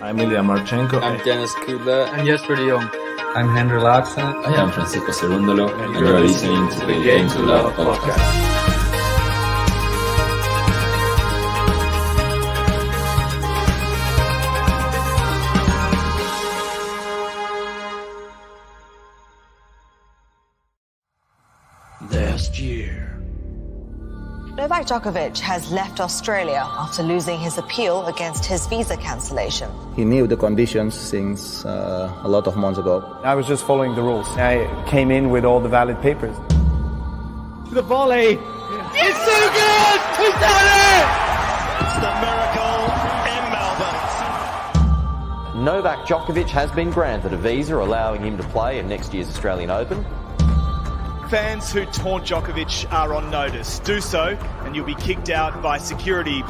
I'm Ilya Marchenko. I'm Dennis Kudla. I'm Jesper de Jong. I'm Henry Laaksen. I am Francisco Cerundolo, and you're listening to the Game to Love podcast. Last year, Novak Djokovic has left Australia after losing his appeal against his visa cancellation. He knew the conditions since a lot of months ago. I was just following the rules. I came in with all the valid papers. The volley! Yeah. It's so good! He's done it! It's the miracle in Melbourne. Novak Djokovic has been granted a visa allowing him to play at next year's Australian Open. Fans who taunt Djokovic are on notice. Do so, and you'll be kicked out by security.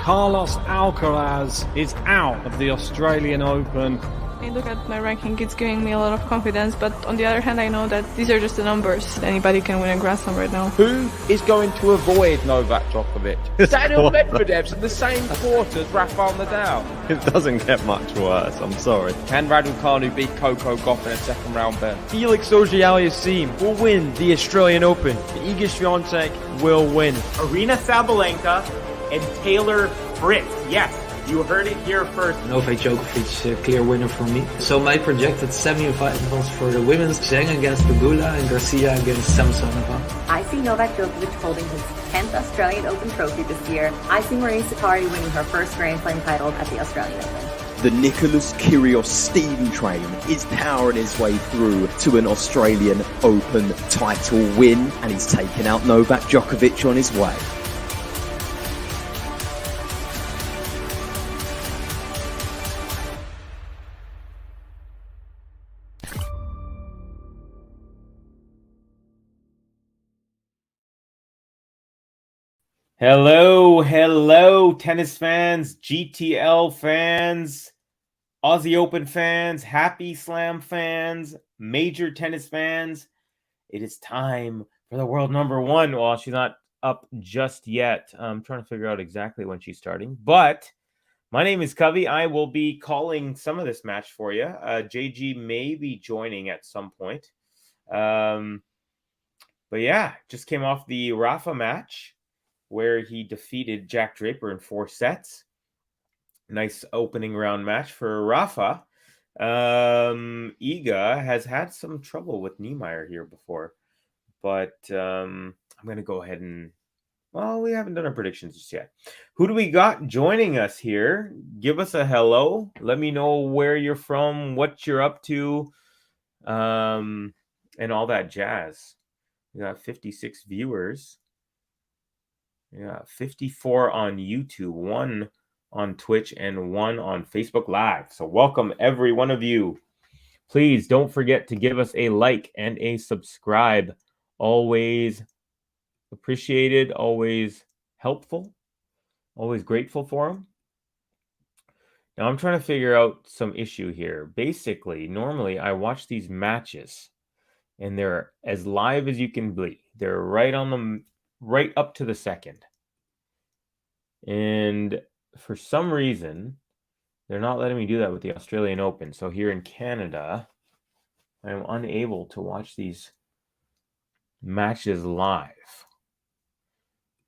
Carlos Alcaraz is out of the Australian Open. I look at my ranking, it's giving me a lot of confidence, but on the other hand, I know that these are just the numbers. Anybody can win a Grand Slam right now. Who is going to avoid Novak Djokovic? Daniel Medvedev's in the same court as Rafael Nadal. It doesn't get much worse, I'm sorry. Can Raducanu beat Coco Gauff in a second round bet? Felix Auger-Aliassime will win the Australian Open. Iga Swiatek will win. Aryna Sabalenka and Taylor Fritz. Yes. You heard it here first. Novak Djokovic, clear winner for me. So my projected semi-finals for the women's, Zheng against Pegula and Garcia against Samsonova. I see Novak Djokovic holding his 10th Australian Open trophy this year. I see Maria Sakkari winning her first Grand Slam title at the Australian Open. The Nicholas Kyrgios Steven train is powering his way through to an Australian Open title win, and he's taken out Novak Djokovic on his way. Hello, tennis fans, GTL fans, Aussie Open fans, Happy Slam fans, major tennis fans. It is time for the world number one. Well, she's not up just yet. I'm trying to figure out exactly when she's starting. But my name is Covey. I will be calling some of this match for you. JG may be joining at some point. But yeah, just came off the Rafa match, where he defeated Jack Draper in 4 sets. Nice opening round match for Rafa. Iga has had some trouble with NIEMEIER here before. But I'm going to go ahead and... Well, we haven't done our predictions just yet. Who do we got joining us here? Give us a hello. Let me know where you're from, what you're up to, and all that jazz. We got 56 viewers. Yeah, 54 on YouTube, 1 on Twitch, and 1 on Facebook Live. So welcome, every one of you. Please don't forget to give us a like and a subscribe. Always appreciated, always helpful, always grateful for them. Now, I'm trying to figure out some issue here. Basically, normally I watch these matches, and they're as live as you can be. They're right up to the second. And for some reason, they're not letting me do that with the Australian Open. So here in Canada, I'm unable to watch these matches live.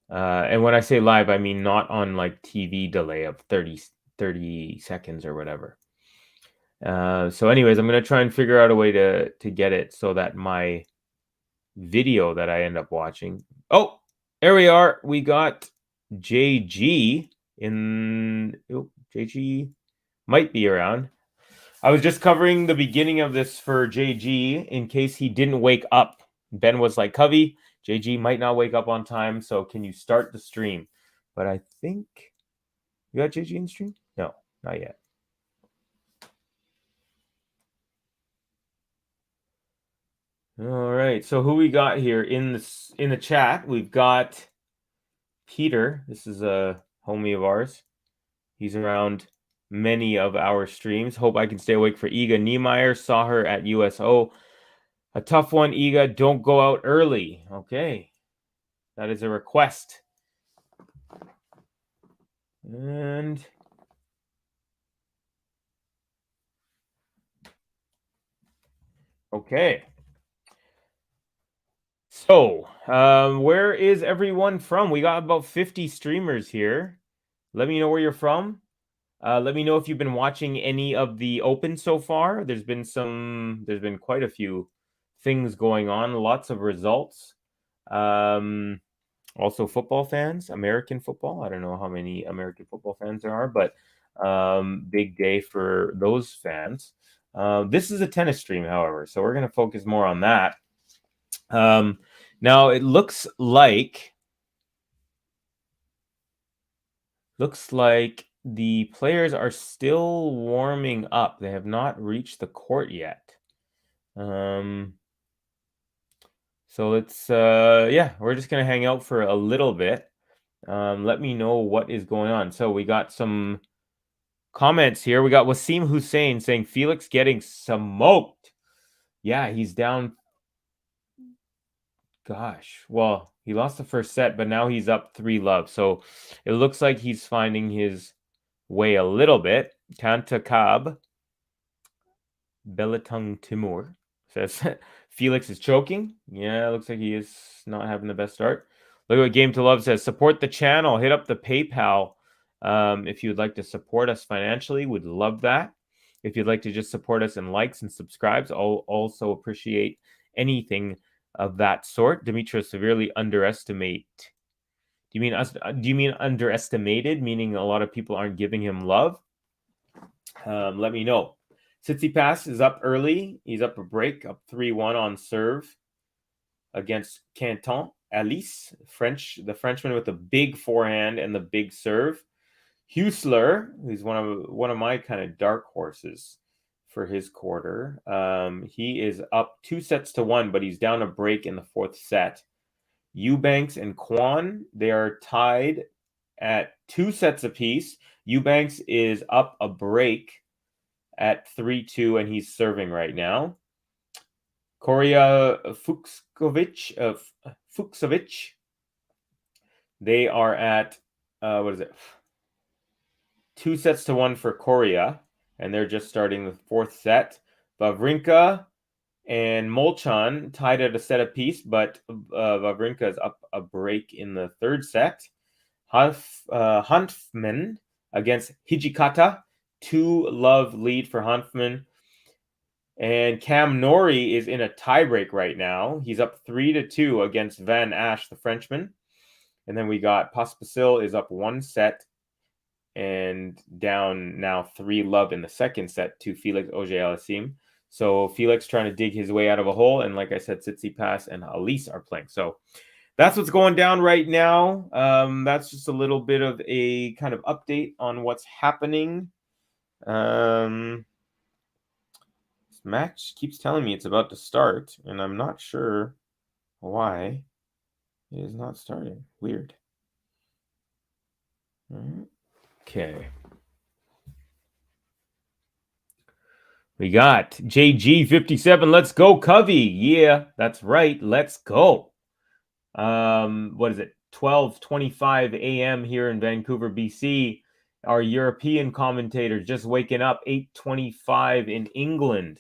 And when I say live, I mean not on like TV delay of 30 seconds or whatever. So anyways, I'm going to try and figure out a way to get it so that my video that I end up watching... Oh, there we are. We got JG in... Oh, JG might be around. I was just covering the beginning of this for JG in case he didn't wake up. Ben was like, Covey, JG might not wake up on time, so can you start the stream? But I think... You got JG in the stream? No, not yet. All right, so who we got here in the chat? We've got Peter. This is a homie of ours. He's around many of our streams. Hope I can stay awake for Iga. NIEMEIER, saw her at USO. A tough one, Iga. Don't go out early. Okay, that is a request. And Okay. So, where is everyone from? We got about 50 streamers here. Let me know where you're from. Let me know if you've been watching any of the Open so far. There's been quite a few things going on, lots of results. Also football fans, American football. I don't know how many American football fans there are, but big day for those fans. This is a tennis stream, however, so we're going to focus more on that. Now it looks like the players are still warming up. They have not reached the court yet. So let's we're just gonna hang out for a little bit. Let me know what is going on. So we got some comments here. We got Wasim Hussein saying Felix getting smoked. Yeah, he's down. Gosh, well, he lost the first set, but now he's up 3-love. So it looks like he's finding his way a little bit. Kanta Kab Belatung Timur says Felix is choking. Yeah, it looks like he is not having the best start. Look at what Game to Love says. Support the channel. Hit up the PayPal if you would like to support us financially. Would love that. If you'd like to just support us in likes and subscribes, I'll also appreciate anything of that sort. Demetrius severely underestimate. Do you mean underestimated, meaning a lot of people aren't giving him love? Let me know. Tsitsipas is up early. He's up a break, up 3-1 on serve against Canton. Alice, the Frenchman with the big forehand and the big serve. Husler, who's one of my kind of dark horses for his quarter. He is up 2-1, but he's down a break in the fourth set. Eubanks and Kwan, they are tied at 2 sets apiece. Eubanks is up a break at 3-2, and he's serving right now. Korea Fuchsovich, they are at 2-1 for Korea, and they're just starting the fourth set. Wawrinka and Molchan tied at a set apiece, but Wawrinka is up a break in the third set. Hanfman against Hijikata, 2-love lead for Hanfman. And Cam Norrie is in a tiebreak right now. He's up 3-2 against Van Ash, the Frenchman. And then we got Pospisil is up 1 set and down now 3-love in the second set to Felix Auger-Aliassime. So Felix trying to dig his way out of a hole. And like I said, Tsitsipas and Alice are playing. So that's what's going down right now. That's just a little bit of a kind of update on what's happening. This match keeps telling me it's about to start, and I'm not sure why it is not starting. Weird. Okay. We got JG57. Let's go, Covey. Yeah, that's right. Let's go. What is it? 12:25 a.m. here in Vancouver, BC. Our European commentators just waking up. 8:25 in England.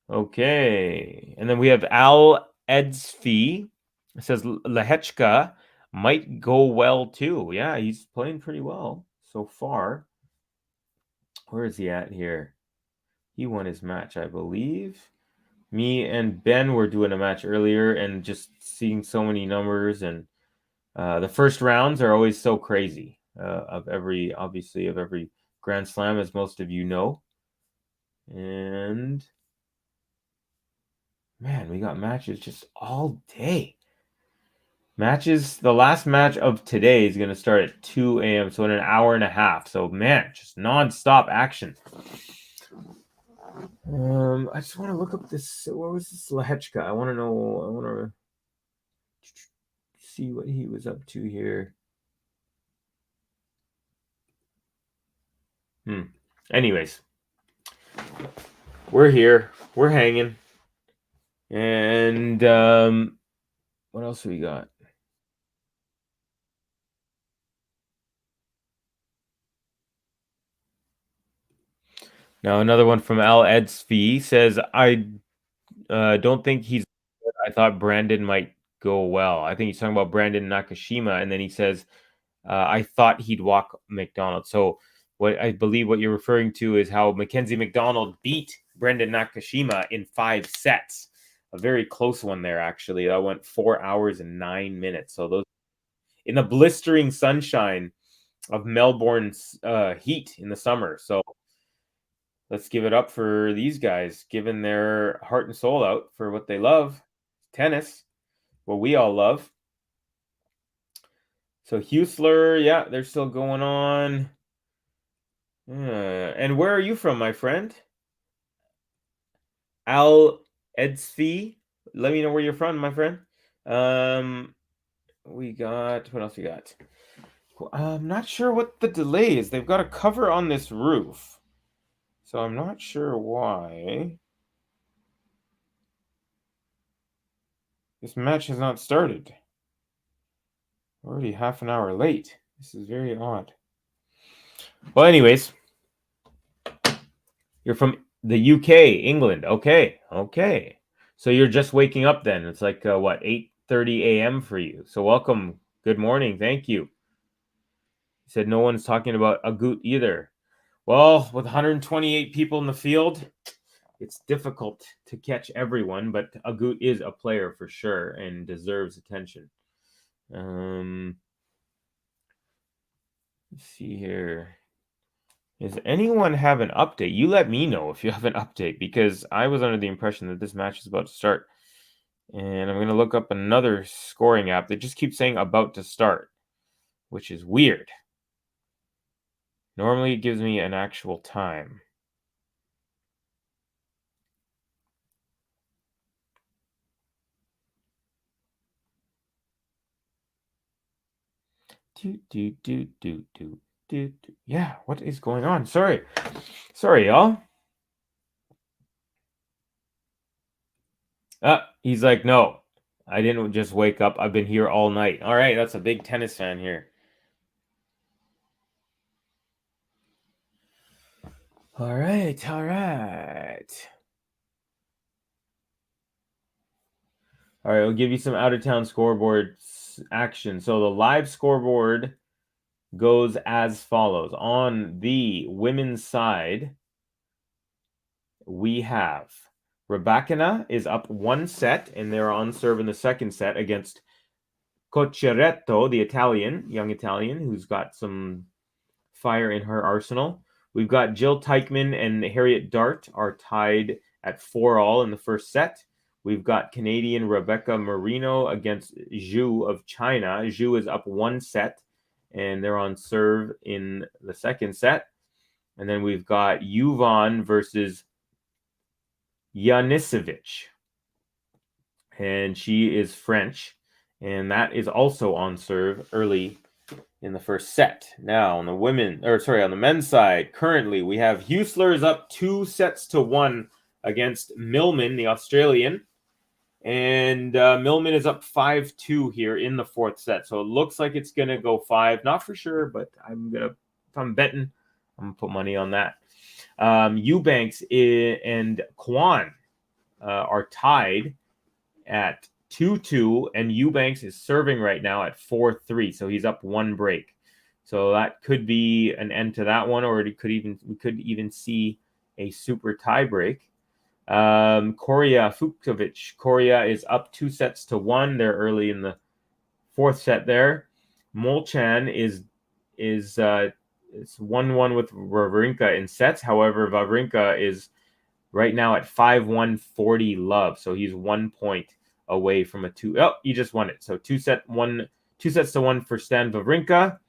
Okay. And then we have Al Edsfi. It says Lehechka might go well too. Yeah, he's playing pretty well so far. Where is he at here? He won his match, I believe. Me and Ben were doing a match earlier and just seeing so many numbers. And the first rounds are always so crazy of every Grand Slam, as most of you know. And man, we got matches just all day. Matches, the last match of today is going to start at 2 a.m. So in an hour and a half. So man, just non-stop action. I just want to look up this. What was this Lehechka? I want to see what he was up to here. Anyways, we're here. We're hanging. And what else do we got? Now another one from Al Edsfi says, I don't think he's good. I thought Brandon might go well. I think he's talking about Brandon Nakashima, and then he says, I thought he'd walk McDonald. So what I believe what you're referring to is how Mackenzie McDonald beat Brendan Nakashima in 5 sets. A very close one there, actually. That went 4 hours and 9 minutes. So those in the blistering sunshine of Melbourne's heat in the summer. So let's give it up for these guys, giving their heart and soul out for what they love, tennis, what we all love. So Husler, yeah, they're still going on. And where are you from, my friend? Al Edsfi. Let me know where you're from, my friend. We got, what else we got? I'm not sure what the delay is. They've got a cover on this roof. So I'm not sure why this match has not started. Already half an hour late. This is very odd. Well, anyways, you're from the UK, England. Okay. So you're just waking up then. It's like, what, 8:30 a.m. for you. So welcome. Good morning. Thank you. He said no one's talking about Agut either. Well, with 128 people in the field, it's difficult to catch everyone, but Agut is a player for sure and deserves attention. Let's see here. Does anyone have an update? You let me know if you have an update, because I was under the impression that this match is about to start. And I'm going to look up another scoring app that just keeps saying about to start, which is weird. Normally it gives me an actual time. Yeah, what is going on? Sorry, y'all. He's like, no, I didn't just wake up. I've been here all night. All right, that's a big tennis fan here. All right. All right, I'll give you some out-of-town scoreboard action. So the live scoreboard goes as follows. On the women's side, we have Rybakina is up 1 set, and they're on serve in the second set against Cocciaretto, the young Italian, who's got some fire in her arsenal. We've got Jill Teichmann and Harriet Dart are tied at 4-all in the first set. We've got Canadian Rebecca Marino against Zhu of China. Zhu is up 1 set, and they're on serve in the second set. And then we've got Yuvon versus Yanisevich, and she is French, and that is also on serve early in the first set. Now on the men's side, currently we have Husler is up 2-1 against Millman, the Australian, and Millman is up 5-2 here in the fourth set. So it looks like it's gonna go 5, not for sure, but if I'm betting, I'm gonna put money on that. Eubanks and Kwan are tied at 2-2, and Eubanks is serving right now at 4-3, so he's up 1 break. So that could be an end to that one, or we could even see a super tie break. Korea Fuktovic. Korea is up 2-1. They're early in the fourth set there. Molchan is it's 1-1 with Wawrinka in sets. However, Wawrinka is right now at 5-1 40 love. So he's 1 point away from a 2. Oh, he just won it. So 2-1 for Stan Wawrinka.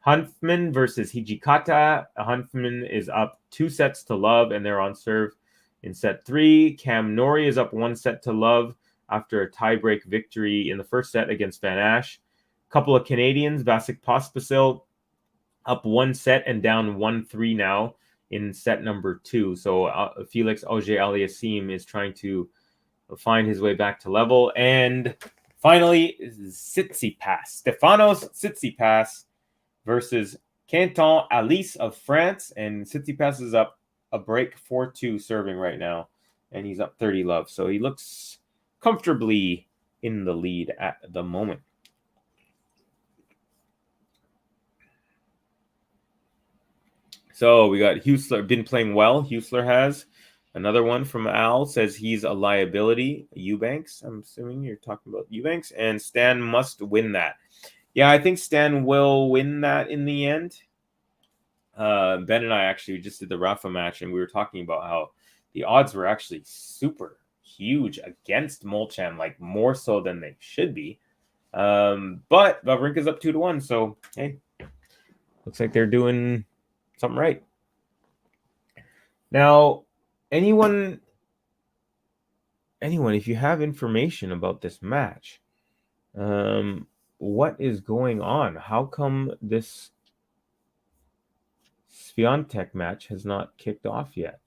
Hanfman versus Hijikata. Hanfman is up 2 love, and they're on serve in set 3. Cam Norrie is up 1 love after a tiebreak victory in the first set against Van Ash. Couple of Canadians, Vasek Pospisil up 1 set and down 1-3 now in set number 2. So Felix Auger-Aliassime is trying to find his way back to level. And finally, Stefanos Tsitsipas versus Quentin Alice of France. And Tsitsipas is up a break 4-2 serving right now, and he's up 30 love. So he looks comfortably in the lead at the moment. So we got Huesler, been playing well. Huesler has. Another one from Al says he's a liability. Eubanks, I'm assuming you're talking about Eubanks. And Stan must win that. Yeah, I think Stan will win that in the end. Ben and I actually just did the Rafa match, and we were talking about how the odds were actually super huge against Molchan, like more so than they should be. But Wawrinka's up 2-1, so hey, looks like they're doing something right. Now, anyone, if you have information about this match, what is going on? How come this Swiatek match has not kicked off yet?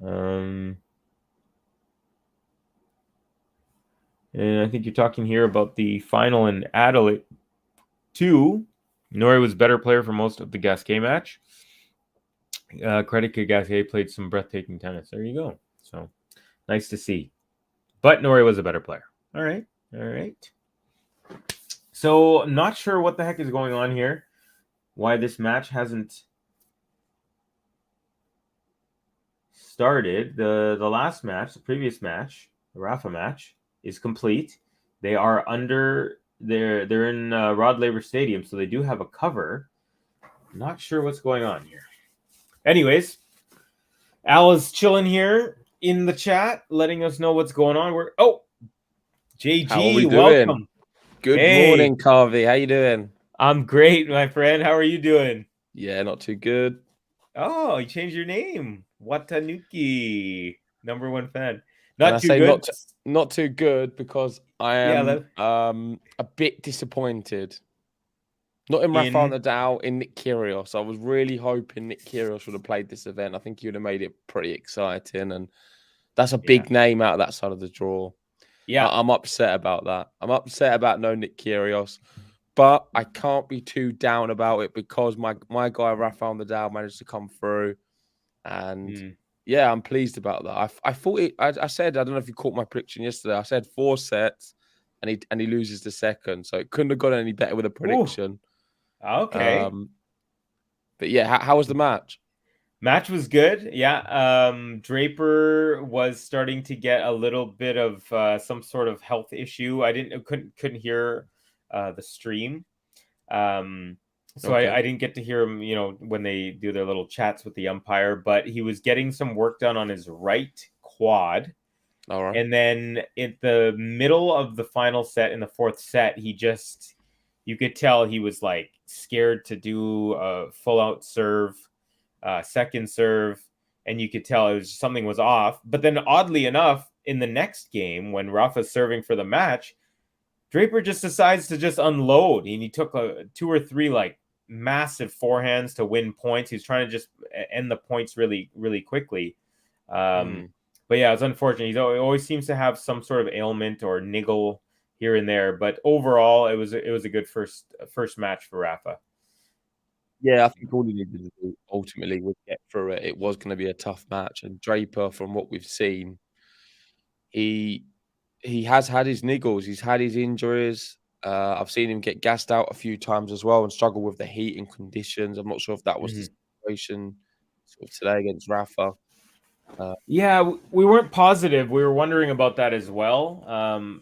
And I think you're talking here about the final in Adelaide 2. Norrie was better player for most of the Gasquet match. Credit to Gasquet, played some breathtaking tennis. There you go. So nice to see. But Norrie was a better player. All right. So not sure what the heck is going on here. Why this match hasn't started. The last match, the previous match, the Rafa match, is complete. They are under. They're in Rod Laver Stadium, so they do have a cover. Not sure what's going on here. Anyways, Al is chilling here in the chat, letting us know what's going on. JG, how are we welcome. Doing? Good morning, Carvey. How you doing? I'm great, my friend. How are you doing? Yeah, not too good. Oh, you changed your name. Watanuki, #1 fan. Not too good. Not too good because I am a bit disappointed. Not in Rafael Nadal, in Nick Kyrgios. I was really hoping Nick Kyrgios would have played this event. I think he would have made it pretty exciting, and that's a big name out of that side of the draw. Yeah, I'm upset about that. I'm upset about no Nick Kyrgios, but I can't be too down about it because my guy Rafael Nadal managed to come through, and yeah, I'm pleased about that. I thought I said, I don't know if you caught my prediction yesterday. I said 4 sets, and he loses the second, so it couldn't have gone any better with a prediction. Ooh. Okay. But yeah, how was the match? Match was good. Yeah. Draper was starting to get a little bit of some sort of health issue. I couldn't hear the stream. So okay. I didn't get to hear him, when they do their little chats with the umpire, but he was getting some work done on his right quad. All right. And then in the middle of the final set, in the 4th set, you could tell he was like scared to do a full out serve, second serve. And you could tell something was off. But then oddly enough, in the next game, when Rafa's serving for the match, Draper just decides to just unload. And he took 2 or 3 like massive forehands to win points. He's trying to just end the points really, really quickly. But yeah, it's unfortunate. He always seems to have some sort of ailment or niggle here and there. But overall, it was a good first match for Rafa. Yeah, I think all he needed to do ultimately was get through it. It was going to be a tough match. And Draper, from what we've seen, he has had his niggles. He's had his injuries. I've seen him get gassed out a few times as well and struggle with the heat and conditions. I'm not sure if that was the situation sort of today against Rafa. Yeah, we weren't positive. We were wondering about that as well.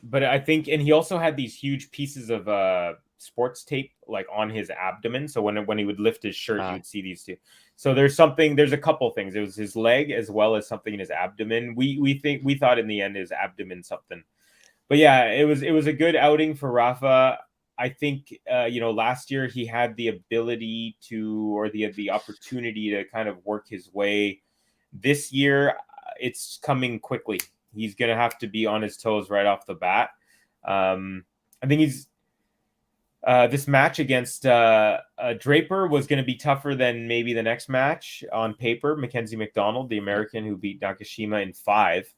But I think, and he also had these huge pieces of sports tape like on his abdomen. So when he would lift his shirt, you'd see these two. So there's a couple things. It was his leg as well as something in his abdomen. We thought in the end his abdomen something. But yeah, it was a good outing for Rafa. I think last year he had the ability to, or the opportunity to kind of work his way. This year, it's coming quickly. He's going to have to be on his toes right off the bat. I think this match against Draper was going to be tougher than maybe the next match on paper. Mackenzie McDonald, the American who beat Nakashima in 5.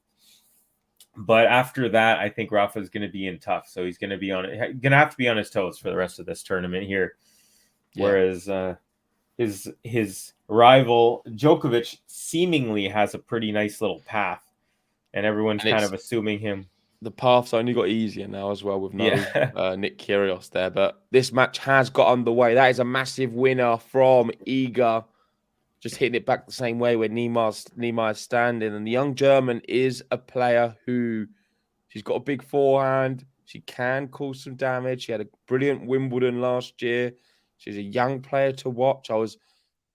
But after that, I think Rafa is going to be in tough. So he's going to have to be on his toes for the rest of this tournament here. Yeah. Whereas his rival Djokovic seemingly has a pretty nice little path, and everyone's kind of assuming him. The path's only got easier now as well with no Nick Kyrgios there. But this match has got underway. That is a massive winner from Iga. Just hitting it back the same way where Niemeyer's standing. And the young German is a player who, she's got a big forehand. She can cause some damage. She had a brilliant Wimbledon last year. She's a young player to watch. I was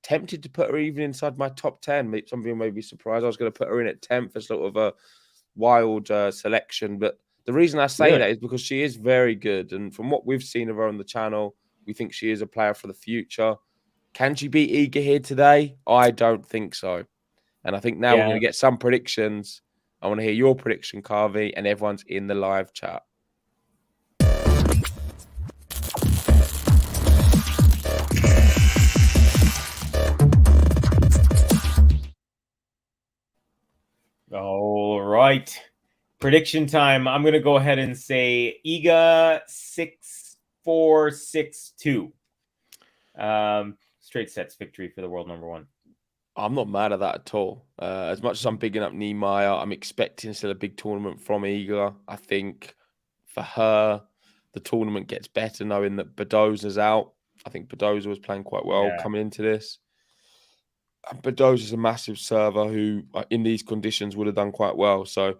tempted to put her even inside my top 10. Some of you may be surprised. I was going to put her in at 10th as sort of a wild selection. But the reason I say that is because she is very good. And from what we've seen of her on the channel, we think she is a player for the future. Can she beat Iga here today? I don't think so. And I think now we're going to get some predictions. I want to hear your prediction, Carvey, and everyone's in the live chat. All right. Prediction time. I'm going to go ahead and say Iga 6-4, 6-2. Straight sets victory for the world number one. I'm not mad at that at all. As much as I'm bigging up Niemeier, I'm expecting still a big tournament from Iga. I think for her, the tournament gets better knowing that Badoza's out. I think Badoza was playing quite well coming into this. Badoza's a massive server who, in these conditions, would have done quite well. So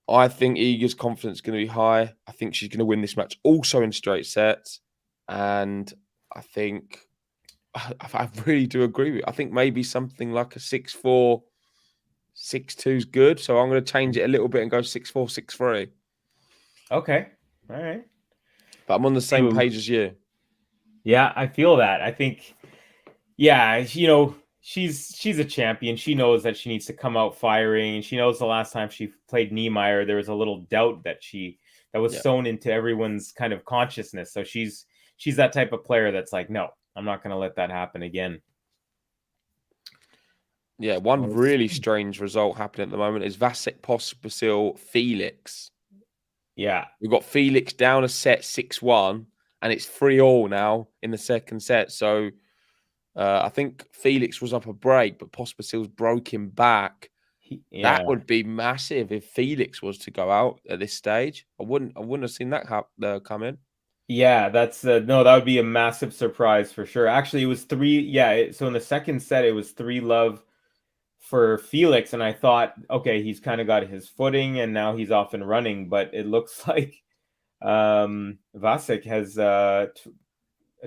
I think Iga's confidence is going to be high. I think she's going to win this match also in straight sets. And I think I really do agree with you. I think maybe something like a 6-4, 6-2 is good. So I'm going to change it a little bit and go 6-4, 6-3. Okay. All right. But I'm on the same page as you. Yeah, I feel that. I think, you know, she's a champion. She knows that she needs to come out firing. She knows the last time she played Niemeier, there was a little doubt that was sown into everyone's kind of consciousness. So she's that type of player that's like, no, I'm not going to let that happen again. Yeah, one really strange result happening at the moment is Vasek Pospisil Felix. Yeah. We've got Felix down a set 6-1, and it's 3-3 now in the second set. So I think Felix was up a break, but Pospisil's broke him back. That would be massive if Felix was to go out at this stage. I wouldn't have seen that come in. Yeah, that's no, that would be a massive surprise for sure. Actually, it was 3. Yeah, so in the second set, it was 3-love for Felix, and I thought, okay, he's kind of got his footing, and now he's off and running. But it looks like Vasek has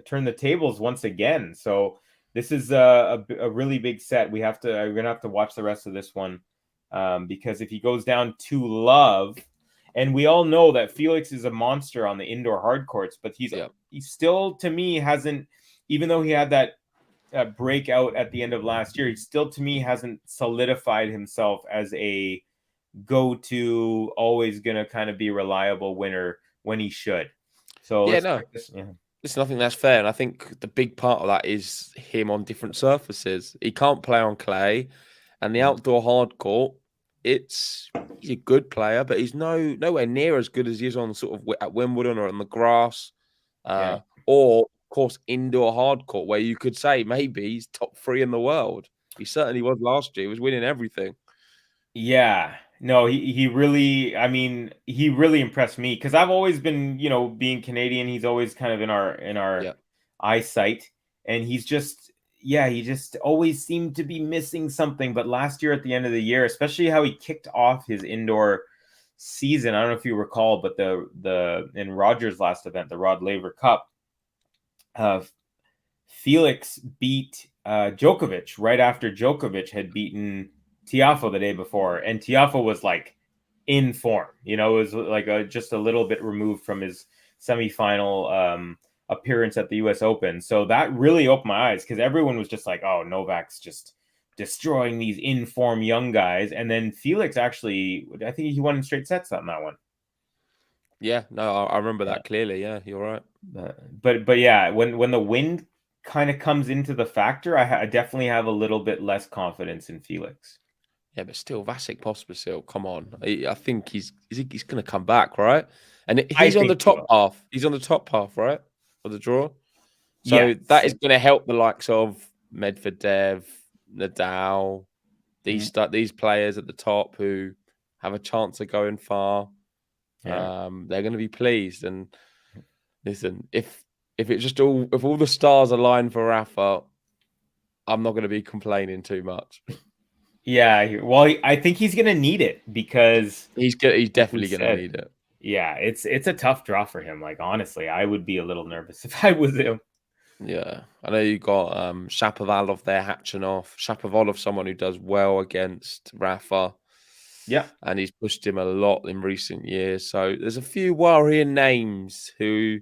turned the tables once again. So this is a really big set. We're gonna have to watch the rest of this one because if he goes down 2-love. And we all know that Felix is a monster on the indoor hard courts, but he's still, to me, hasn't, even though he had that breakout at the end of last year, he still, to me, hasn't solidified himself as a go-to, always going to kind of be reliable winner when he should. So listen, I think that's fair. And I think the big part of that is him on different surfaces. He can't play on clay, and the outdoor hard court, he's a good player, but he's nowhere near as good as he is on sort of at Wimbledon or on the grass, or of course indoor hard court, where you could say maybe he's top 3 in the world. He certainly was last year. He was winning everything. Yeah, no, he really impressed me because I've always been, you know, being Canadian, he's always kind of in our eyesight, and he just always seemed to be missing something. But last year at the end of the year, especially how he kicked off his indoor season, I don't know if you recall, but in Rogers' last event, the Rod Laver Cup, Felix beat Djokovic right after Djokovic had beaten Tiafoe the day before, and Tiafoe was like in form. You know, it was like just a little bit removed from his semifinal appearance at the U.S. Open. So that really opened my eyes because everyone was just like, oh, Novak's just destroying these in-form young guys. And then Felix actually, I think he won in straight sets on that one. Yeah, no, I remember that clearly. Yeah, you're right. But yeah, when the wind kind of comes into the factor, I definitely have a little bit less confidence in Felix. Yeah, but still, Vasek Pospisil, come on. I think he's going to come back, right? And he's on the top half. He's on the top half, right? For the draw. So that is going to help the likes of Medvedev, Nadal, these players at the top who have a chance of going far. Yeah. They're going to be pleased. And listen, if all the stars align for Rafa, I'm not going to be complaining too much. Yeah, well, I think he's going to need it because he's definitely going to need it. Yeah, it's a tough draw for him. Like, honestly, I would be a little nervous if I was him. Yeah, I know you got Shapovalov there hatching off. Shapovalov, someone who does well against Rafa. Yeah, and he's pushed him a lot in recent years. So there's a few worrying names who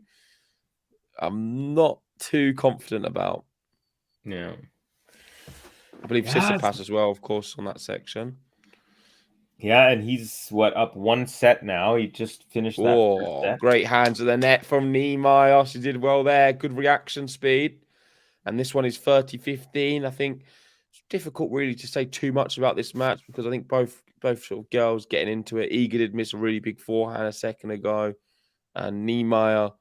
I'm not too confident about. Yeah. I believe Tsitsipas as well, of course, on that section. Yeah, and he's up 1 set now. He just finished that first set. Great hands at the net from Niemeier. She did well there. Good reaction speed. And this one is 30-15. I think it's difficult really to say too much about this match because I think both sort of girls getting into it. Iga did miss a really big forehand a second ago. And Niemeier,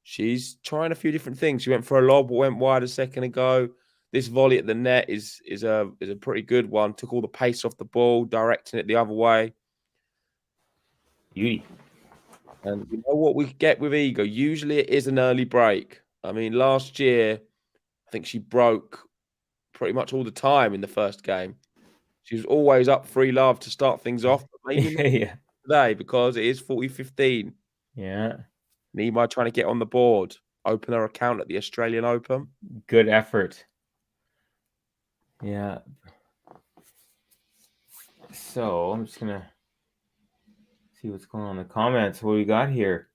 she's trying a few different things. She went for a lob, went wide a second ago. This volley at the net is a pretty good one. Took all the pace off the ball, directing it the other way. Beauty. And you know what we get with Iga? Usually it is an early break. I mean, last year, I think she broke pretty much all the time in the first game. She was always up 3-love to start things off. But maybe not today because it is 40-15. Yeah. Niemeier trying to get on the board. Open her account at the Australian Open. Good effort. Yeah. So I'm just going to see what's going on in the comments. What we got here?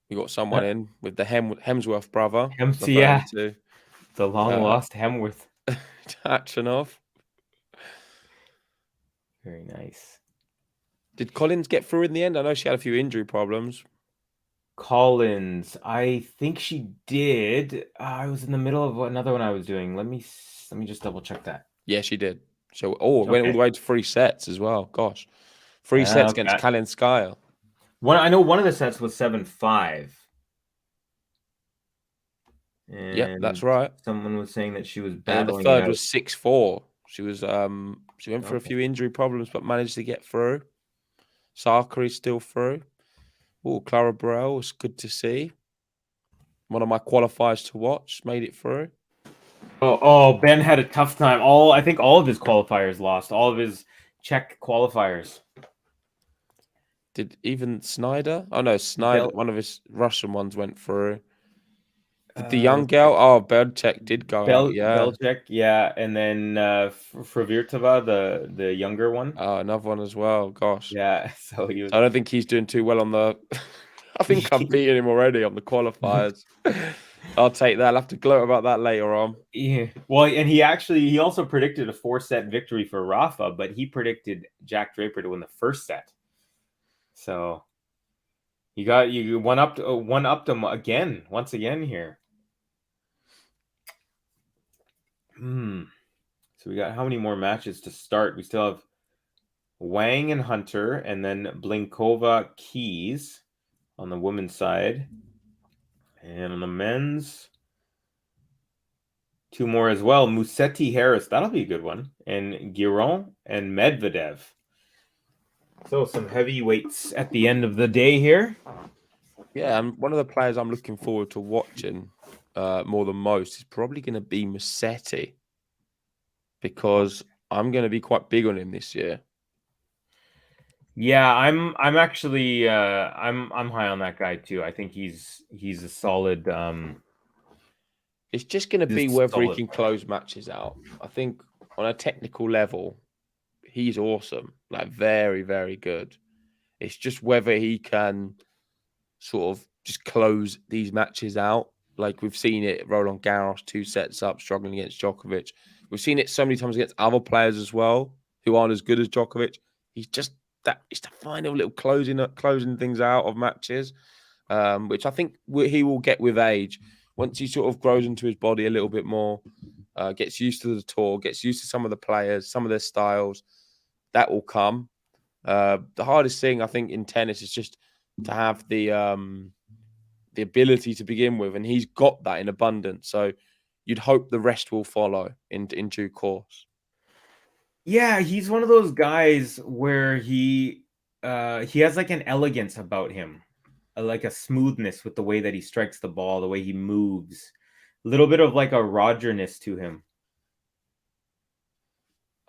We got someone in with the Hemsworth brother. Yeah. The long-lost Hemsworth. Tachanov. Very nice. Did Collins get through in the end? I know she had a few injury problems. Collins, I think she did. I was in the middle of another one I was doing. Let me just double check that. Yeah, she did. So, it went all the way to 3 sets as well. Gosh, 3 sets against Kalinskaya. I know one of the sets was 7-5. Yeah, that's right. Someone was saying that she was battling. And the third was 6-4. She was she went for a few injury problems, but managed to get through. Sakari's still through. Oh, Clara Burrell was good to see. One of my qualifiers to watch made it through. Oh, Ben had a tough time. I think all of his qualifiers lost. All of his Czech qualifiers. Did even Snyder? Oh no, Snyder. One of his Russian ones went through. Did the young girl? Oh, Belchek did go out. Yeah, Belchek. Yeah, and then Fravirtova, the younger one. Oh, another one as well. Gosh. Yeah. So he was. I don't think he's doing too well on the. I think I'm beating him already on the qualifiers. I'll take that. I'll have to gloat about that later on. Yeah. Well, and he also predicted a 4-set victory for Rafa, but he predicted Jack Draper to win the first set. So you one upped him once again here. So we got how many more matches to start? We still have Wang and Hunter, and then Blinkova Keys on the women's side. And on the men's, 2 more as well. Musetti Harris, that'll be a good one. And Giron and Medvedev. So some heavyweights at the end of the day here. Yeah, and one of the players I'm looking forward to watching more than most is probably going to be Musetti, because I'm going to be quite big on him this year. Yeah, I'm actually I'm high on that guy too. I think he's a solid. It's just going to be whether he can close matches out. I think on a technical level, he's awesome, like very, very good. It's just whether he can sort of just close these matches out. Like we've seen it, Roland Garros 2 sets up, struggling against Djokovic. We've seen it so many times against other players as well who aren't as good as Djokovic. He's just it's the final little closing things out of matches, which I think he will get with age. Once he sort of grows into his body a little bit more, gets used to the tour, gets used to some of the players, some of their styles, that will come. The hardest thing I think in tennis is just to have the the ability to begin with, and he's got that in abundance. So you'd hope the rest will follow in due course. Yeah, he's one of those guys where he has like an elegance about him, like a smoothness with the way that he strikes the ball, the way he moves, a little bit of like a Rogerness to him.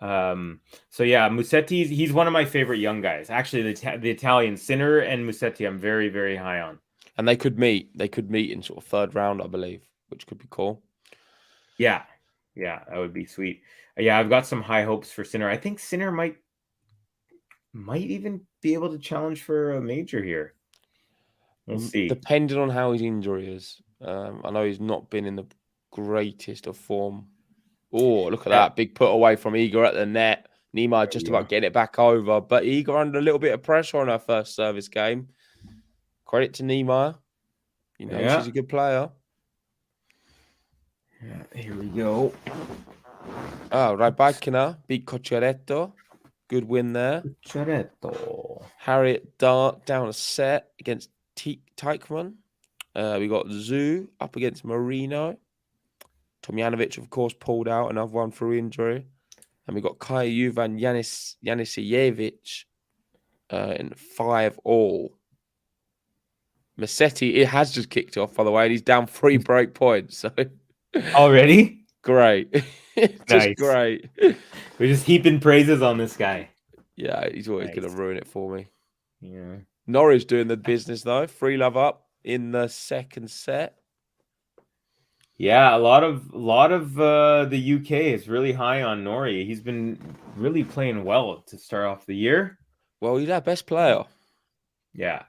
So yeah, Musetti, he's one of my favorite young guys. Actually, the Italian Sinner and Musetti, I'm very, very high on. And they could meet. They could meet in sort of third round, I believe, which could be cool. Yeah, that would be sweet. Yeah, I've got some high hopes for Sinner. I think Sinner might even be able to challenge for a major here. We'll see. Depending on how his injury is. I know he's not been in the greatest of form. Oh, look at that. Big put away from Iga at the net. NIEMEIER just about getting it back over. But Iga under a little bit of pressure on her first service game. Credit to NIEMEIER. You know, she's a good player. Yeah, here we go. Oh, Rybakina beat Cocciaretto. Good win there. Cocciaretto. Harriet Dart down a set against Teichmann. We got Zhu up against Marino. Tomjanovic, of course, pulled out, another one through injury. And we got Kajuvan Janisijevic in 5-all. Musetti, it has just kicked off, by the way, and he's down 3 break points. So already? Great. Just Nice. great. We're just heaping praises on this guy. Yeah, he's always going to ruin it for me. Yeah. Norris doing the business, though. 3-love up in the second set. Yeah, a lot of the UK is really high on Norrie. He's been really playing well to start off the year. Well, he's our best player. Yeah.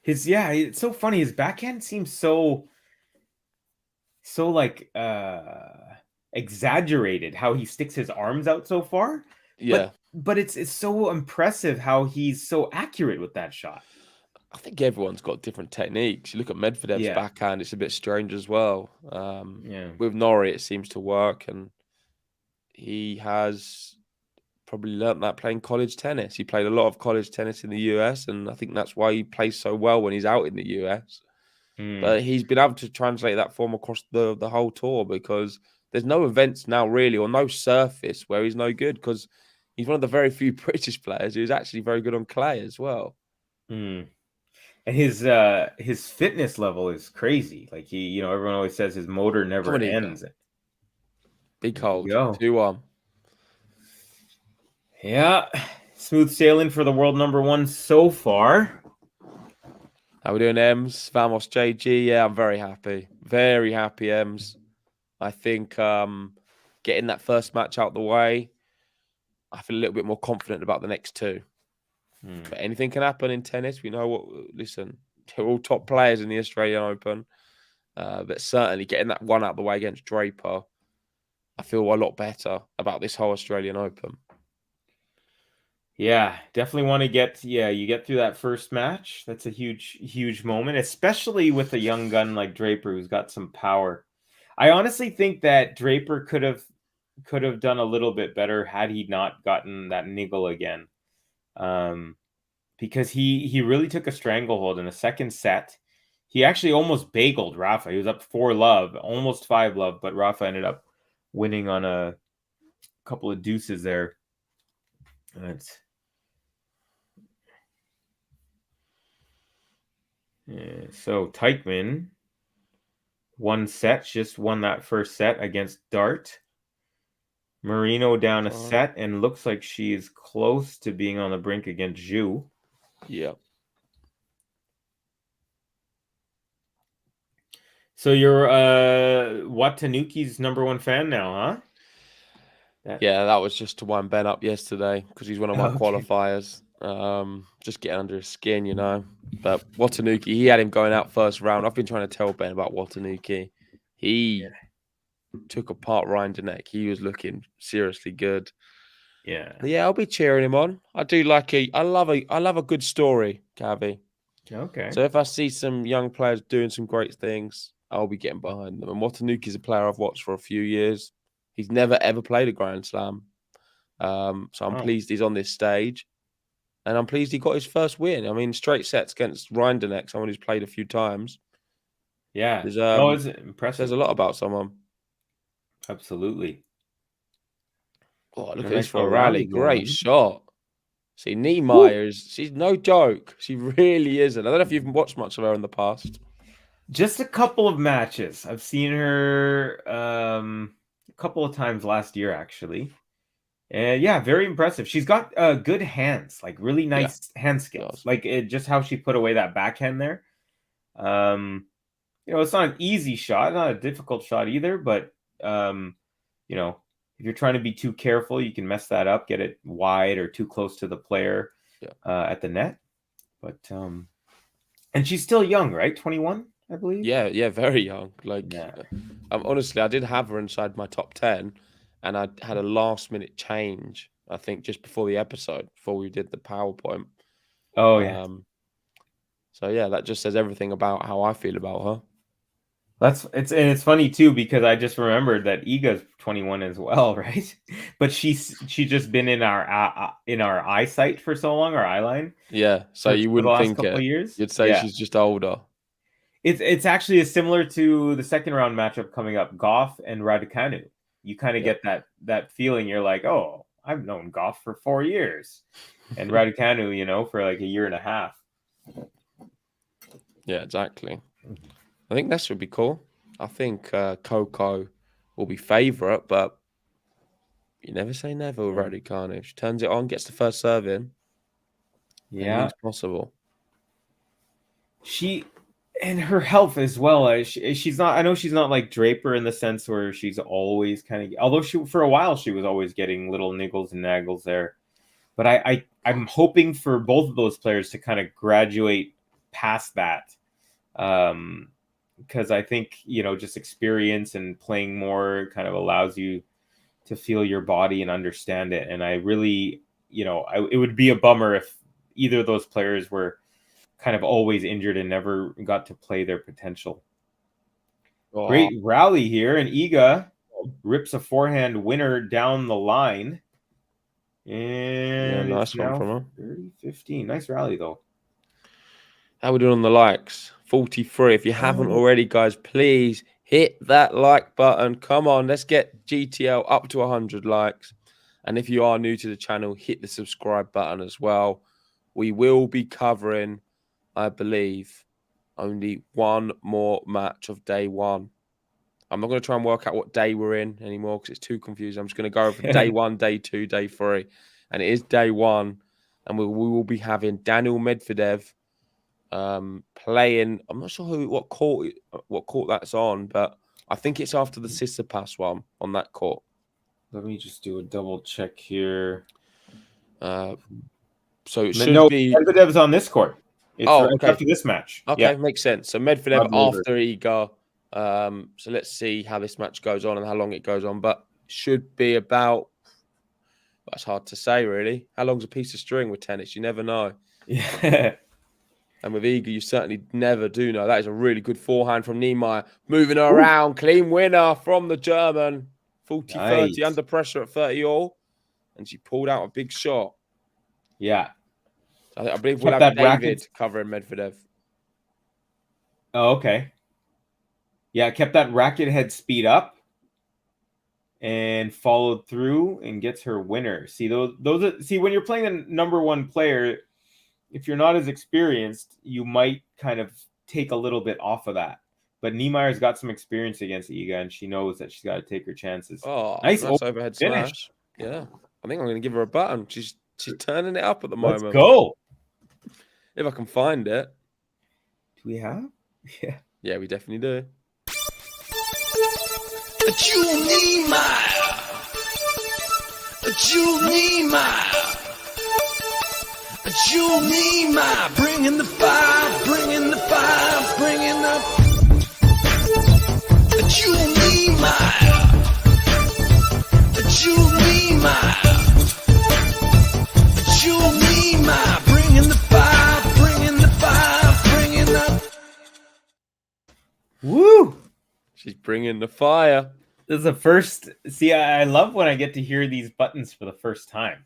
It's so funny. His backhand seems so like exaggerated how he sticks his arms out so far. Yeah. But it's so impressive how he's so accurate with that shot. I think everyone's got different techniques. You look at Medvedev's backhand, it's a bit strange as well. With Norrie, it seems to work, and he has probably learnt that playing college tennis. He played a lot of college tennis in the US, and I think that's why he plays so well when he's out in the US. But he's been able to translate that form across the whole tour, because there's no events now really, or no surface where he's no good, because he's one of the very few British players who's actually very good on clay as well. And his fitness level is crazy. Like everyone always says his motor never ends. Big hold. 2-1. Yeah. Smooth sailing for the world #1 so far. How we doing, Ems? Vamos JG. Yeah, I'm very happy. Very happy, Ems. I think getting that first match out the way, I feel a little bit more confident about the next 2. But anything can happen in tennis. We know listen, they're all top players in the Australian Open. But certainly getting that one out the way against Draper, I feel a lot better about this whole Australian Open. Yeah, definitely want to you get through that first match. That's a huge moment, especially with a young gun like Draper who's got some power. I honestly think that Draper could have done a little bit better had he not gotten that niggle again. Because he really took a stranglehold in the second set. He actually almost bageled Rafa. He was up 4-love, almost 5-love, but Rafa ended up winning on a couple of deuces there. So Teichmann just won that first set against Dart. Marino down a set, and looks like she is close to being on the brink against Jule. Yeah. So you're Watanuki's #1 fan now, huh? Yeah, that was just to wind Ben up yesterday because he's one of my qualifiers. Just getting under his skin, But Watanuki, he had him going out first round. I've been trying to tell Ben about Watanuki. He took apart Ryan Deneck. He was looking seriously good. Yeah. I'll be cheering him on. I do like I love a good story, Cavi. Okay. So if I see some young players doing some great things, I'll be getting behind them. And Watanuki's a player I've watched for a few years. He's never ever played a Grand Slam. So I'm pleased he's on this stage. And I'm pleased he got his first win. I mean, straight sets against Rinderknecht, someone who's played a few times. Yeah. There's, it's impressive. Says a lot about someone. Absolutely. Oh, look at this for a rally. Great shot. See, NIEMEIER she's no joke. She really isn't. I don't know if you've watched much of her in the past. Just a couple of matches. I've seen her a couple of times last year, actually. And yeah, very impressive. She's got good hands, like really nice hand skills. Like just how she put away that backhand there. It's not an easy shot, not a difficult shot either, but if you're trying to be too careful, you can mess that up, get it wide or too close to the player at the net. But and she's still young, right? 21, I believe. Yeah, very young. Like, honestly, I did have her inside my top 10, and I had a last-minute change. I think just before the episode, before we did the PowerPoint. Oh yeah. So yeah, that just says everything about how I feel about her. It's funny too because I just remembered that Iga's 21 as well, right? But she's just been in our eyesight for so long, our eye line. Yeah, so you wouldn't think it. Years. You'd say she's just older. It's actually similar to the second round matchup coming up, Goff and Raducanu. You kind of get that feeling. You're like, oh, I've known Goff for 4 years, and Raducanu, for like a year and a half. Yeah, exactly. I think this would be cool. I think Coco will be favourite, but you never say never with Raducanu. If she turns it on, gets the first serve in. Yeah, it's possible. She and her health as well. She's not. I know she's not like Draper in the sense where she's always kind of. Although for a while she was always getting little niggles and naggles there. But I'm hoping for both of those players to kind of graduate past that. Because I think, just experience and playing more kind of allows you to feel your body and understand it. And I really, it would be a bummer if either of those players were kind of always injured and never got to play their potential. Oh. Great rally here. And Iga rips a forehand winner down the line. And nice one from her. 30-15. Nice rally, though. How we doing on the likes? 43. If you haven't already, guys, please hit that like button. Come on, let's get GTL up to 100 likes. And if you are new to the channel, hit the subscribe button as well. We will be covering, I believe, only one more match of day one. I'm not going to try and work out what day we're in anymore because it's too confusing. I'm just going to go over day 1, day 2, day 3. And it is day 1. And we will be having Daniil Medvedev playing. I'm not sure what court that's on, but I think it's after the Tsitsipas one on that court. Let me just do a double check here. So it should be Medvedev's on this court. It's after this match. Okay, makes sense. So Medvedev after Iga. So let's see how this match goes on and how long it goes on, but should be about. That's hard to say, really. How long's a piece of string with tennis? You never know. Yeah. And with Iga, you certainly never do know. That is a really good forehand from NIEMEIER. Moving her around. Clean winner from the German. 40-30 under pressure at 30 all. And she pulled out a big shot. Yeah. I believe we'll have David covering Medvedev. Oh, okay. Yeah, kept that racket head speed up. And followed through and gets her winner. See, those when you're playing a number one player, if you're not as experienced, you might kind of take a little bit off of that. But NIEMEIER's got some experience against Iga, and she knows that she's got to take her chances. Oh, nice overhead smash. Yeah, I think I'm going to give her a button. She's turning it up at the moment. Let's go. If I can find it. Do we have? Yeah. Yeah, we definitely do. Jule NIEMEIER. Jule NIEMEIER. Jule NIEMEIER, bringing the fire, bringing the fire, bringing up. Jule NIEMEIER. Jule NIEMEIER. Jule NIEMEIER, bringing the fire, bringing the fire, bringing up. Woo! She's bringing the fire. This is the first. See, I love when I get to hear these buttons for the first time.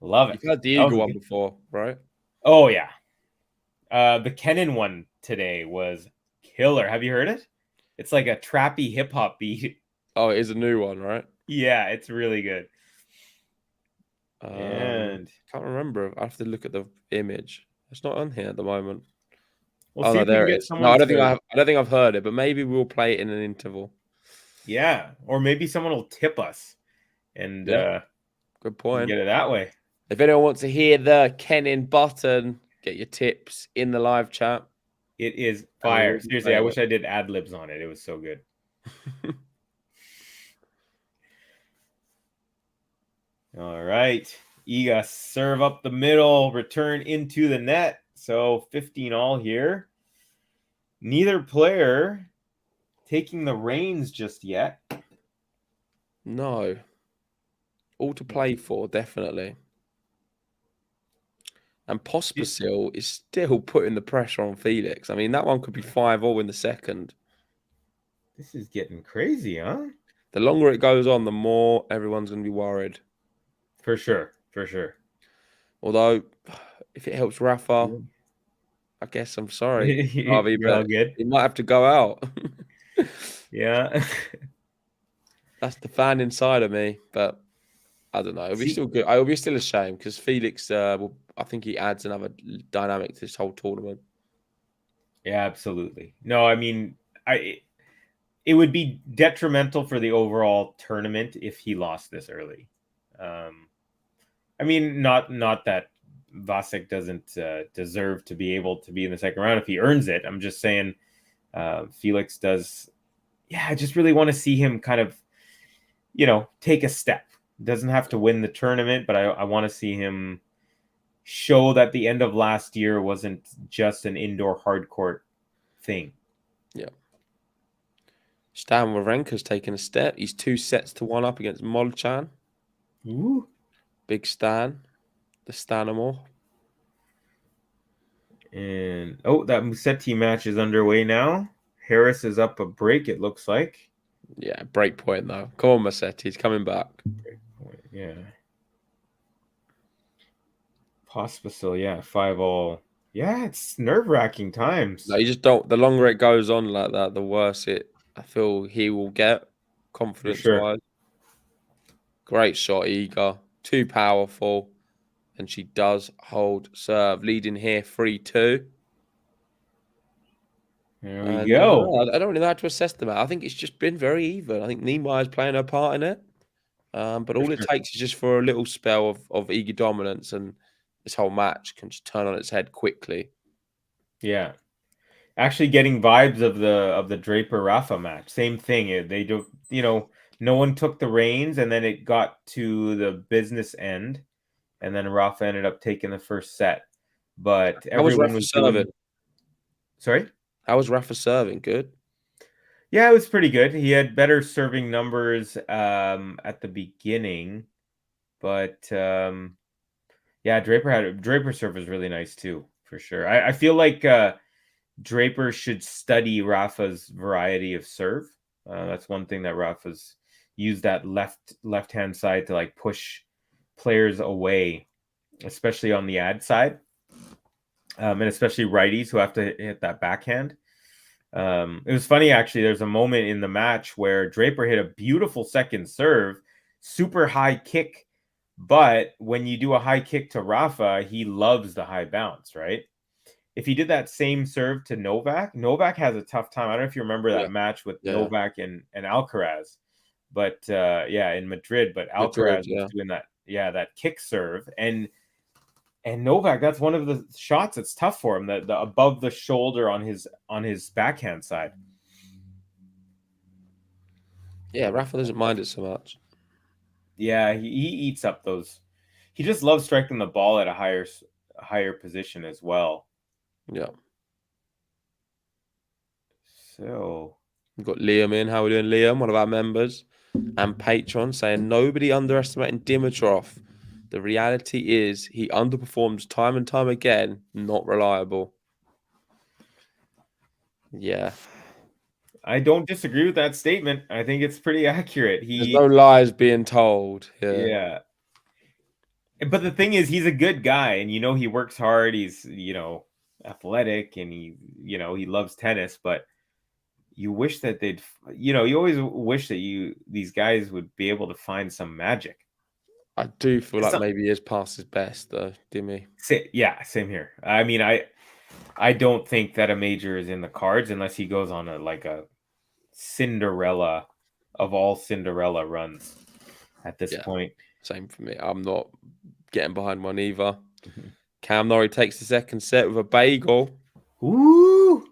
Love it. You've had the That was Eagle a one good- before, right? Oh yeah. The Kennen one today was killer. Have you heard it? It's like a trappy hip hop beat. Oh, it is a new one, right? Yeah, it's really good. Can't remember. I have to look at the image. It's not on here at the moment. We'll Oh see no, if we can there it get is. someone No, I don't think to- I don't think I've heard it, but maybe we'll play it in an interval. Yeah, or maybe someone will tip us, and good point. Get it that way. If anyone wants to hear the Kennen button, get your tips in the live chat. It is And fire. we'll Seriously, I play wish it. I did ad libs on it. It was so good. All right. Iga serve up the middle, return into the net. So 15 all here. Neither player taking the reins just yet. No. All to play for, definitely. And Pospisil is still putting the pressure on Felix. I mean, that one could be 5-all in the second. This is getting crazy, huh? The longer it goes on, the more everyone's going to be worried. For sure. For sure. Although, if it helps Rafa, I guess I'm sorry, Harvey, You're all but good. he might have to go out. Yeah. That's the fan inside of me, but I don't know. It'll be still good. It'll be still a shame because Felix, I think he adds another dynamic to this whole tournament. Yeah, absolutely. No, I mean, it would be detrimental for the overall tournament if he lost this early. I mean, not that Vasek doesn't deserve to be able to be in the second round if he earns it. I'm just saying Felix does. Yeah, I just really want to see him kind of, take a step. Doesn't have to win the tournament, but I want to see him show that the end of last year wasn't just an indoor hardcourt thing. Yeah. Stan Wawrinka's taking a step. He's 2-1 up against Molchan. Ooh. Big Stan. The Stanimore. And, that Musetti match is underway now. Harris is up a break, it looks like. Yeah, break point, though. Come on, Musetti. He's coming back. Break point, yeah. Pospisil, yeah, 5-all. Yeah, it's nerve-wracking times. No, you just don't. The longer it goes on like that, the worse I feel he will get, confidence-wise. Sure. Great shot, Iga. Too powerful. And she does hold serve. Leading here 3-2. There we go. I don't really know how to assess the match. I think it's just been very even. I think Niemeyer's playing her part in it. But all it takes is just for a little spell of Iga dominance, and this whole match can just turn on its head quickly. Yeah. Actually getting vibes of the Draper Rafa match. Same thing. They do, no one took the reins, and then it got to the business end, and then Rafa ended up taking the first set. But everyone was serving. Sorry? How was Rafa serving? Good? Yeah, it was pretty good. He had better serving numbers at the beginning, but Draper serve was really nice too, for sure. I feel like Draper should study Rafa's variety of serve. That's one thing that Rafa's used, that left hand side to like push players away, especially on the ad side, and especially righties who have to hit that backhand. It was funny, actually. There's a moment in the match where Draper hit a beautiful second serve, super high kick. But when you do a high kick to Rafa, he loves the high bounce, right? If he did that same serve to Novak has a tough time. I don't know if you remember that match with Novak and Alcaraz, but in Madrid. But Alcaraz was doing that kick serve, and Novak, that's one of the shots that's tough for him, the above the shoulder on his backhand side. Yeah, Rafa doesn't mind it so much. Yeah, he eats up those. He just loves striking the ball at a higher position as well. Yeah. So we've got Liam in. How are we doing, Liam? One of our members. And Patron saying nobody underestimating Dimitrov. The reality is he underperforms time and time again. Not reliable. Yeah. I don't disagree with that statement. I think it's pretty accurate. There's no lies being told. Yeah. But the thing is, he's a good guy, and he works hard. He's athletic, and he loves tennis. But you wish that you always wish that these guys would be able to find some magic. I do feel like maybe he is past his best, though, Dimmy. Yeah, same here. I mean, I don't think that a major is in the cards unless he goes on a Cinderella of all Cinderella runs at this point. Same for me. I'm not getting behind one either. Cam Norrie takes the second set with a bagel. Ooh.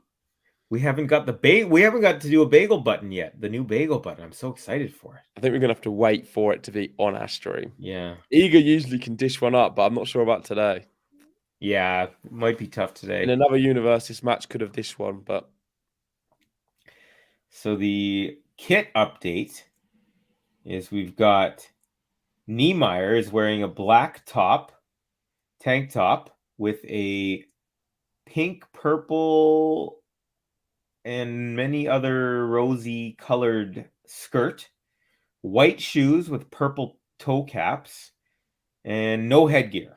We haven't got we haven't got to do a bagel button yet. The new bagel button. I'm so excited for it. I think we're gonna have to wait for it to be on our stream. Yeah. Iga usually can dish one up, but I'm not sure about today. Yeah, it might be tough today. In another universe, this match could have dished one, but so the kit update is we've got NIEMEIER is wearing a black tank top with a pink, purple, and many other rosy colored skirt, white shoes with purple toe caps, and no headgear.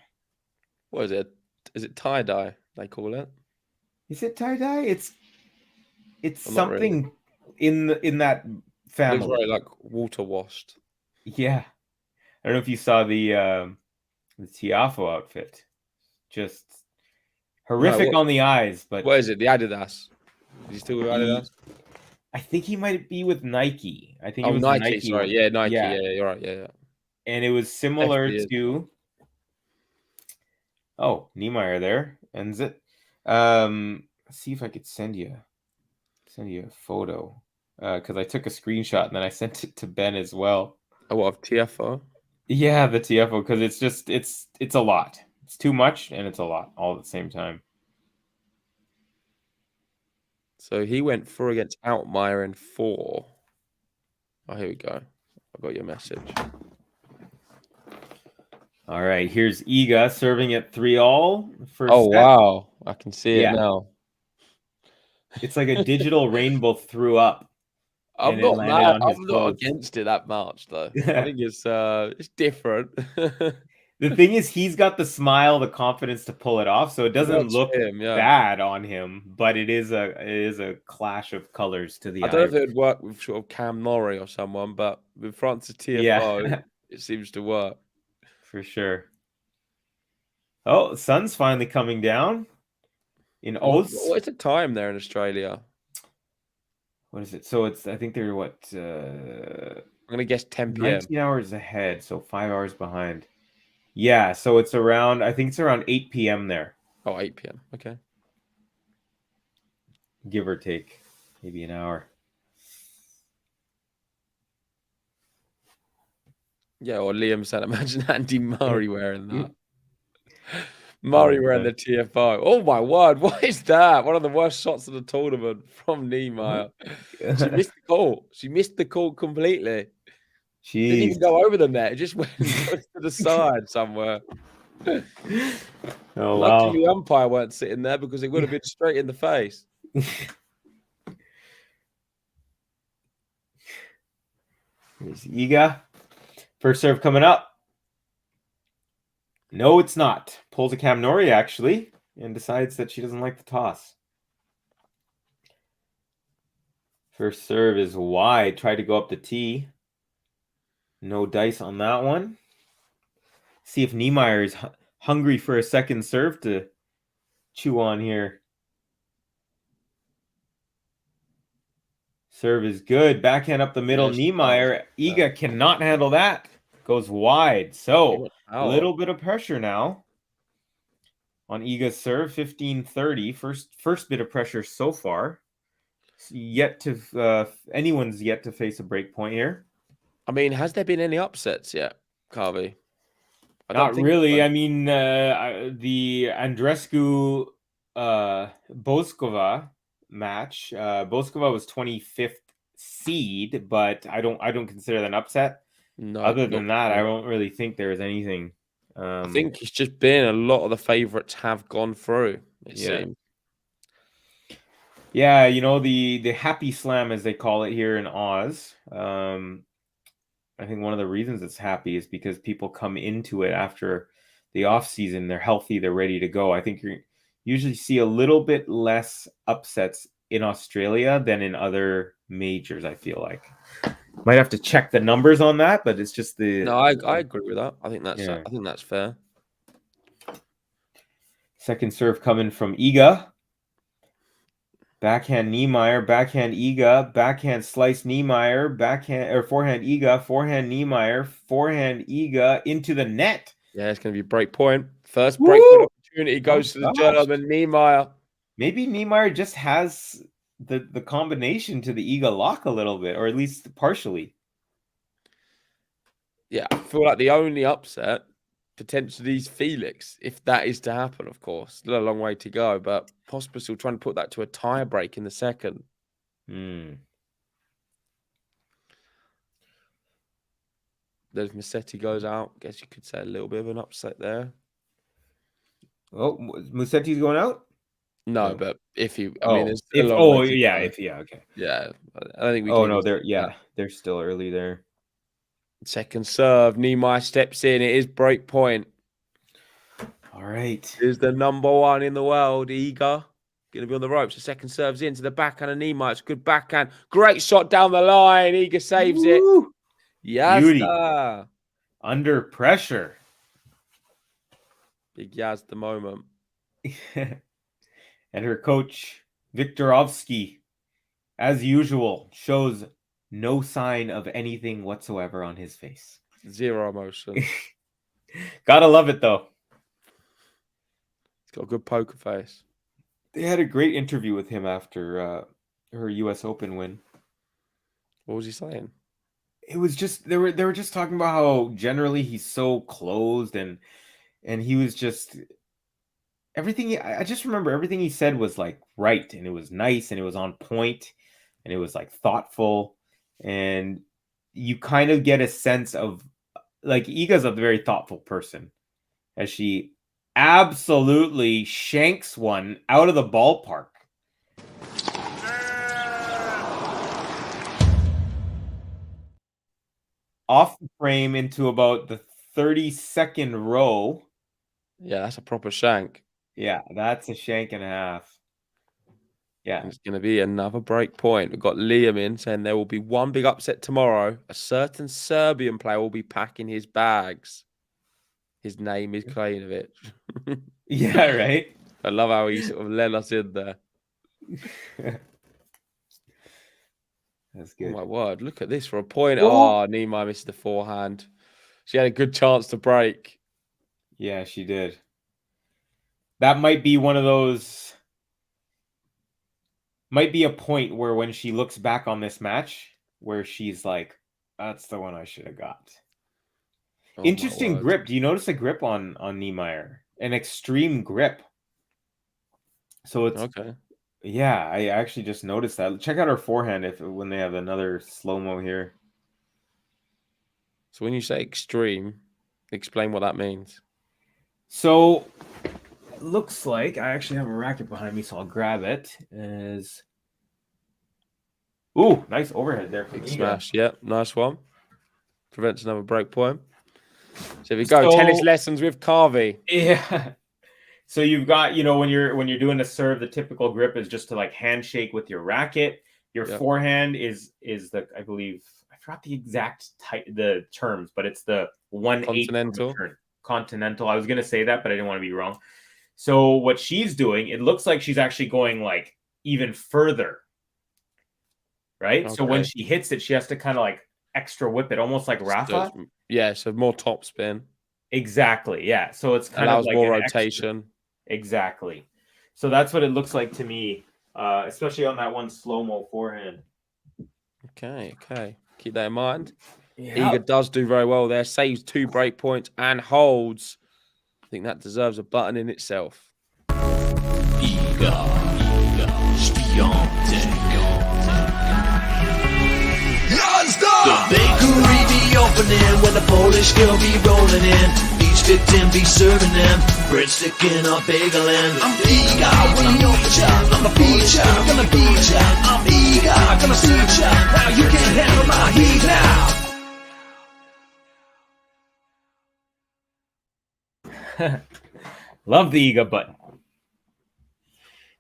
What is it? Is it tie-dye, they call it? Is it tie-dye? It's Well, something really. in that family. It looks very like water washed. Yeah. I don't know if you saw the Tiafo outfit. Just horrific on the eyes, but what is it? The Adidas? Is he still with Adidas? I think he might be with Nike. I think it was Nike. Nike. Sorry, yeah, Nike. Yeah, you're right. Yeah. And it was similar FBA. to. Oh, NIEMEIER there ends it. See if I could send you a photo because I took a screenshot and then I sent it to Ben as well. Oh, what, of TFO? Yeah, the TFO, because it's a lot. It's too much and it's a lot all at the same time. So he went through against Altmaier in 4. Oh, here we go. I got your message. All right, here's Iga serving at 3-all. Oh, set. Wow. I can see it now. It's like a digital rainbow threw up. I'm not mad. I'm not against it that much, though. I think it's different. The thing is, he's got the smile, the confidence to pull it off, so it doesn't look bad on him. But it is a clash of colors to the eye. I don't know if it would work with sort of Cam Norrie or someone, but with Francis TFO, it seems to work. For sure. Oh, the sun's finally coming down in Oz. What's the time there in Australia? What is it? So I think they're what? I'm gonna guess 10 p.m. 19 hours ahead, so 5 hours behind. Yeah, so I think it's around 8 p.m. there. Oh, 8 p.m. Okay. Give or take, maybe an hour. Yeah, or Liam said, imagine Andy Murray wearing that. Murray wearing the TFO. Oh my word, what is that? One of the worst shots of the tournament from NIEMEIER. She missed the call. She missed the call completely. Jeez. Didn't even go over the net. It just went to the side somewhere. Oh, luckily the umpire weren't sitting there because it would have been straight in the face. Here's Iga. First serve coming up. No, it's not. Pulls a Cam Norrie, actually, and decides that she doesn't like the toss. First serve is wide. Tried to go up the tee. No dice on that one. See if NIEMEIER is hungry for a second serve to chew on here. Serve is good. Backhand up the middle. NIEMEIER. Iga cannot handle that. Goes wide. So a little bit of pressure now on Iga's serve. 15-30. First bit of pressure so far. Anyone's yet to face a break point here. I mean, has there been any upsets yet, Carvey? Not really. So. I mean, the Andreescu Boskova match. Boskova was 25th seed, but I don't consider that an upset. No. Other than that, I don't really think there's anything. I think it's just been a lot of the favorites have gone through. It seems. Yeah, the happy slam, as they call it here in Oz. I think one of the reasons it's happy is because people come into it after the off season, they're healthy, they're ready to go. I think you usually see a little bit less upsets in Australia than in other majors. I feel like might have to check the numbers on that, but it's just the. No, I agree with that. I think that's fair. Second serve coming from Iga. Backhand NIEMEIER, backhand Iga, backhand slice NIEMEIER, backhand or forehand Iga, forehand NIEMEIER, forehand Iga into the net. Yeah, it's going to be break point. First break point opportunity goes to the German NIEMEIER. Maybe NIEMEIER just has the combination to the Iga lock a little bit, or at least partially. Yeah, I feel like the only upset potentially is Felix, if that is to happen, of course. Still a long way to go, but Pospisil trying to put that to a tie break in the second. There's Musetti goes out. Guess you could say a little bit of an upset there. Oh, Musetti's going out? No, but if he, okay. Yeah, I don't think we. Oh no, they're still early there. Second serve, NIEMEIER steps in. It is break point. All right. Is the number one in the world, Iga. Going to be on the ropes. The second serve's into the backhand of NIEMEIER. It's a good backhand. Great shot down the line. Iga saves it. Yes. Under pressure. Big Yaz the moment. And her coach, Viktorovski, as usual, shows no sign of anything whatsoever on his face. Zero emotion. Gotta love it, though. He's got a good poker face. They had a great interview with him after her U.S. Open win. What was he saying? It was just they were just talking about how generally he's so closed and he was just everything. I just remember everything he said was like right, and it was nice, and it was on point, and it was like thoughtful. And you kind of get a sense of like Iga's a very thoughtful person, as she absolutely shanks one out of the ballpark. Off the frame into about the 32nd row. Yeah, that's a proper shank. Yeah, that's a shank and a half. Yeah. It's going to be another break point. We've got Liam in saying there will be one big upset tomorrow. A certain Serbian player will be packing his bags. His name is Krajinovic. Yeah, right? I love how he sort of led us in there. That's good. Oh, my word. Look at this for a point. Oh, NIEMEIER missed the forehand. She had a good chance to break. Yeah, she did. That might be one of those... Might be a point where when she looks back on this match, where she's like, that's the one I should have got. Oh, interesting grip. Do you notice a grip on NIEMEIER? An extreme grip. So it's... Okay. Yeah, I actually just noticed that. Check out her forehand when they have another slow-mo here. So when you say extreme, explain what that means. So it looks like I actually have a racket behind me, so I'll grab it. Ooh, nice overhead there. Big smash. Yeah, nice one. Prevents another break point. So we go. Tennis lessons with Carvey. Yeah. So you've got, when you're doing a serve, the typical grip is just to like handshake with your racket. Your forehand is the, I believe, I forgot the exact the terms, but it's the 1/8 continental. Continental. I was gonna say that, but I didn't want to be wrong. So what she's doing, it looks like she's actually going like even further. Right? Okay. So when she hits it, she has to kind of like extra whip it, almost like Rafa. Yeah, so more top spin. Exactly. Yeah. So it's kind of like more rotation. Exactly. So that's what it looks like to me, especially on that one slow-mo forehand. Okay. Keep that in mind. Yeah. Iga does do very well there. Saves 2 break points and holds. I think that deserves a button in itself. Iga Swiatek. The bakery be opening when the Polish girl be rolling in. Each victim be serving them breadstick in a bagel and I'm Iga when I'm your child. I'm the feature, gonna beat ya. I'm Iga, gonna suit ya. Now you can't handle my heat now. Love the Iga button.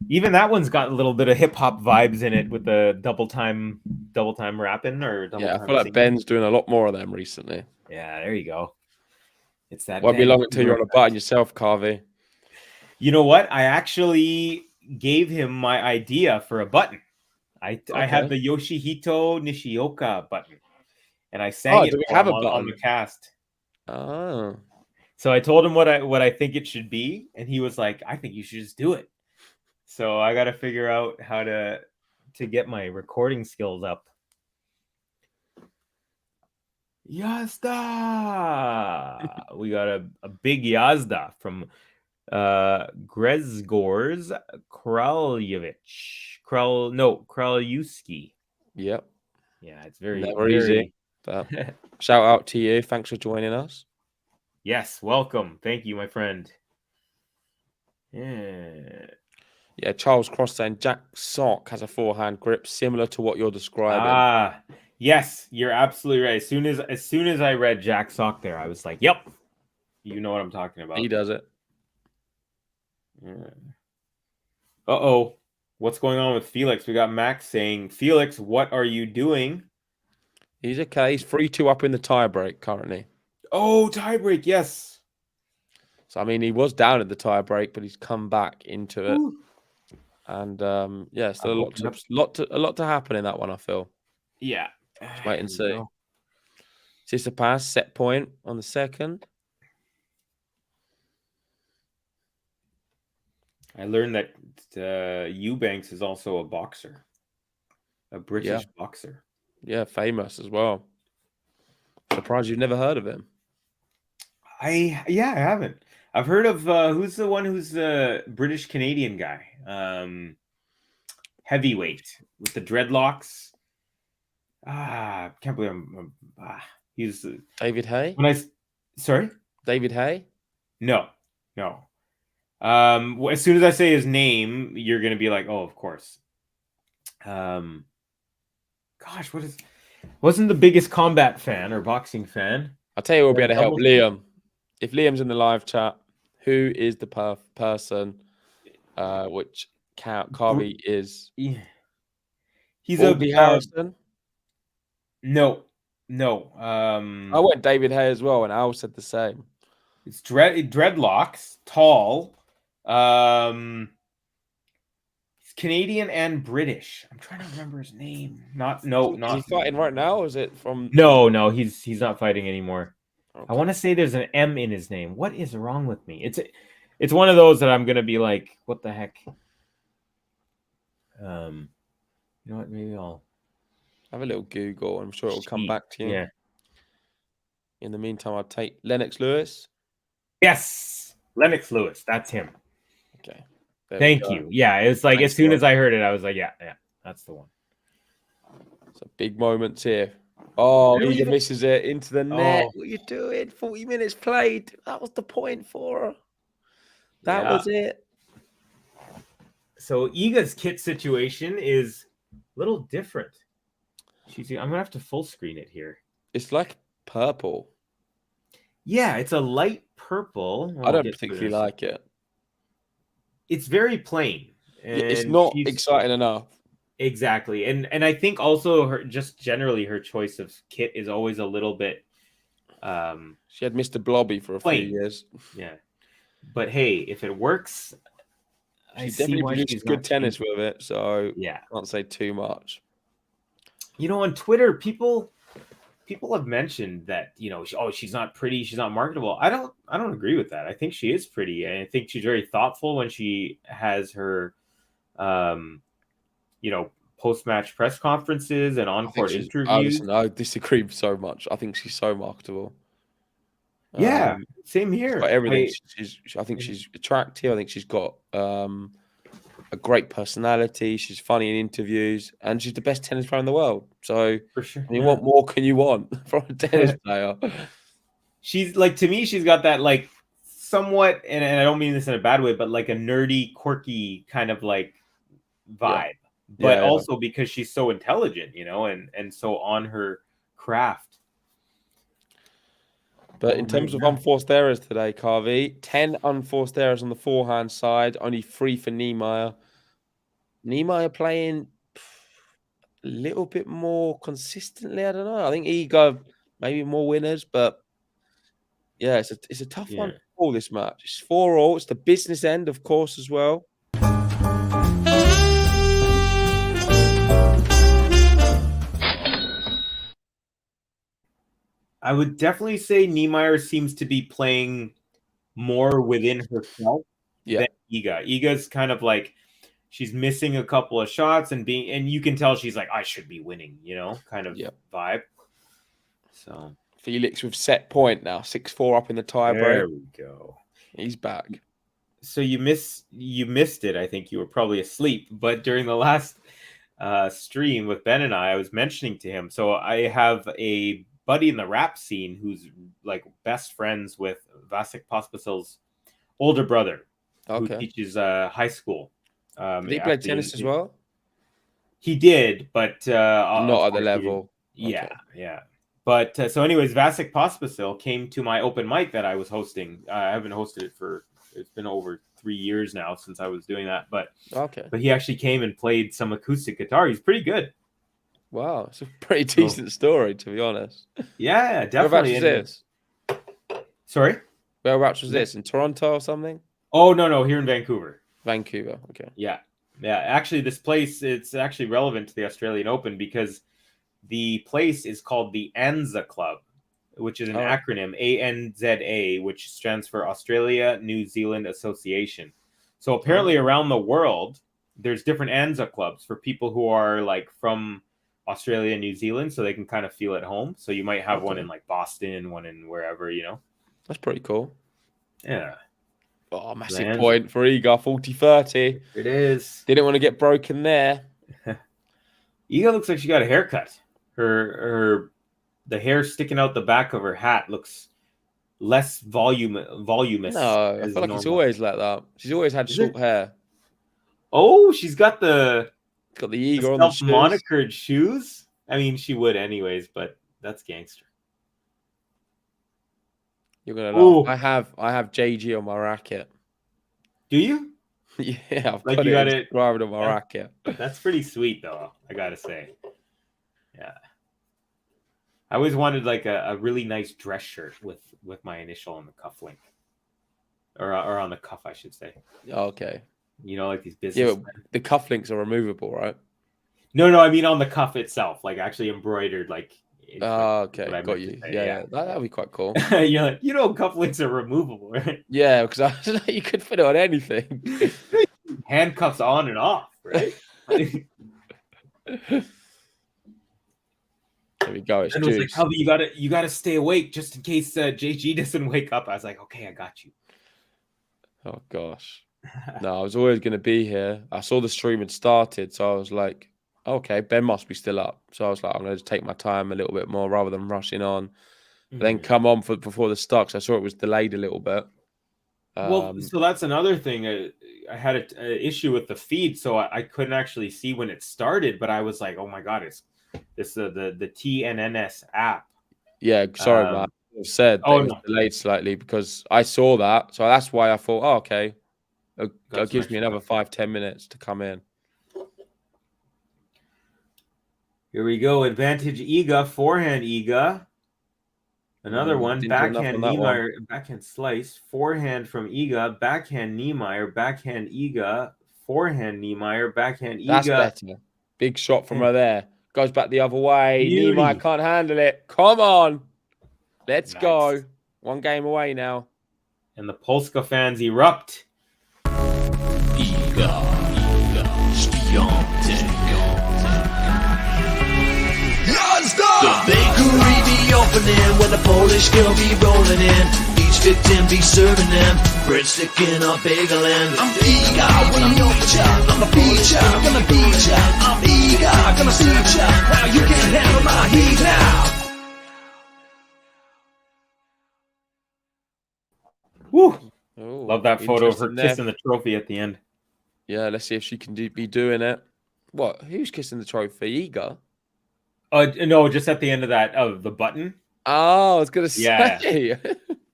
Even that one's got a little bit of hip hop vibes in it with the double time rapping or double Yeah, I time feel like singing. Ben's doing a lot more of them recently. Yeah, there you go. It's that. Won't be long until you're on a Vancouver button yourself, Carvey. You know what? I actually gave him my idea for a button. I had the Yoshihito Nishioka button, and I sang it do we for have him a on button? the cast. Oh. So I told him what I think it should be, and he was like, "I think you should just do it." So I got to figure out how to get my recording skills up. Yazda! We got a big Yazda from Grezgorz Kraljewski. Yep. Yeah, it's very Never easy. But shout out to you. Thanks for joining us. Yes, welcome. Thank you, my friend. Yeah, Charles Cross saying Jack Sock has a forehand grip similar to what you're describing. Yes, you're absolutely right. As soon as I read Jack Sock there, I was like, "Yep, you know what I'm talking about." He does it. Uh-oh. What's going on with Felix? We got Max saying, "Felix, what are you doing?" He's okay. He's 3-2 up in the tiebreak currently. Oh, tiebreak, yes. So I mean, he was down at the tiebreak, but he's come back into it. Ooh. And yeah, still a lot to happen in that one, I feel. Yeah. Let's wait and see. Tsitsipas set point on the second. I learned that Eubanks is also a boxer, a British boxer. Yeah, famous as well. Surprised you've never heard of him. I haven't. I've heard of who's the British Canadian guy, heavyweight with the dreadlocks. Can't believe he's David Hay. Sorry, David Hay. No. As soon as I say his name, you're gonna be like, "Oh, of course." Gosh, wasn't the biggest combat fan or boxing fan. I'll tell you, we'll be able to help Liam. If Liam's in the live chat, who is the person which Carvey is? Yeah. He's Aubrey Harrison. No. I went David Hay as well, and Al said the same. It's dreadlocks, tall. He's Canadian and British. I'm trying to remember his name. Not. Is he fighting right now? Or is it from? No. He's not fighting anymore. Okay. I want to say there's an M in his name. What is wrong with me? It's one of those that I'm gonna be like, what the heck? You know what? Maybe I'll have a little Google. I'm sure it'll come back to you. Yeah. In the meantime, I'll take Lennox Lewis. Yes, Lennox Lewis. That's him. Okay. Thank you. Yeah, it's like as soon as I heard it, I was like, yeah, that's the one. So big moments here. Oh, Iga misses it into the net. What are you doing? 40 minutes played. That was the point for her. That was it. So Iga's kit situation is a little different. I'm gonna have to full screen it here. It's like purple. Yeah, it's a light purple. I don't particularly like it. It's very plain. It's not exciting enough. Exactly. And I think also her choice of kit is always a little bit she had Mr. Blobby for a few years. Yeah. But hey, if it works, she definitely produced good tennis with it, so yeah, can't say too much. You know, on Twitter, people have mentioned that, she's not pretty, she's not marketable. I don't agree with that. I think she is pretty, and I think she's very thoughtful when she has her post-match press conferences and on-court interviews. I disagree so much. I think she's so marketable. Yeah, same here. Everything. I think she's attractive. I think she's got a great personality. She's funny in interviews, and she's the best tennis player in the world. So, for sure, I mean, what more can you want from a tennis player? She's like, to me, she's got that like somewhat, and I don't mean this in a bad way, but like a nerdy, quirky kind of like vibe. But also because she's so intelligent, and so on her craft. But in terms of unforced errors today, Carvey, 10 unforced errors on the forehand side, only 3 for Niemeyer. Niemeyer playing a little bit more consistently. I don't know. I think Iga maybe more winners, but yeah, it's a tough one to call this match. It's 4-4. It's the business end, of course, as well. I would definitely say Niemeyer seems to be playing more within herself than Iga. Iga's kind of like she's missing a couple of shots and you can tell she's like, I should be winning, kind of vibe. So Felix with set point now, 6-4 up in the tie break. There we go. He's back. So you missed it. I think you were probably asleep, but during the last stream with Ben and I was mentioning to him. So I have a buddy in the rap scene who's like best friends with Vasek Pospisil's older brother, who teaches high school. Did he play tennis as well? He did, but not at the level. Yeah. But so anyways, Vasek Pospisil came to my open mic that I was hosting. I haven't hosted it it's been over 3 years now since I was doing that. But he actually came and played some acoustic guitar. He's pretty good. Wow, it's a pretty decent story, to be honest. Yeah, definitely. Whereabouts was this? Sorry? Whereabouts was this? In Toronto or something? Oh, no, here in Vancouver. Vancouver, okay. Yeah. Actually, this place, it's actually relevant to the Australian Open because the place is called the ANZA Club, which is an acronym, ANZA, which stands for Australia New Zealand Association. So apparently around the world, there's different ANZA clubs for people who are like from Australia and New Zealand, so they can kind of feel at home. So you might have one in like Boston, one in wherever, That's pretty cool. Yeah. Oh, massive point for Iga, 40-30. It is. Didn't want to get broken there. Iga looks like she got a haircut. The hair sticking out the back of her hat looks less voluminous. No, I feel like it's always like that. She's always had short hair. Oh, she's got the Iga on the shoes. Monikered shoes. I mean, she would anyways, but that's gangster. You're gonna laugh. I have JG on my racket. Do you? Yeah, I've like got you it got inscribed on my racket. That's pretty sweet, though. I gotta say. Yeah. I always wanted like a really nice dress shirt with my initial on the cufflink, or on the cuff, I should say. Okay. Like these business. Yeah, but the cufflinks are removable, right? No, I mean on the cuff itself, like actually embroidered, like. Okay, got you. Yeah, that'd be quite cool. You're like, cufflinks are removable, right? Yeah, because I was like, you could fit it on anything. Handcuffs on and off, right? There we go. It's and it was like, Hubby, you gotta stay awake just in case JG doesn't wake up. I was like, okay, I got you. Oh gosh. No, I was always going to be here. I saw the stream had started, so I was like, okay, Ben must be still up. So I was like, I'm going to just take my time a little bit more rather than rushing on. But then come on before the start, because I saw it was delayed a little bit. Well, so that's another thing. I had an issue with the feed, so I couldn't actually see when it started. But I was like, oh my god, it's the TNNS app. Yeah, sorry, man. I said it was delayed slightly because I saw that, so that's why I thought, oh, okay, it gives me another 5-10 minutes to come in. Here we go. Advantage Iga, forehand Iga. Another one. Backhand Niemeyer, backhand slice. Forehand from Iga, backhand Niemeyer, backhand Iga, forehand Niemeyer, backhand Iga. That's better. Big shot from her there. Goes back the other way. Beauty. Niemeyer can't handle it. Come on. Let's go. One game away now. And the Polska fans erupt. Iga Swiatek. The bakery be opening when the Polish girl be rolling in. Each victim be serving them breadstick in a bagel and I'm Iga when I'm your child. I'm a feature, gonna beat ya. I'm Iga, gonna see ya. Now you can't handle my heat now. Woo! Ooh, love that photo of her kissing the trophy at the end. Yeah, let's see if she can be doing it. What? Who's kissing the trophy? Iga? No, just at the end of that, of the button. Oh, I was going to Yeah. say.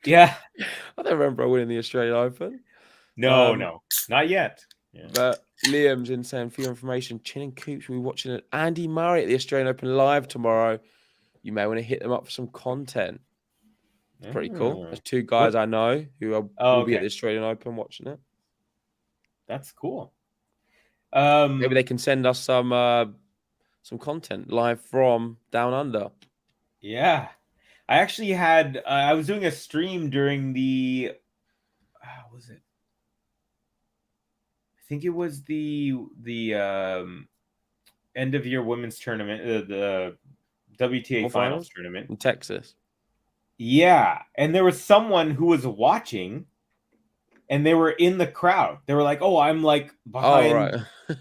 Yeah. I don't remember winning the Australian Open. No, not yet. Yeah. But Liam's in saying, for your information, Chin and Coops will be watching Andy Murray at the Australian Open live tomorrow. You may want to hit them up for some content. It's pretty cool. There's two guys I know who will be at the Australian Open watching it. That's cool. Maybe they can send us some content live from Down Under. Yeah. I actually had I was doing a stream during the how was it? I think it was the end of year women's tournament, the WTA finals tournament in Texas. Yeah, and there was someone who was watching, and they were in the crowd. They were like, "Oh, I'm like behind." Oh, right.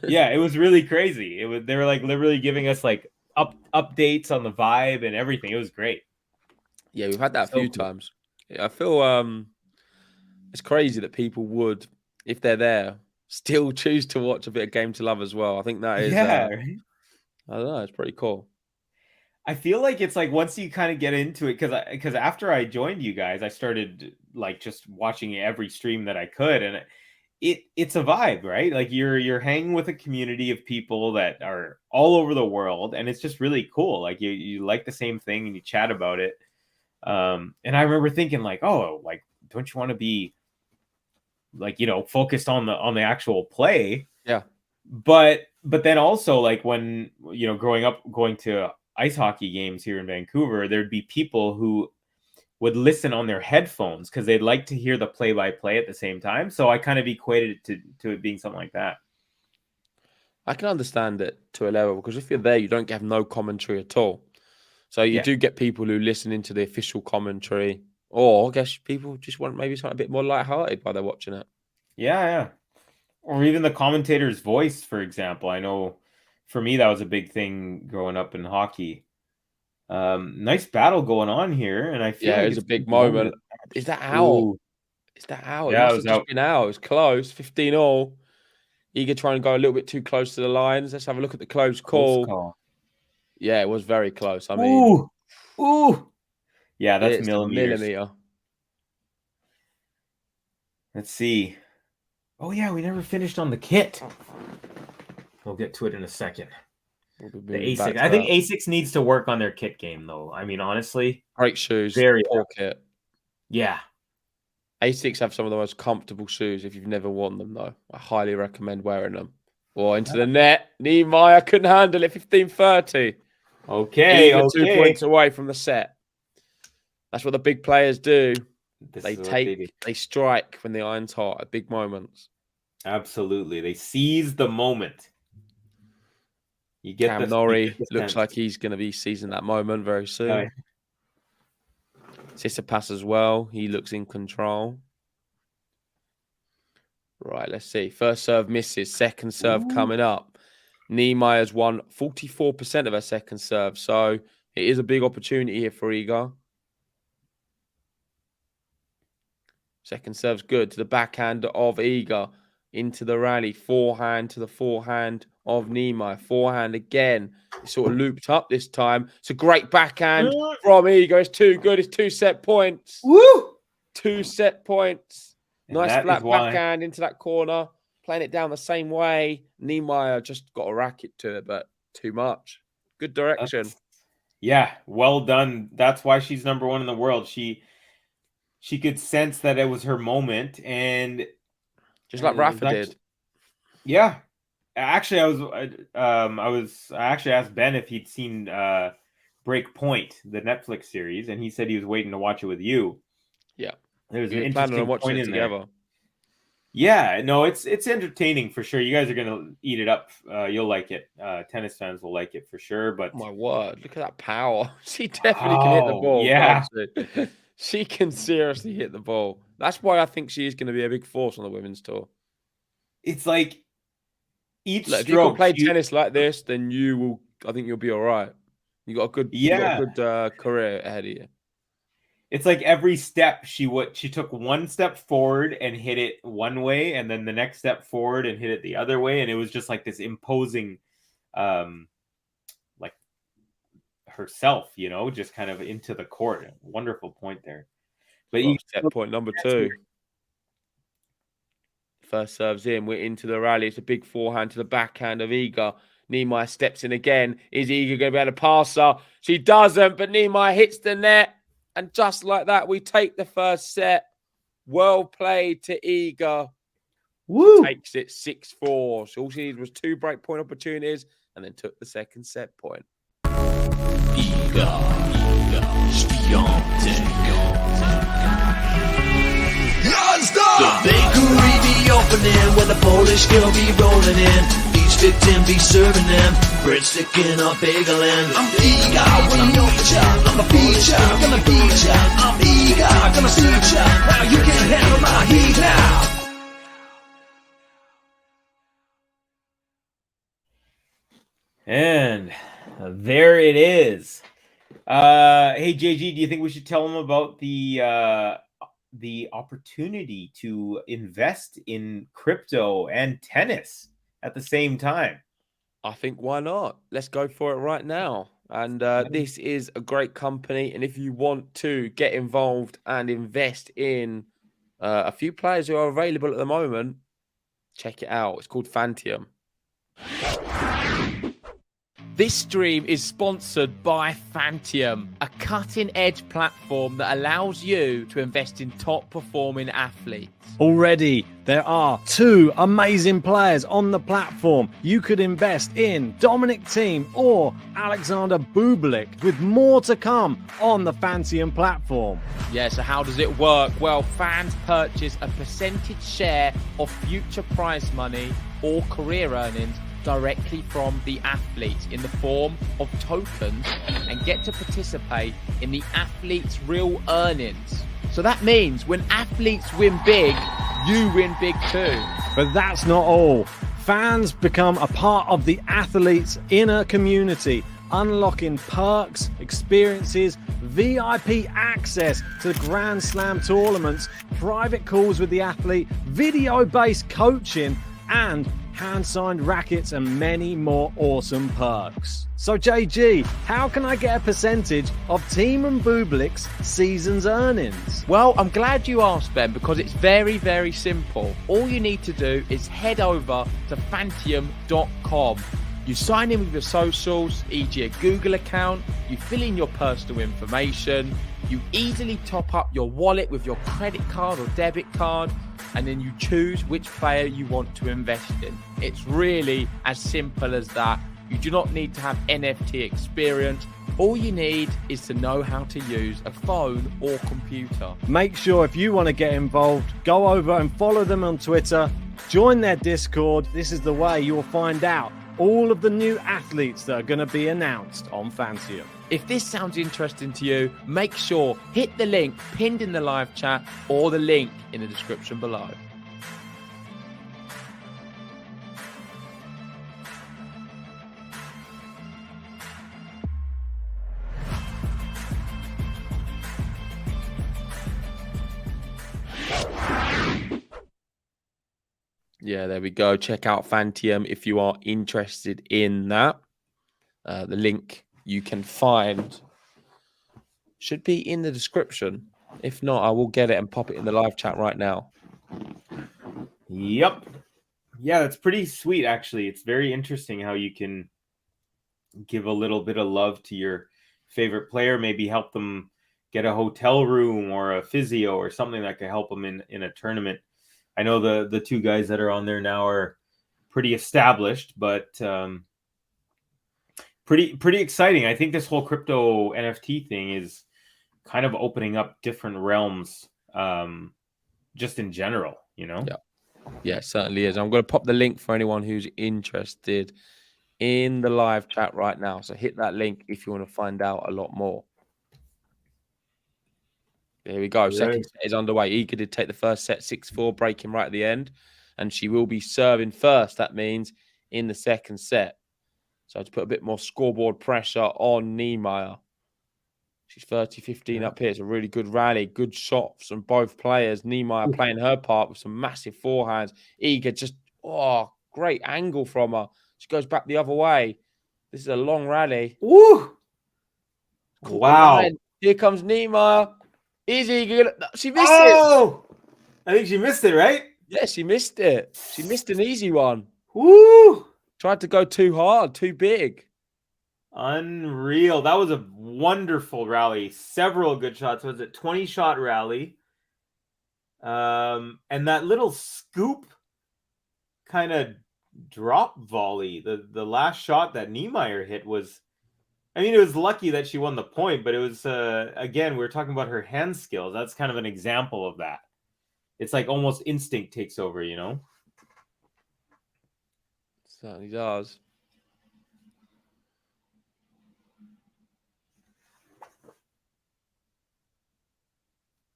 Yeah, it was really crazy. They were like literally giving us like updates on the vibe and everything. It was great. Yeah, we've had that a few times. I feel it's crazy that people would, if they're there, still choose to watch a bit of Game to Love as well. I think that is, right? I don't know, it's pretty cool. I feel like it's like once you kind of get into it, because after I joined you guys, I started like just watching every stream that I could, and it's a vibe, right? Like you're hanging with a community of people that are all over the world, and it's just really cool. Like you like the same thing and you chat about it. And I remember thinking like, oh, like don't you want to be like, focused on the actual play? Yeah. But then also like when, growing up, going to ice hockey games here in Vancouver, there'd be people who would listen on their headphones because they'd like to hear the play-by-play at the same time. So I kind of equated it to it being something like that. I can understand it to a level because if you're there, you don't have no commentary at all. So you do get people who listen into the official commentary, or I guess people just want maybe something a bit more lighthearted while they're watching it. Yeah. Or even the commentator's voice, for example. I know for me, that was a big thing growing up in hockey. Nice battle going on here, and I feel like it was a big moment. Is that out? Is that out? Yeah, it must have just been out. It was close, 15-all. Iga trying to go a little bit too close to the lines. Let's have a look at the close call. Yeah, it was very close. I mean, ooh. Yeah, that's it's millimeters. millimeter. Let's see. Oh yeah, we never finished on the kit. We'll get to it in a second. The ASICS. I think ASICS needs to work on their kit game, though. I mean, honestly, great shoes, very poor kit. Yeah, ASICS have some of the most comfortable shoes. If you've never worn them, though, I highly recommend wearing them. Or into the net. NIEMEIER couldn't handle it. 15-30. Okay. 2 points away from the set. That's what the big players do. They strike when the iron's hot at big moments. Absolutely, they seize the moment. You get Cam Norrie looks like he's going to be seizing that moment very soon. Tsitsipas as well. He looks in control. Right, let's see. First serve misses. Second serve coming up. NIEMEIER's won 44% of her second serve. So it is a big opportunity here for Iga. Second serve's good to the backhand of Iga. Into the rally. Forehand to the forehand of NIEMEIER. Forehand again. It's sort of looped up this time. It's a great backhand from Iga. It's too good. It's 2 set points. Woo! 2 set points. And nice flat backhand into that corner. Playing it down the same way. NIEMEIER just got a racket to it, but too much. Good direction. Yeah, well done. That's why she's #1 in the world. She could sense that it was her moment, and just like Rafa did. Yeah. Actually, I actually asked Ben if he'd seen Break Point, the Netflix series, and he said he was waiting to watch it with you. Yeah. There's an planning interesting on watching point it in together. there. Yeah, no, it's entertaining for sure. You guys are gonna eat it up. You'll like it. Tennis fans will like it for sure. But oh my word, look at that power! She definitely can hit the ball. Yeah, she can seriously hit the ball. That's why I think she is going to be a big force on the women's tour. It's like each Look, stroke. If you can play tennis like this, then you will. I think you'll be all right. You got a good, career ahead of you. It's like every step she took one step forward and hit it one way, and then the next step forward and hit it the other way, and it was just like this imposing, like herself, you know, just kind of into the court. Wonderful point there. But Well, set point number 2. First serves in. We're into the rally. It's a big forehand to the backhand of Iga. NIEMEIER steps in again. Is Iga going to be able to pass her? She doesn't, but NIEMEIER hits the net. And just like that, we take the first set. Well played to Iga. Woo! She takes it 6-4. So all she needed was 2 break point opportunities and then took the second set point. Iga Swiatek. The bakery be opening when the Polish girl be rolling in. Each victim be serving them breadstick in a bagel and I'm Iga when I meet ya. I'm a feature, gonna beat ya. I'm Iga, gonna see ya. Now you can handle my heat now. And there it is. Hey JG, do you think we should tell them about the opportunity to invest in crypto and tennis at the same time? I think why not? Let's go for it right now. And this is a great company. And if you want to get involved and invest in a few players who are available at the moment, check it out. It's called Fantium. This stream is sponsored by Fantium, a cutting-edge platform that allows you to invest in top-performing athletes. Already, there are 2 amazing players on the platform. You could invest in Dominic Thiem or Alexander Bublik, with more to come on the Fantium platform. Yeah, so how does it work? Well, fans purchase a percentage share of future prize money or career earnings directly from the athletes in the form of tokens and get to participate in the athletes' real earnings. So that means when athletes win big, you win big too. But that's not all. Fans become a part of the athletes' inner community, unlocking perks, experiences, VIP access to Grand Slam tournaments, private calls with the athlete, video-based coaching, and hand-signed rackets and many more awesome perks. So JG, how can I get a percentage of Thiem and Bublik's season's earnings? Well, I'm glad you asked, Ben, because it's very, very simple. All you need to do is head over to Fantium.com. You sign in with your socials, e.g. a Google account, you fill in your personal information, you easily top up your wallet with your credit card or debit card, and then you choose which player you want to invest in. It's really as simple as that. You do not need to have NFT experience. All you need is to know how to use a phone or computer. Make sure if you want to get involved, go over and follow them on Twitter, join their Discord. This is the way you will find out all of the new athletes that are going to be announced on Fantium. If this sounds interesting to you, make sure hit the link pinned in the live chat or the link in the description below. Yeah, there we go. Check out Fantium if you are interested in that. The link you can find should be in the description. If not, I will get it and pop it in the live chat right now. Yep. Yeah, that's pretty sweet, actually. It's very interesting how you can give a little bit of love to your favorite player, maybe help them get a hotel room or a physio or something that could help them in a tournament. I know the 2 guys that are on there now are pretty established, but pretty exciting. I think this whole crypto NFT thing is kind of opening up different realms, just in general, you know? Yeah, it certainly is. I'm going to pop the link for anyone who's interested in the live chat right now. So hit that link if you want to find out a lot more. There we go. Second set is underway. Iga did take the first set 6-4, breaking right at the end. And she will be serving first, that means, in the second set. So to put a bit more scoreboard pressure on NIEMEIER. She's 30-15 up here. It's a really good rally. Good shots from both players. NIEMEIER playing her part with some massive forehands. Iga just, great angle from her. She goes back the other way. This is a long rally. Woo! Caught the Wow. line. Here comes Niemeyer. Easy. She missed Oh! I think she missed it, right? it. Yeah, she missed it. She missed an easy one. Woo! Tried to go too hard, too big. Unreal. That was a wonderful rally. Several good shots. Was it 20-shot rally? And that little scoop kind of drop volley. The last shot that Niemeyer hit was, I mean, it was lucky that she won the point, but it was, again, we were talking about her hand skills. That's kind of an example of that. It's like almost instinct takes over, you know? Certainly does.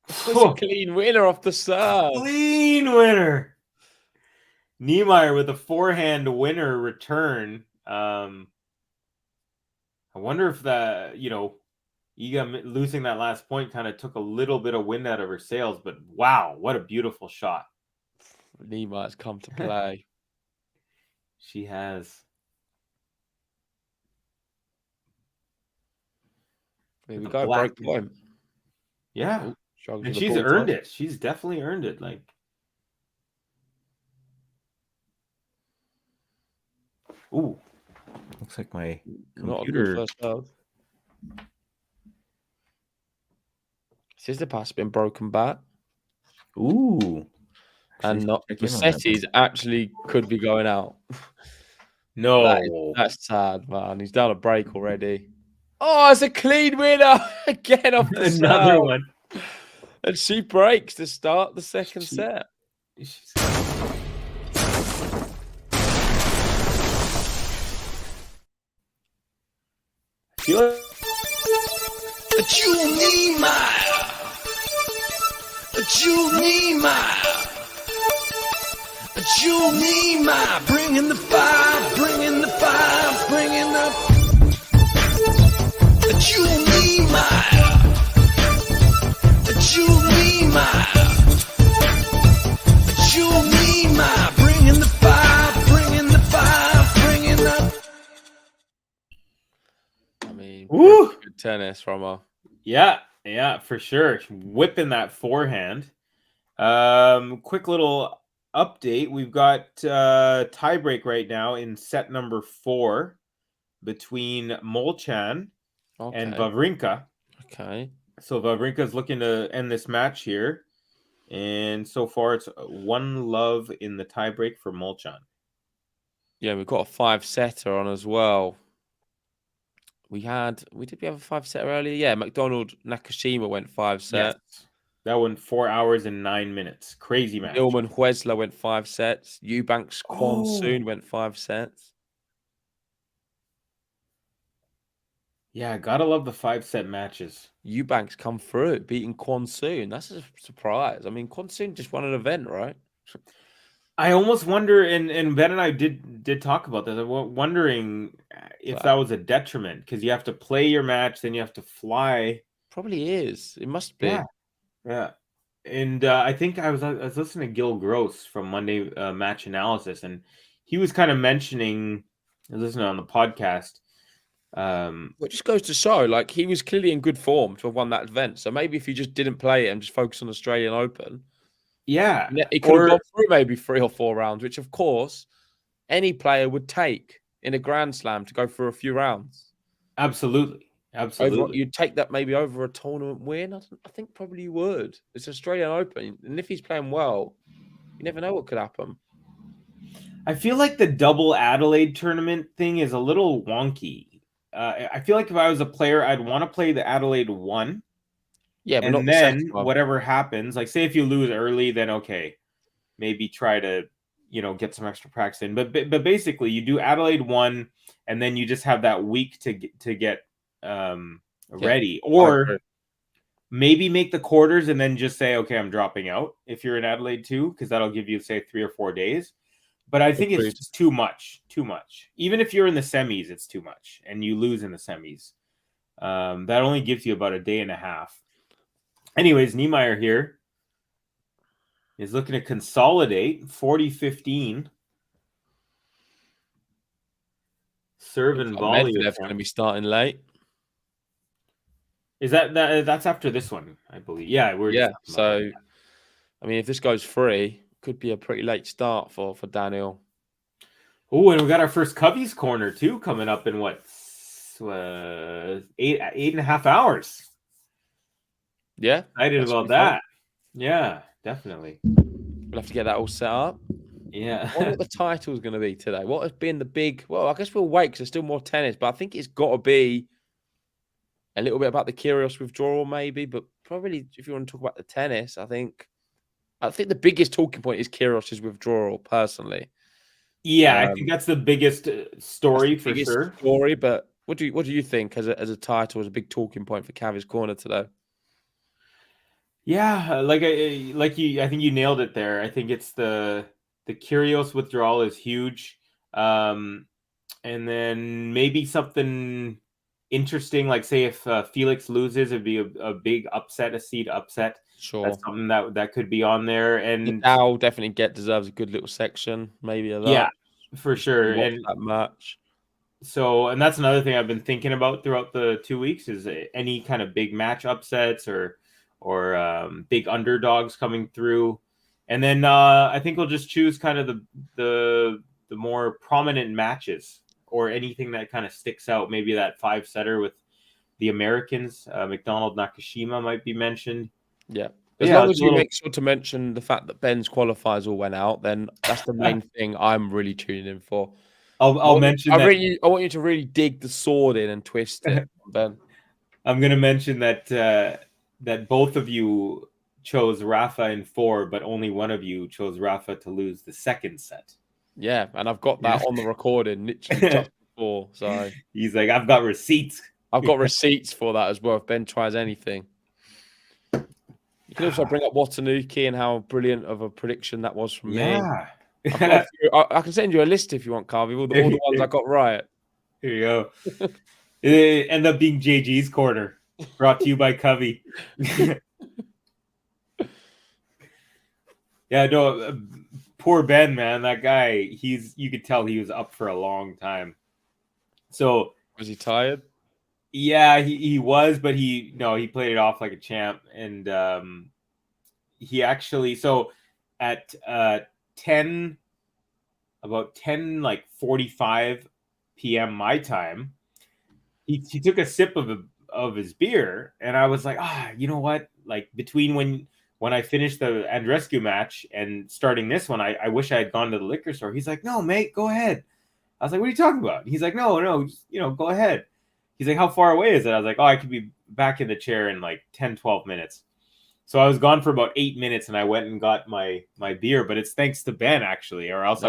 It's a clean winner off the serve. Clean winner. Niemeyer with a forehand winner return. I wonder if that, Iga losing that last point kind of took a little bit of wind out of her sails, but wow, what a beautiful shot. Niemeyer's come to play. She has. Here we go, break point. Yeah. Oh, and she's earned it. She's definitely earned it. Like, ooh, looks like my computer. Not a good first serve. Scissor pass been broken back. Ooh. And not Massetti's actually could be going out. No. That's sad, man. He's done a break already. Oh, it's a clean winner again off the Another serve. one. And she breaks to start the second set. Jule Niemeyer. Jule Niemeyer. Jule Niemeyer. Bringing the fire, bringing the fire, bringing the... Jule Niemeyer. Jule Niemeyer. Jule Niemeyer. Bringing the fire, bringing the fire, bringing the... I mean, Woo! good tennis from her. Yeah, for sure. Whipping that forehand. Quick little update. We've got tiebreak right now in set number 4 between Molchan and Wawrinka. Okay. So Wawrinka's looking to end this match here. And so far it's 1-love in the tiebreak for Molchan. Yeah, we've got a 5-setter on as well. We have a 5-setter earlier? Yeah, McDonald Nakashima went 5 sets. Yes. That went 4 hours and 9 minutes. Crazy match. Ilman Huesler went 5 sets. Eubanks Kwon Soon went 5 sets. Yeah, gotta love the 5-set matches. Eubanks come through, beating Kwon Soon. That's a surprise. I mean, Kwon Soon just won an event, right? I almost wonder, and Ben and I did talk about this. I'm wondering if that was a detriment because you have to play your match, then you have to fly. Probably is. It must be. Yeah. And I think I was listening to Gil Gross from Monday Match Analysis, and he was kind of mentioning, I was listening on the podcast. It just goes to show, like, he was clearly in good form to have won that event. So maybe if he just didn't play it and just focus on Australian Open. Yeah. He could have gone through maybe 3 or 4 rounds, which, of course, any player would take in a Grand Slam to go for a few rounds. Absolutely. You'd take that maybe over a tournament win? I think probably you would. It's Australian Open. And if he's playing well, you never know what could happen. I feel like the double Adelaide tournament thing is a little wonky. I feel like if I was a player, I'd want to play the Adelaide 1. Yeah, but and not then the whatever happens, like say if you lose early, then okay, maybe try to get some extra practice in. But basically, you do Adelaide 1, and then you just have that week to get ready, or maybe make the quarters and then just say, okay, I'm dropping out if you're in Adelaide 2, because that'll give you say 3 or 4 days. But I think it's just too much. Even if you're in the semis, it's too much, and you lose in the semis. That only gives you about a day and a half. Anyways, Niemeyer here is looking to consolidate 40-15. Serve and volley. Medvedev's going to be starting late. Is that's after this one, I believe. Yeah, we're just talking about So, I mean, if this goes 3, could be a pretty late start for Daniel. Oh, and we got our first Cubbies corner too coming up in what 8.5 hours. Yeah, Excited about that. Yeah, definitely. We'll have to get that all set up. Yeah. I wonder what the title's going to be today. What has been the big? Well, I guess we'll wait because there's still more tennis, but I think it's got to be a little bit about the Kyrgios withdrawal, maybe. But probably, if you want to talk about the tennis, I think the biggest talking point is Kyrgios' withdrawal. Personally, Yeah, I think that's the biggest story for sure. Story, but what do you think as a title, as a big talking point for Cavi's Corner today? Yeah, I think you nailed it there. I think it's the Kyrgios withdrawal is huge, and then maybe something interesting, like say if Felix loses, it'd be a big upset, a seed upset. Sure, that's something that could be on there. And Nadal definitely deserves a good little section, maybe of that. Yeah, for sure. And that match. So, and that's another thing I've been thinking about throughout the 2 weeks is any kind of big match upsets or big underdogs coming through. And then I think we'll just choose kind of the more prominent matches or anything that kind of sticks out. Maybe that 5-setter with the Americans, McDonald Nakashima might be mentioned. Yeah. As long as you make sure to mention the fact that Ben's qualifiers all went out, then that's the main thing I'm really tuning in for. I'll mention I want you to really dig the sword in and twist it, Ben. I'm going to mention that both of you chose Rafa in 4, but only one of you chose Rafa to lose the second set. Yeah, and I've got that on the recording literally just before. So he's like, I've got receipts. I've got receipts for that as well. If Ben tries anything, you can also bring up Watanuki and how brilliant of a prediction that was from me. I can send you a list if you want, Carvey, all the ones I got right. Here you go. It ended up being JG's corner, brought to you by Covey. Yeah, no, poor Ben, man. That guy, you could tell he was up for a long time. So was he tired? Yeah, he was, but he played it off like a champ, and he actually at 10:45 p.m. my time, he took a sip of his beer, and I was like, you know what? Like between when I finished the Andreescu match and starting this one, I wish I had gone to the liquor store. He's like, no, mate, go ahead. I was like, what are you talking about? He's like, no, just, go ahead. He's like, how far away is it? I was like, I could be back in the chair in like 10, 12 minutes. So I was gone for about 8 minutes, and I went and got my beer, but it's thanks to Ben, actually, or else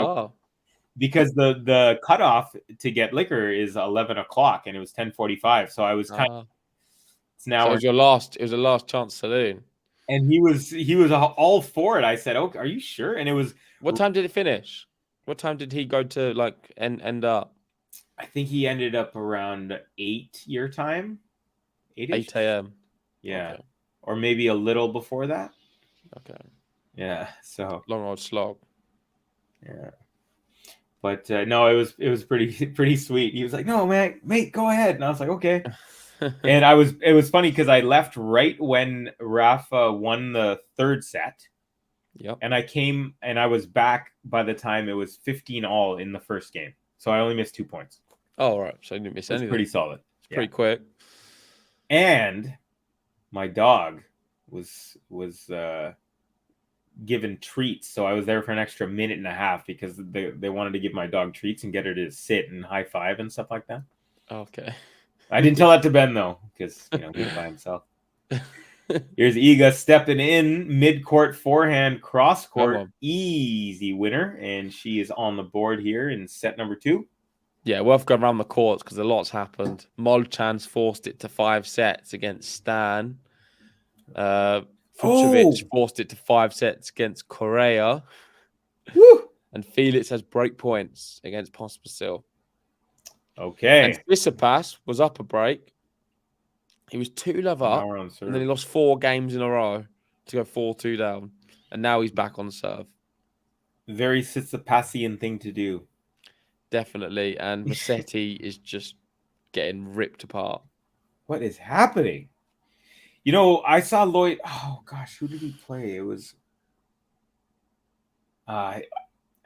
because the cutoff to get liquor is 11 o'clock, and it was 10:45. So I was kind of, it's now. So it was a last chance saloon. And he was all for it. I said, "Oh, are you sure?" And it was. What time did it finish? What time did he go to like end up? I think he ended up around 8 your time. 8 a.m. Yeah, okay. Or maybe a little before that. Okay. Yeah. So long old slog. Yeah. But no, it was pretty sweet. He was like, "No, man, mate, go ahead," and I was like, "Okay." And it was funny because I left right when Rafa won the third set. Yep. And I came and I was back by the time it was 15-all in the first game. So I only missed 2 points. Oh, all right. So you didn't miss anything. Pretty solid. It's pretty quick. And my dog was given treats. So I was there for an extra minute and a half because they wanted to give my dog treats and get her to sit and high five and stuff like that. Okay. I didn't tell that to Ben, though, because he was by himself. Here's Iga stepping in, mid-court forehand, cross-court, easy winner. And she is on the board here in set number 2. Yeah, worth going around the courts because a lot's happened. Molchan's forced it to 5 sets against Stan. Fucsovics forced it to 5 sets against Correa. Woo! And Felix has break points against Pospisil. Okay. And Tsitsipas was up a break. He was 2-love up, and then he lost 4 games in a row to go 4-2 down. And now he's back on serve. Very Tsitsipasian thing to do. Definitely. And Musetti is just getting ripped apart. What is happening? You know, I saw Lloyd. Oh gosh, who did he play? It was an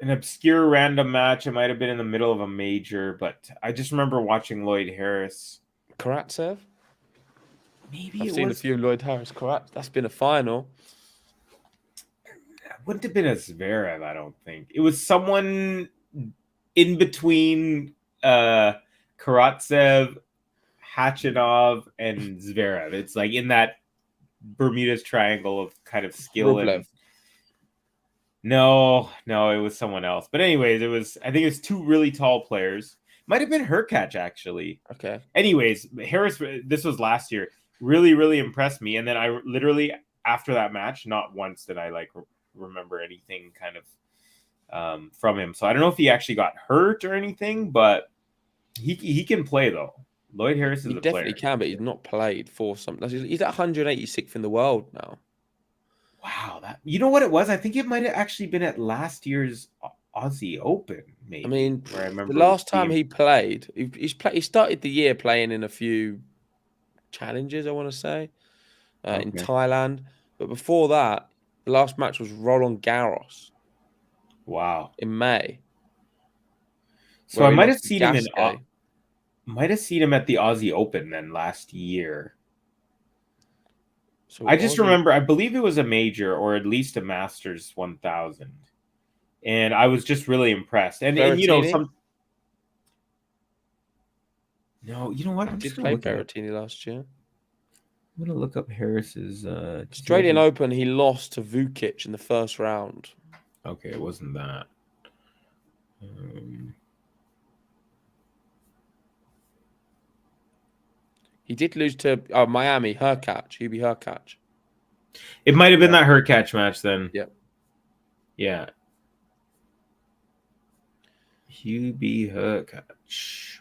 obscure random match. It might have been in the middle of a major, but I just remember watching Lloyd Harris. Karatsev? Maybe I've it seen was. a few Lloyd Harris Karatsev. That's been a final. It wouldn't have been a Zverev, I don't think. It was someone in between Karatsev, Khachanov, and Zverev. It's like in that Bermuda's Triangle of kind of skill. Rublev. No, it was someone else. But anyways, I think it was two really tall players. Might have been Hurkacz, actually. Okay. Anyways, Harris, this was last year, really, really impressed me. And then I literally, after that match, not once did I like remember anything kind of from him. So I don't know if he actually got hurt or anything, but he can play, though. Lloyd Harris is a player. He definitely can, but he's not played for something. He's at 186th in the world now. Wow, you know what it was? I think it might have actually been at last year's Aussie Open. Maybe. I mean, where I remember the last time he played, he started the year playing in a few challenges, I want to say, in Thailand. But before that, the last match was Roland Garros. Wow. In May. So I might have seen him at the Aussie Open then last year. So I just remember, I believe it was a major or at least a Masters 1000. And I was just really impressed. And you know, no, you know what? I did play Berrettini last year. I'm going to look up Harris's... Australian Open, he lost to Vukic in the first round. Okay, it wasn't that. He did lose to Miami, Hurkacz, Hubie Hurkacz. It might have been that Hurkacz match then. Yep. Yeah. Hubie Hurkacz.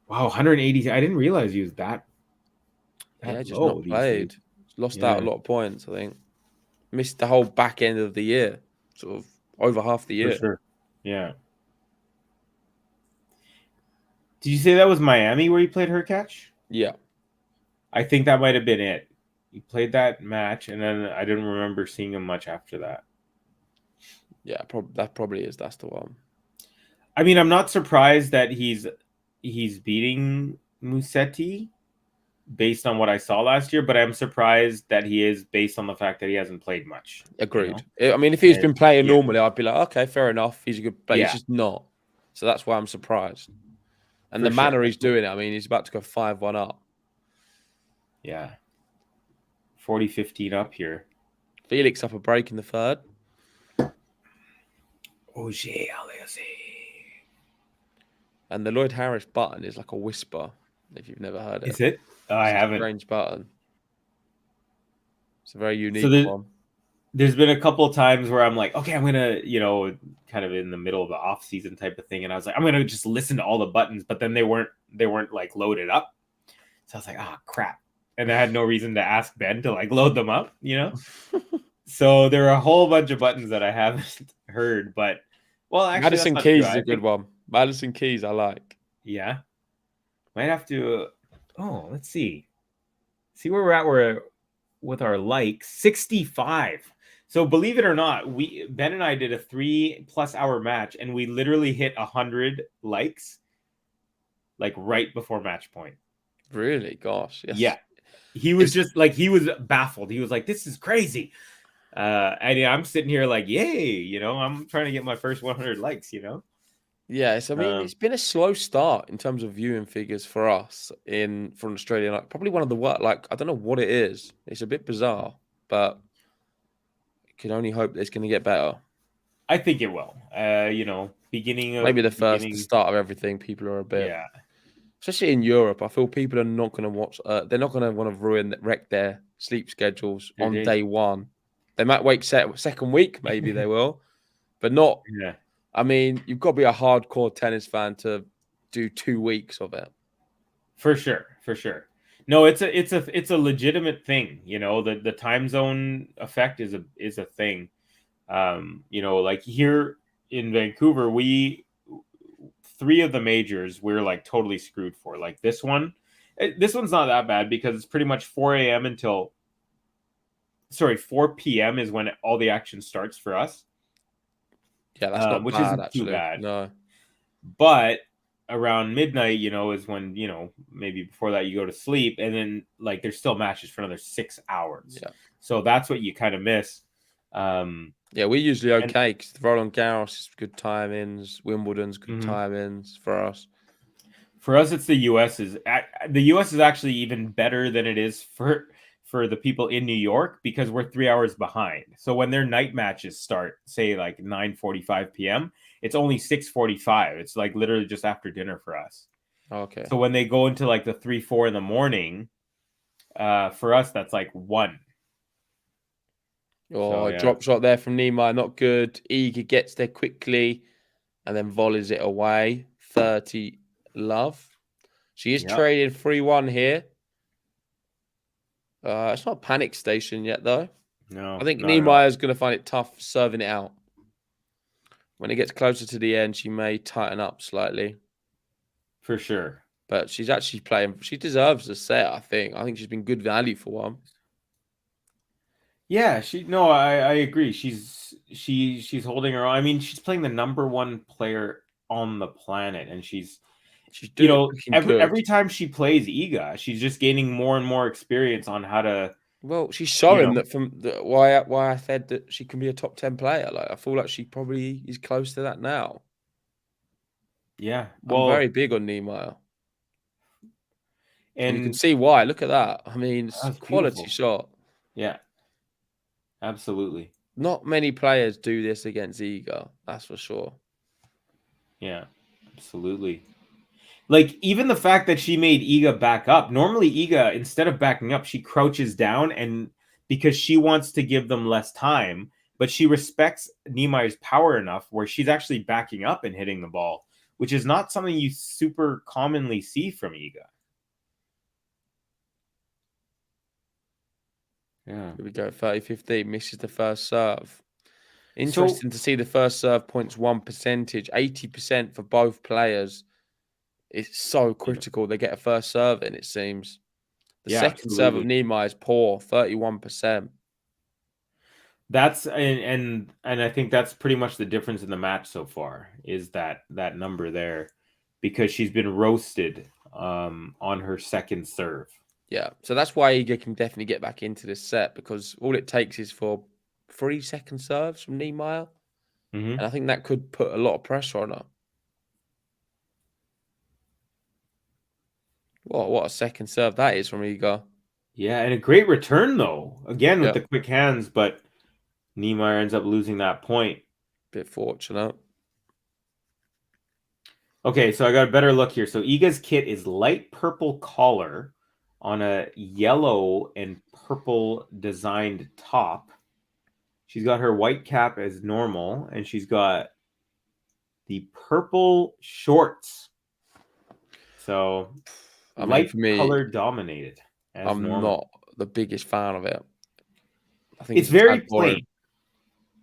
Wow, 180. I didn't realize he was that just not played. Lost out a lot of points, I think. Missed the whole back end of the year. Sort of over half the year. For sure. Yeah. Did you say that was Miami where he played Hurkacz? Yeah. I think that might have been it. He played that match, and then I didn't remember seeing him much after that. Yeah, that probably is. That's the one. I mean, I'm not surprised that he's beating Musetti based on what I saw last year, but I'm surprised that he is based on the fact that he hasn't played much. Agreed. You know? I mean, if he's been playing normally, I'd be like, okay, fair enough. He's a good player. He's just not. So that's why I'm surprised. And the manner he's doing it, I mean, he's about to go 5-1 up. Yeah. 40-15 up here. Felix up a break in the third. Oje. And the Lloyd Harris button is like a whisper, if you've never heard it. Is it? Oh, I haven't. Strange button. It's a very unique one. There's been a couple of times where I'm like, okay, I'm going to, kind of in the middle of the off season type of thing. And I was like, I'm going to just listen to all the buttons, but then they weren't like loaded up. So I was like, crap. And I had no reason to ask Ben to like load them up, So there are a whole bunch of buttons that I haven't heard, but actually Madison Keys is a good one. Madison Keys, I like. Yeah. Might have to, let's see. See where we're at with our likes. 65. So believe it or not, Ben and I did a 3+ hour match, and we literally hit 100 likes, like right before match point. Really? Gosh. Yes. Yeah. He was just like, he was baffled. He was like, this is crazy. And I'm sitting here like, yay, I'm trying to get my first 100 likes, Yes, I mean, it's been a slow start in terms of viewing figures for us from Australia. Like, probably one of the worst. Like, I don't know what it is. It's a bit bizarre, but can only hope it's going to get better. I think it will. Maybe the start of everything. People are a bit, especially in Europe. I feel people are not going to watch. They're not going to want to wreck their sleep schedules on day one. They might wake second week, maybe they will, but not. Yeah. I mean, you've got to be a hardcore tennis fan to do 2 weeks of it. For sure. No, it's a legitimate thing. The time zone effect is a thing. Like here in Vancouver, 3 of the majors we're like totally screwed for. Like this one's not that bad because it's pretty much 4 a.m. until 4 p.m. is when all the action starts for us. Yeah, that's not which bad, isn't actually. too bad. No. But around midnight, is when, maybe before that you go to sleep, and then like there's still matches for another 6 hours. Yeah. So that's what you kind of miss. Yeah, we're usually okay because Roland Garros is good timings, Wimbledon's good timings for us. For us, it's the U.S. The U.S. is actually even better than it is for the people in New York because we're 3 hours behind. So when their night matches start, say like 9:45 p.m., it's only 6:45. It's like literally just after dinner for us. Okay. So when they go into like the 3-4 in the morning, for us that's like 1. Drop shot there from Niemeyer, not good. Iga gets there quickly and then volleys it away. 30 love. She is trading 3-1 here. It's not a panic station yet, though. No. I think Niemeyer's going to find it tough serving it out. When it gets closer to the end, she may tighten up slightly. For sure. But she's actually playing. She deserves a set, I think. I think she's been good value for one. Yeah, I agree. She's holding her own. I mean, she's playing the number 1 player on the planet, and she's doing every time she plays Iga, she's just gaining more and more experience on how to. Well, she's showing that from why I said that she can be a top 10 player. Like I feel like she probably is close to that now. Yeah, I'm very big on Niemeyer. And you can And see why. Look at that. I mean, it's a quality beautiful. shot. Yeah, absolutely. Not many players do this against Iga. That's for sure. Yeah, absolutely. Like, even the fact that she made Iga back up. Normally, Iga, instead of backing up, she crouches down, and because she wants to give them less time, but she respects Niemeyer's power enough where she's actually backing up and hitting the ball, which is not something you super commonly see from Iga. Yeah. Here we go. 30-15. Misses the first serve. Interesting to see the first serve points 1%, 80% for both players. It's so critical they get a first serve in, it seems. The second serve of Niemeyer is poor, 31%. That's and I think that's pretty much the difference in the match so far is that number there, because she's been roasted on her second serve. Yeah, so that's why Iga can definitely get back into this set, because all it takes is for 3 second serves from Niemeyer, and I think that could put a lot of pressure on her. What a second serve that is from Iga. Yeah, and a great return, though. Again, with the quick hands, but Niemeyer ends up losing that point. Bit fortunate. Okay, so I got a better look here. So Iga's kit is light purple collar on a yellow and purple designed top. She's got her white cap as normal, and she's got the purple shorts. So light color dominated. I'm not the biggest fan of it. I think it's very plain.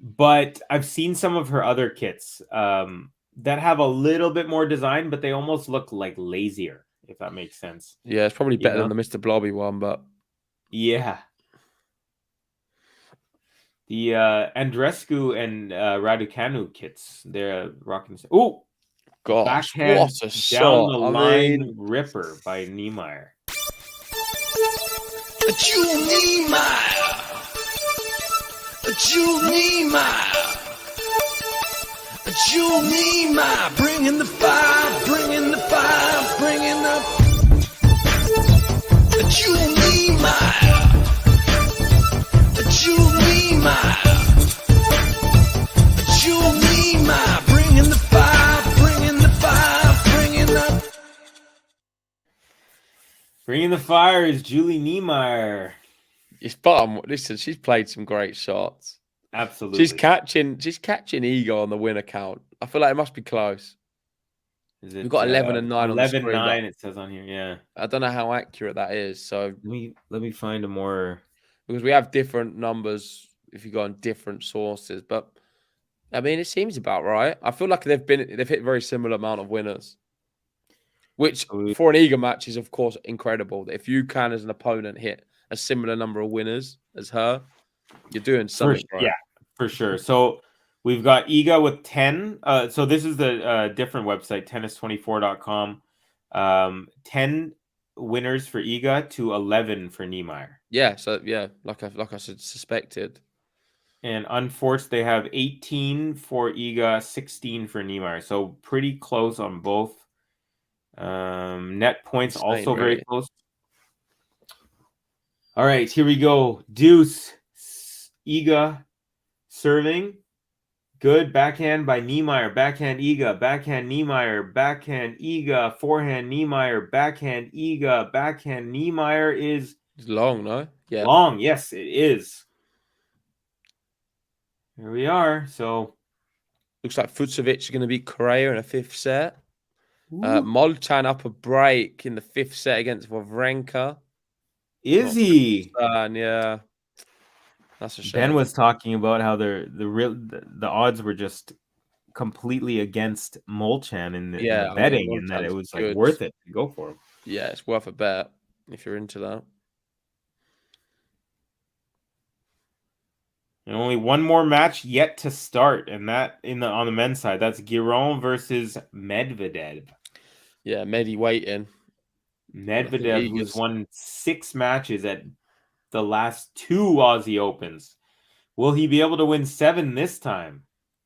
But I've seen some of her other kits that have a little bit more design, but they almost look like lazier, if that makes sense. Yeah, it's probably better than the Mr. Blobby one, but yeah. The Andreescu and Raducanu kits, they're rocking. Oh, gosh, backhand what a down shot. the line ripper by Niemeyer. Jule Niemeyer. Jule Niemeyer. Jule Niemeyer. Bringing the fire, bringing the fire, bringing the. Jule Niemeyer. Jule Niemeyer. Jule Niemeyer. Bringing the fire, bringing the fire, bringing the. Bringing the fire is Julie Niemeyer. Listen, she's played some great shots. Absolutely. She's catching Iga on the win account. I feel like it must be close. We've got 11 and 9 on the screen. 11-9 it says on here, yeah. I don't know how accurate that is. So let me find a more, because we have different numbers if you go on different sources, but I mean, it seems about right. I feel like they've hit a very similar amount of winners, which for an Iga match is of course incredible. That if you can, as an opponent, hit a similar number of winners as her, you're doing something right. Yeah, for sure. So we've got Iga with 10. So this is the different website, tennis24.com. 10 winners for Iga to 11 for Niemeyer. Yeah, so yeah, like I suspected. And unforced, they have 18 for Iga, 16 for Niemeyer. So pretty close on both. Net points Insane, also really. very close. All right, here we go. Deuce, Iga serving. Good backhand by Niemeyer. Backhand Iga. Backhand Niemeyer. Backhand Iga. Forehand Niemeyer. Backhand Iga. Backhand Niemeyer is it's long, no? Yeah. Long. Yes, it is. Here we are. So looks like Fucsovic is going to beat Correa in a 5th set. Molchan up a break in the 5th set against Wawrinka. Is he? Yeah. That's a shame. Ben was talking about how the odds were just completely against Molchan in the betting, and that it was like worth it to go for him. Yeah, it's worth a bet if you're into that. And only one more match yet to start, and that on the men's side, that's Giron versus Medvedev. Yeah, Medi waiting. Medvedev, who's won 6 matches at the last 2 Aussie Opens. Will he be able to win 7 this time?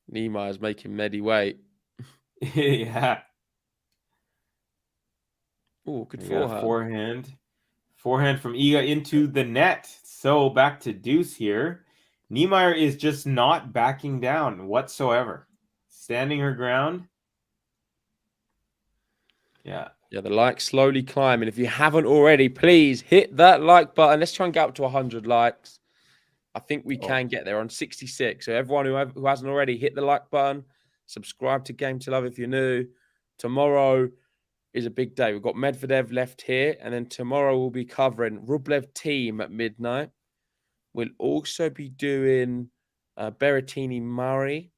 Niemeyer's making Medi wait. Yeah. Oh, good forehand. Forehand from Iga into the net. So back to Deuce here. Niemeyer is just not backing down whatsoever. Standing her ground. Yeah. Yeah, the likes slowly climbing. If you haven't already, please hit that like button. Let's try and get up to 100 likes. I think we can get there on 66. So everyone who hasn't already, hit the like button. Subscribe to Game to Love if you're new. Tomorrow is a big day. We've got Medvedev left here. And then tomorrow we'll be covering Rublev team at midnight. We'll also be doing Berrettini Murray,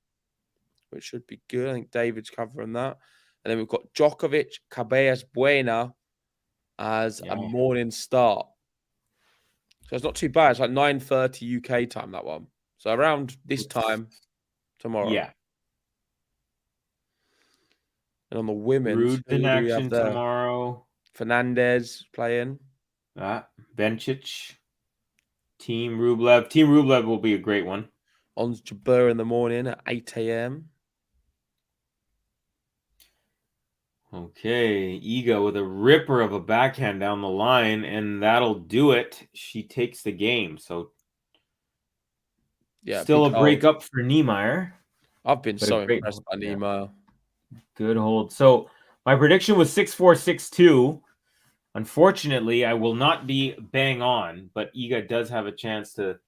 which should be good. I think David's covering that. And then we've got Djokovic, Cabellas Buena as a morning start. So it's not too bad. It's like 9:30 UK time, that one. So around this time tomorrow. Yeah. And on the women's, Rude in action tomorrow. Fernandez playing. Bencic. Team Rublev. Team Rublev will be a great one. On Jabeur in the morning at 8 a.m. Okay, Iga with a ripper of a backhand down the line, and that'll do it. She takes the game. So, yeah, still a break up for Niemeyer. I've been so impressed by Niemeyer. Good hold. So, my prediction was 6-4, 6-2. Unfortunately, I will not be bang on, but Iga does have a chance to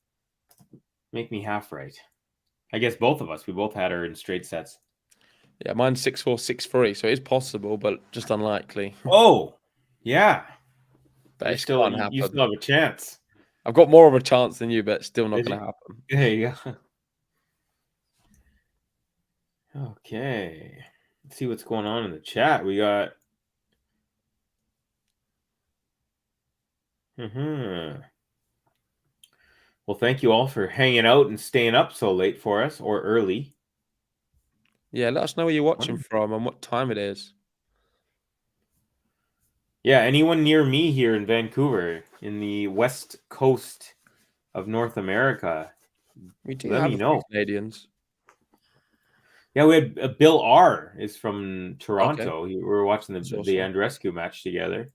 make me half right. I guess both of us. We both had her in straight sets. Yeah, mine's 6-4, 6-3, so it is possible, but just unlikely. Oh, yeah. But you still have a chance. I've got more of a chance than you, but it's still not going to happen. There you go. Okay. Let's see what's going on in the chat. We got... Well, thank you all for hanging out and staying up so late for us, or early. Yeah, let us know where you're watching from and what time it is. Yeah, anyone near me here in Vancouver, in the west coast of North America, we do let have me know. Canadians. Yeah, we had Bill R. is from Toronto. Okay. We were watching the awesome. Andreescu match together.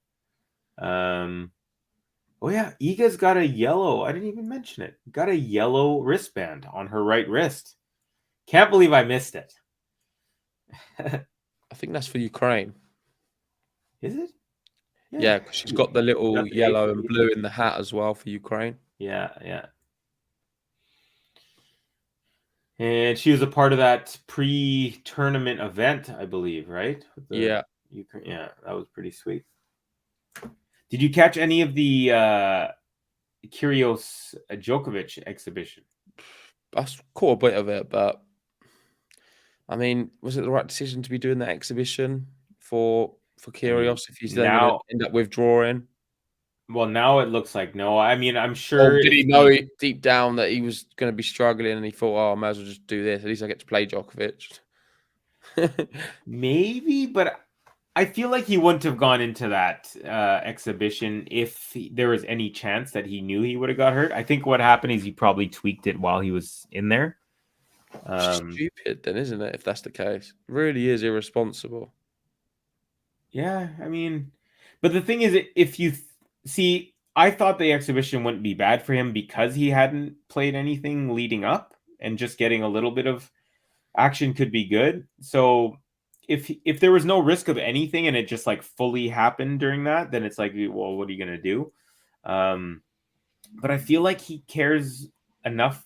Oh yeah, Iga's got a yellow. I didn't even mention it. Got a yellow wristband on her right wrist. Can't believe I missed it. I think that's for Ukraine. Is it? Yeah, because she's got the little yellow and blue in the hat as well for Ukraine. Yeah. And she was a part of that pre-tournament event, I believe, right? Yeah. Yeah, that was pretty sweet. Did you catch any of the Kyrgios Djokovic exhibition? I caught a bit of it, but I mean, was it the right decision to be doing that exhibition for Kyrgios if he's then going to Now, end up withdrawing? well, now it looks like no. I mean, I'm Or sure did if he know deep down that he was going to be struggling and he thought, oh, I might as well just do this. At least I get to play Djokovic. maybe, but I feel like he wouldn't have gone into that exhibition if there was any chance that he knew he would have got hurt. I think what happened is he probably tweaked it while he was in there. Stupid, then, isn't it? If that's the case, it really is irresponsible. Yeah, I mean, but the thing is, if you see, I thought the exhibition wouldn't be bad for him because he hadn't played anything leading up, and just getting a little bit of action could be good. So if there was no risk of anything and it just like fully happened during that, then it's like, well, what are you gonna do? But I feel like he cares enough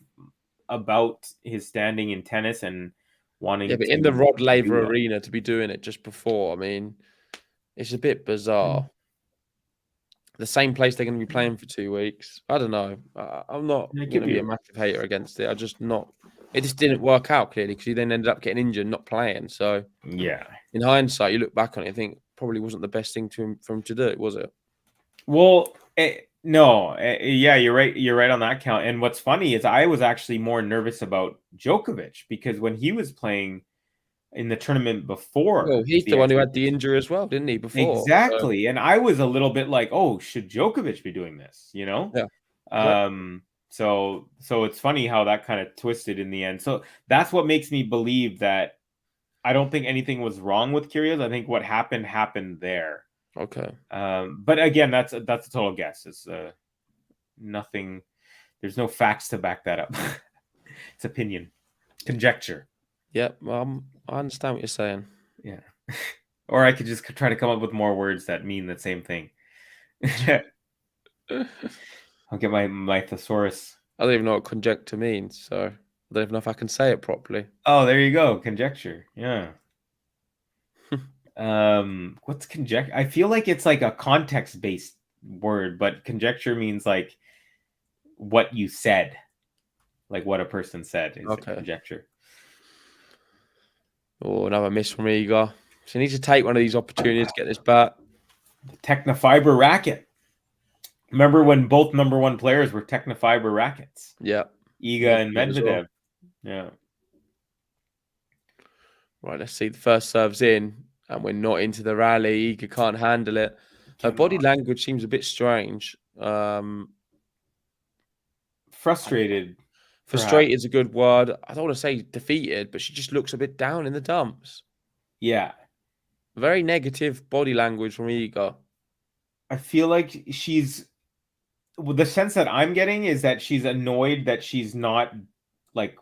about his standing in tennis and wanting. Yeah, but to in the Rod Laver well. Arena to be doing it just before, I mean, it's a bit bizarre. The same place they're going to be playing for 2 weeks. I don't know. I'm not going to be a massive hater against it. I just not. It just didn't work out clearly because he then ended up getting injured, not playing. So yeah, in hindsight, you look back on it and think probably wasn't the best thing for him to do, was it? Well, no, yeah, you're right. You're right on that count. And what's funny is I was actually more nervous about Djokovic because when he was playing in the tournament before, well, he's the one who had the injury as well, didn't he? Before exactly, so. And I was a little bit like, oh, should Djokovic be doing this? You know, yeah. So it's funny how that kind of twisted in the end. So that's what makes me believe that I don't think anything was wrong with Kyrgios. I think what happened there. Okay. But again, that's a total guess. It's nothing. There's no facts to back that up. It's opinion, conjecture. Yep. I understand what you're saying. Yeah. Or I could just try to come up with more words that mean the same thing. I'll get my thesaurus. I don't even know what conjecture means, so I don't even know if I can say it properly. Oh, there you go. Conjecture. Yeah. What's conjecture? I feel like it's like a context-based word, but conjecture means like what you said, like what a person said is okay. A conjecture. Oh, another miss from Iga. So he needs to take one of these opportunities to get this back. The Technofiber racket. Remember when both number one players were Technofiber rackets? Yeah. Iga and Medvedev. Yeah. Right, let's see. The first serve's in, and we're not into the rally. Iga can't handle it. Her body language seems a bit strange. Frustrated. Frustrated is a good word. I don't want to say defeated, but she just looks a bit down in the dumps. Yeah. Very negative body language from Iga. I feel like she's... the sense that I'm getting is that she's annoyed that she's not like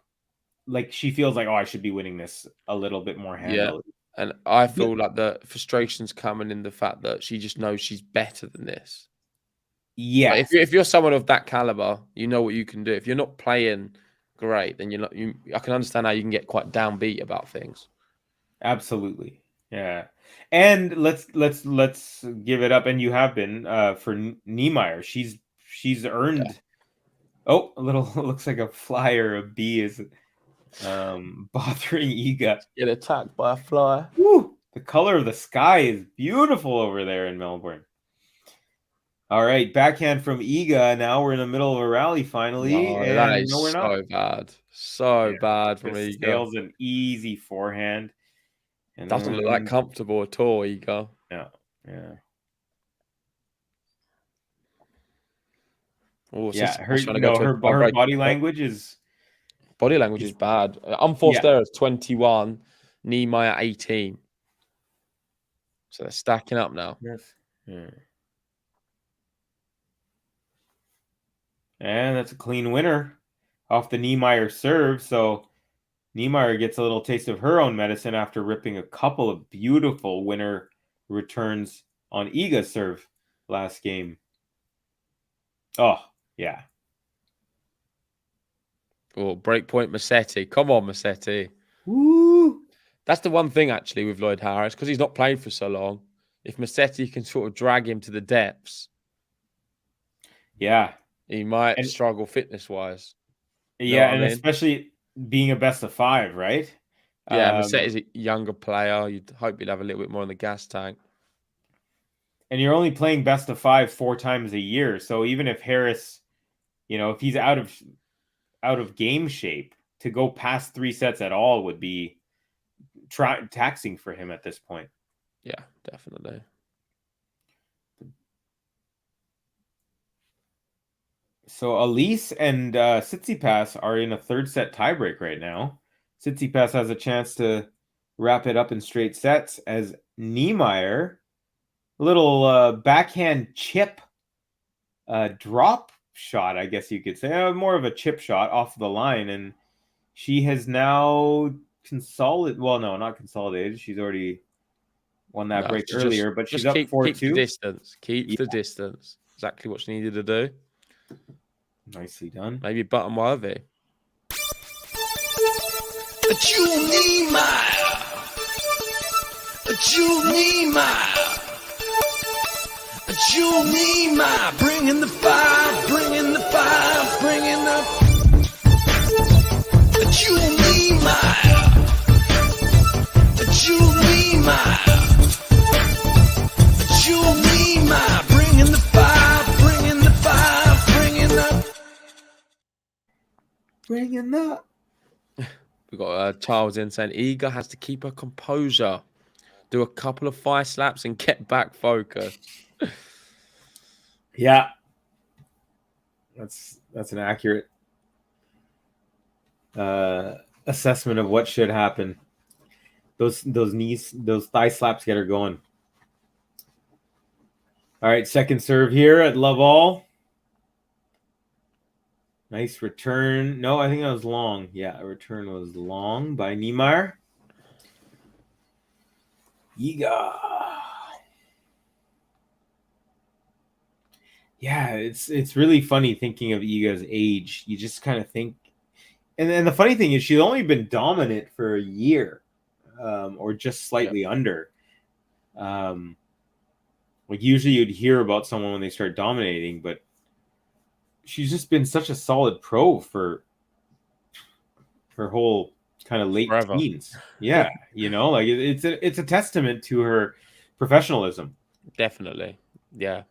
she feels like, oh, I should be winning this a little bit more handily. Yeah. And I feel like the frustration's coming in the fact that she just knows she's better than this. Yeah. Like if you're someone of that caliber, you know what you can do. If you're not playing great, then you're not. I can understand how you can get quite downbeat about things. Absolutely. Yeah. And let's give it up. And you have been for NIEMEIER. She's earned. Yeah. Oh, a little looks like a fly or a bee is bothering Iga. Get attacked by a fly. Woo! The color of the sky is beautiful over there in Melbourne. All right, backhand from Iga. Now we're in the middle of a rally finally. No, that is so bad. So bad from Iga. Sails an easy forehand. And doesn't look that comfortable at all, Iga. Yeah, yeah. Oh, yeah, her body language is... Body language is bad. Unforced errors 21, NIEMEIER 18. So they're stacking up now. Yes. Yeah. And that's a clean winner off the NIEMEIER serve. So NIEMEIER gets a little taste of her own medicine after ripping a couple of beautiful winner returns on Iga's serve last game. Oh, yeah. Oh, breakpoint Musetti. Come on, Musetti. Woo! That's the one thing, actually, with Lloyd Harris, because he's not played for so long. If Musetti can sort of drag him to the depths, yeah, he might struggle fitness-wise. Yeah, and especially being a best of 5, right? Yeah, Muset is a younger player. You'd hope he'd have a little bit more in the gas tank. And you're only playing best of 5 4 times a year. So even if Harris, if he's out of game shape, to go past 3 sets at all would be taxing for him at this point. Yeah, definitely. So Elise and Tsitsipas are in a 3rd set tiebreak right now. Tsitsipas has a chance to wrap it up in straight sets as Niemeier, a little backhand chip drop shot, I guess you could say, more of a chip shot off the line, and she has now consolidated. Well, no, not consolidated. She's already won that break earlier, but she's up 4-2. Keep the distance. Keep the distance. Exactly what she needed to do. Nicely done. Maybe button worthy. Jule NIEMEIER. Jule NIEMEIER. Jule NIEMEIER. Bringing the fire, bringing the fire, bringing the Jule NIEMEIER. Jule NIEMEIER. Jule NIEMEIER. Bringing the fire, bringing the fire, bringing the. We've got Charles in saying Iga has to keep her composure, do a couple of 5 slaps and get back focused. Yeah. That's an accurate assessment of what should happen. Those thigh slaps get her going. All right, second serve here at Love All. Nice return. No, I think that was long. Yeah, a return was long by NIEMEIER. Iga. Yeah, it's really funny thinking of Iga's age. You just kind of think, and the funny thing is she's only been dominant for a year, or just slightly under. Like usually you'd hear about someone when they start dominating, but she's just been such a solid pro for her whole kind of late teens. Yeah, like it's a testament to her professionalism. Definitely, yeah.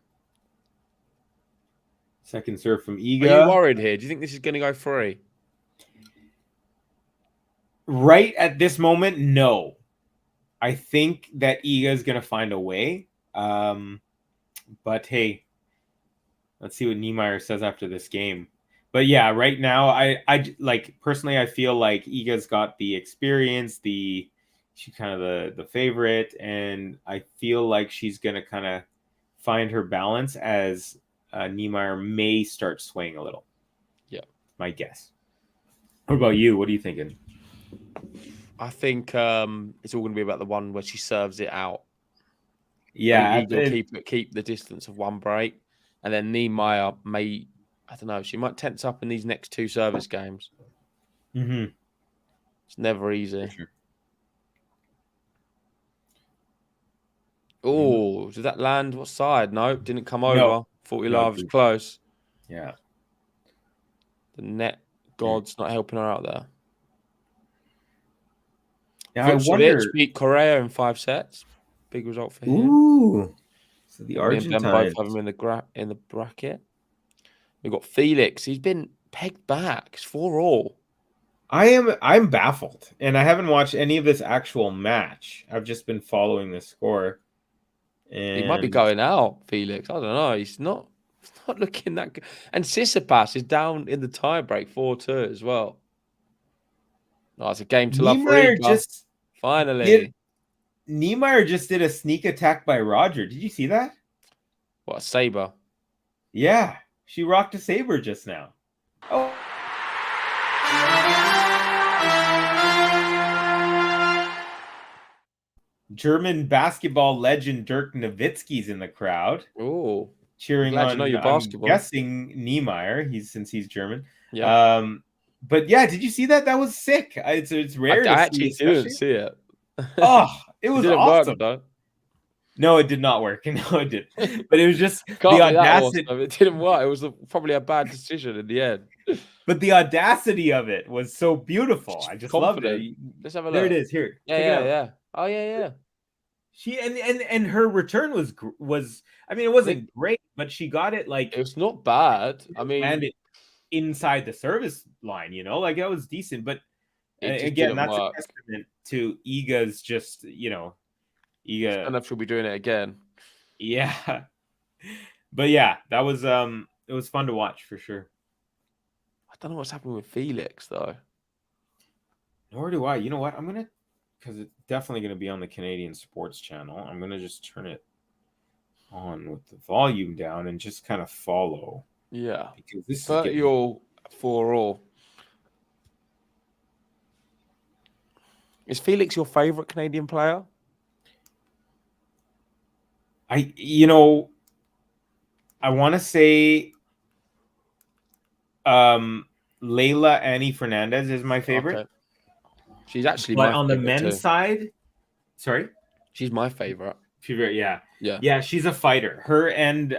Second serve from Iga. Are you worried here? Do you think this is going to go free? Right at this moment, no. I think that Iga is going to find a way. But hey, let's see what NIEMEIER says after this game. But yeah, right now, I like personally, I feel like Iga's got the experience. She's kind of the favorite, and I feel like she's going to kind of find her balance as NIEMEIER may start swaying a little. Yeah, my guess. What about you? What are you thinking? I think it's all going to be about the one where she serves it out. Yeah, keep the distance of one break, and then NIEMEIER may, I don't know, she might tense up in these next 2 service games. Mm-hmm. It's never easy. Sure. Oh, did that land? What side? No, didn't come over. No. 40 live was close. Yeah. The net gods not helping her out there. Yeah, I wonder. Beat Korea in 5 sets. Big result for him. Ooh. So the Argentines both have him in the bracket. We've got Felix. He's been pegged back. It's 4-all. I'm baffled, and I haven't watched any of this actual match. I've just been following the score. And he might be going out, Felix. I don't know. He's not looking that good. And Tsitsipas is down in the tiebreak 4-2 as well. No, it's a game to love for Iga. Finally. NIEMEIER just did a sneak attack by Roger. Did you see that? What, a saber? Yeah. She rocked a saber just now. Oh. German basketball legend Dirk Nowitzki's in the crowd. Oh, cheering glad on. You know your basketball. I'm guessing NIEMEIER. Since he's German. Yeah. But yeah, did you see that? That was sick. It's rare. I actually didn't see it. Oh, it was awesome. Work, though. No, it did not work. No, it didn't. But it was just the audacity. It didn't work. It was probably a bad decision in the end. But the audacity of it was so beautiful. She's I just confident. loved it. Let's have a There look. it is. Here, Yeah, check it out. yeah. Oh, yeah. She and her return was. I mean, it wasn't great, but she got it like it's not bad. I mean, landed inside the service line. Like that was decent. But again, that's work. a testament to Iga's just Iga. I don't know if she'll be doing it again. Yeah, but yeah, that was it was fun to watch for sure. I don't know what's happening with Felix though. Nor do I. You know what? I'm gonna, because it's definitely gonna be on the Canadian Sports Channel. I'm gonna just turn it on with the volume down and just kind of follow. Yeah, because this 30 all 4 all. Is Felix your favorite Canadian player? I want to say Leila Annie Fernandez is my favorite. Okay. She's actually but my on the favorite men's too. side, sorry? She's my favorite. Yeah. Yeah. Yeah, she's a fighter. Her and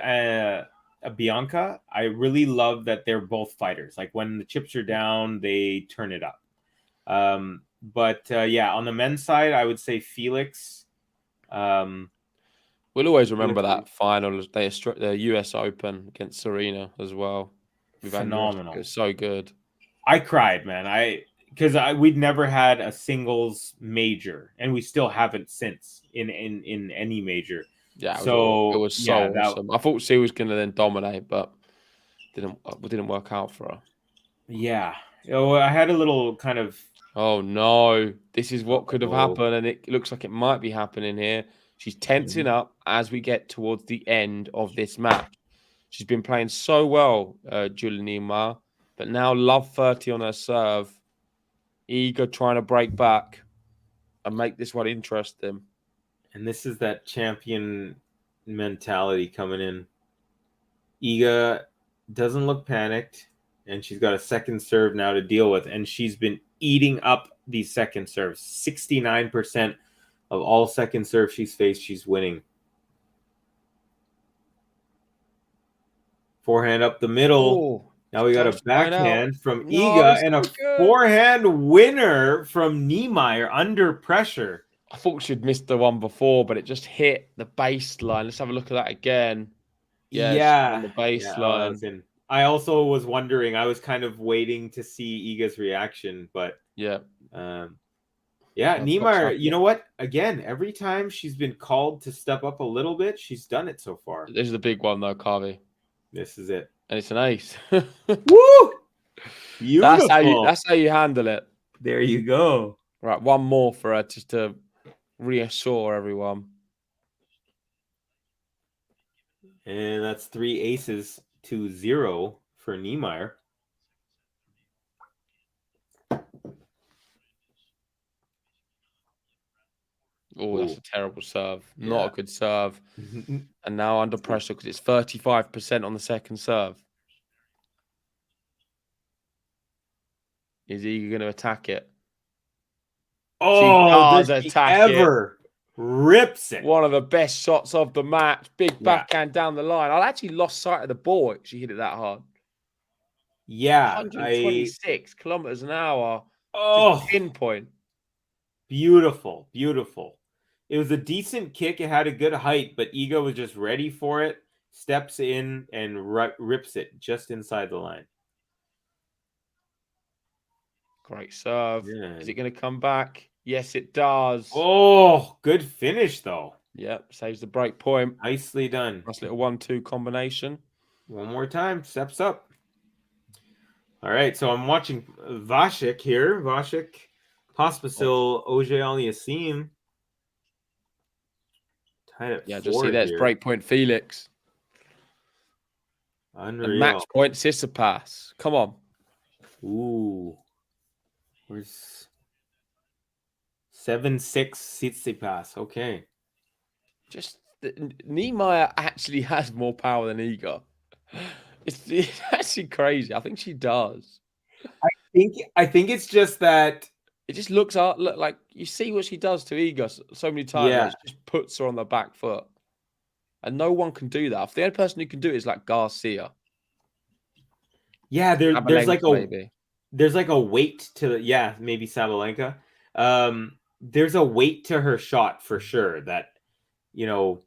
Bianca, I really love that they're both fighters. Like when the chips are down, they turn it up. But yeah, on the men's side, I would say Felix. We'll always remember that final, the US Open against Serena as well. Phenomenal. It was so good. I cried, man. Because we'd never had a singles major, and we still haven't since in any major. Yeah, it was so awesome. I thought she was going to then dominate, but didn't work out for her. Yeah. I had a little kind of... Oh, no. This is what could have happened, and it looks like it might be happening here. She's tensing up as we get towards the end of this match. She's been playing so well, Jule NIEMEIER, but now love 30 on her serve. Iga trying to break back and make this one interesting. And this is that champion mentality coming in. Iga doesn't look panicked, and she's got a second serve now to deal with, and she's been eating up these second serves. 69% of all second serves she's faced, she's winning. Forehand up the middle. Now we got a backhand from Iga and a forehand winner from NIEMEIER under pressure. I thought she'd missed the one before, but it just hit the baseline. Let's have a look at that again. Yeah. On the baseline. I also was wondering, I was kind of waiting to see Iga's reaction, but yeah. NIEMEIER, you know what? Again, every time she's been called to step up a little bit, she's done it so far. This is the big one, though, Carvey. This is it. And it's an ace. Woo! Beautiful. That's how you handle it. There you go. Right, one more for her just to reassure everyone. And that's 3 aces to 0 for NIEMEIER. Oh, that's a terrible serve. Not a good serve. And now under pressure because it's 35% on the second serve. Is he going to attack it? Oh, does he ever rips it. One of the best shots of the match. Big backhand down the line. I actually lost sight of the ball. She hit it that hard. Yeah. 126 kilometers an hour. Oh, pinpoint. Beautiful. Beautiful. It was a decent kick. It had a good height, but Iga was just ready for it. Steps in and rips it just inside the line. Great serve. Yeah. Is it going to come back? Yes, it does. Oh, good finish, though. Yep, saves the break point. Nicely done. Nice little 1-2 combination. One more time. Steps up. All right, so I'm watching Vashik here. Vashik, Pospisil, Auger-Aliassime. Tied at 4 just see there's break point Felix. Unreal. And match point Tsitsipas. Come on. Ooh. Where's 7-6 Tsitsipas? Okay. Just NIEMEIER actually has more power than Iga. It's actually crazy. I think she does. I think it's just that it just looks like you see what she does to Iga so many times. Yeah. It just puts her on the back foot, and no one can do that. The only person who can do it is like Garcia. Yeah, there's like Sabalenka, there's like a weight to maybe Sabalenka. There's a weight to her shot for sure that you know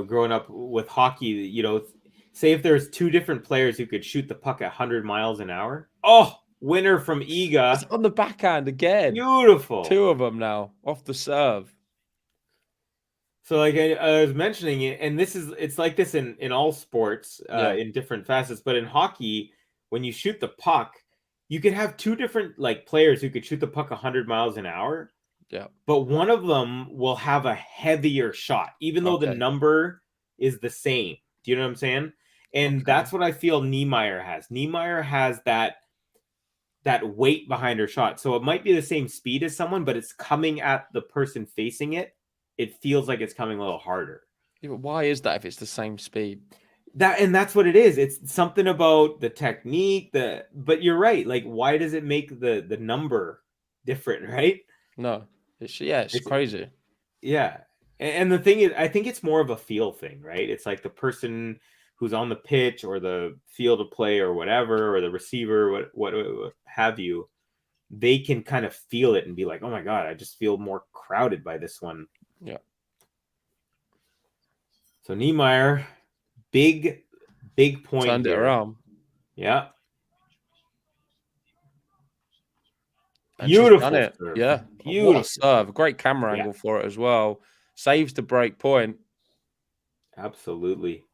growing up with hockey, say if there's two different players who could shoot the puck at 100 miles an hour. Oh, winner from Iga. It's on the backhand again. Beautiful. 2 of them now off the serve. So like I was mentioning it, and it's like this in all sports in different facets, but in hockey, when you shoot the puck, you could have two different like players who could shoot the puck 100 miles an hour. Yeah. But one of them will have a heavier shot, even though the number is the same. Do you know what I'm saying? And that's what I feel Niemeier has. Niemeier has that weight behind her shot. So it might be the same speed as someone, but it's coming at the person facing it. It feels like it's coming a little harder. Yeah, but why is that if it's the same speed? That's what it is. It's something about the technique, but you're right. Like, why does it make the number different, right? No. It's crazy. Yeah. And the thing is, I think it's more of a feel thing, right? It's like the person who's on the pitch or the field of play or whatever, or the receiver, what have you, they can kind of feel it and be like, oh my God, I just feel more crowded by this one. Yeah. So Niemeier, big point. Turned it around. Yeah. And beautiful. Done it. Serve. Yeah. Beautiful. What a serve. Great camera angle for it as well. Saves the break point. Absolutely.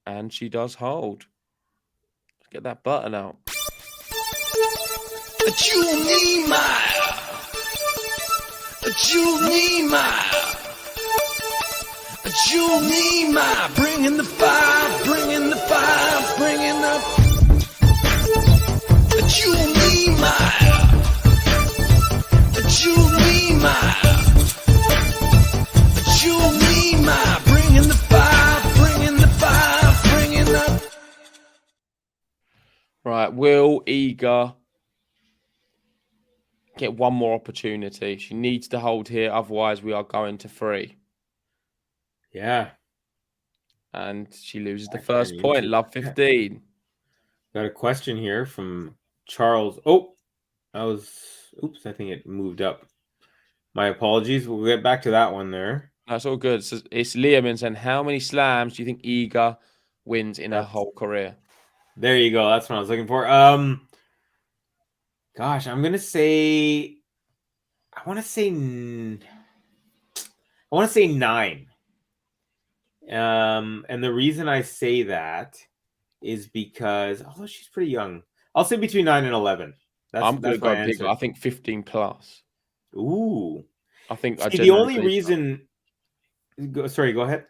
And she does hold. Let's get that button out. Jule NIEMEIER. Jule NIEMEIER. Jule NIEMEIER. Bringing the fire, bringing the fire, bringing up. Jule NIEMEIER. Jule NIEMEIER. Jule NIEMEIER. Bringing the fire, bringing the fire, bringing up. Right, will Iga get one more opportunity? She needs to hold here, otherwise we are going to 3. Yeah. And she loses the first point. Love 15. Got a question here from Charles. Oh, oops, I think it moved up. My apologies. We'll get back to that one there. That's all good. So it's Liam saying, how many slams do you think Iga wins in her whole career? There you go. That's what I was looking for. Gosh, I'm gonna say. I want to say 9. And the reason I say that is because although she's pretty young, I'll say between 9 and 11. I'm going to go bigger. I think 15 plus. Ooh. I think the only reason. Sorry, go ahead.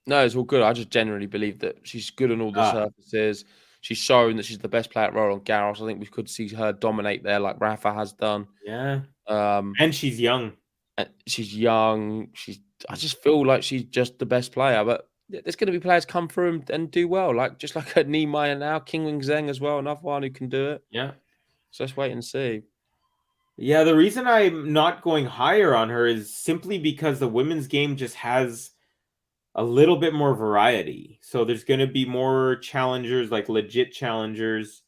No, it's all good. I just generally believe that she's good on all the surfaces. She's shown that she's the best player at Roland Garros. I think we could see her dominate there like Rafa has done. Yeah. And she's young. She's young. I just feel like she's just the best player. But there's going to be players come through and do well, just like at Niemeier now, Qinwen Zheng as well, another one who can do it. Yeah. So let's wait and see. Yeah, the reason I'm not going higher on her is simply because the women's game just has a little bit more variety. So there's going to be more challengers, like legit challengers.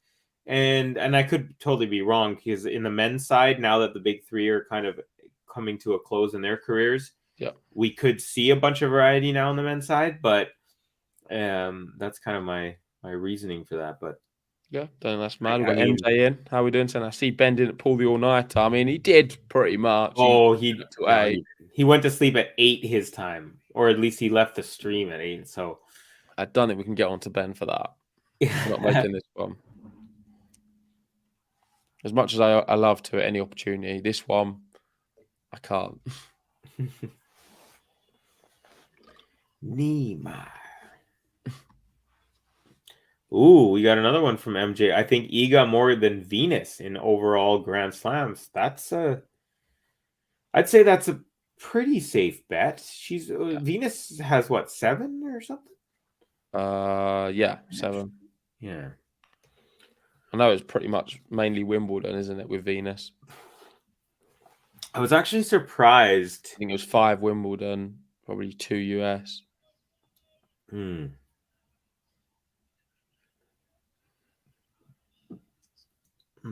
And I could totally be wrong because in the men's side, now that the big 3 are kind of coming to a close in their careers, we could see a bunch of variety now on the men's side. But that's kind of my reasoning for that. But yeah, then that's mad. We've got MJ in. How are we doing? So I see Ben didn't pull the all-nighter. I mean, he did pretty much. He went to sleep at 8 his time. Or at least he left the stream at 8. So I don't think we can get on to Ben for that. I'm not making this one. As much as I love to at any opportunity, this one, I can't. Niemeier. Ooh, we got another one from MJ. I think Iga more than Venus in overall Grand Slams. I'd say that's a pretty safe bet. Venus has what, 7 or something? Yeah, 7. Yeah. I know it's pretty much mainly Wimbledon, isn't it, with Venus? I was actually surprised. I think it was 5 Wimbledon, probably 2 US.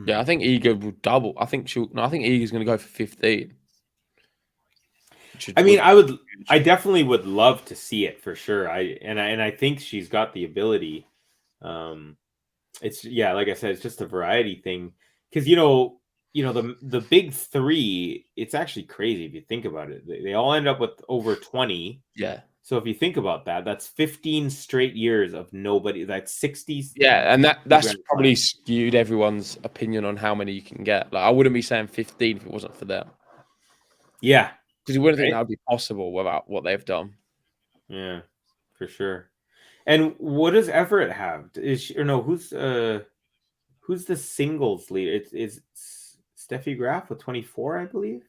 Yeah, I think Iga will double. I think Iga's going to go for 15. I mean, I definitely would love to see it for sure. I think she's got the ability. It's like I said, it's just a variety thing because the big three. It's actually crazy if you think about it. They all end up with over 20. Yeah. So if you think about that, that's 15 straight years of nobody. That's 60. Yeah, and that's probably skewed everyone's opinion on how many you can get. Like, I wouldn't be saying 15 if it wasn't for them. Yeah, because you wouldn't think that would be possible without what they've done. Yeah, for sure. And what does Everett have? Who's the singles leader? It's Steffi Graf with 24, I believe.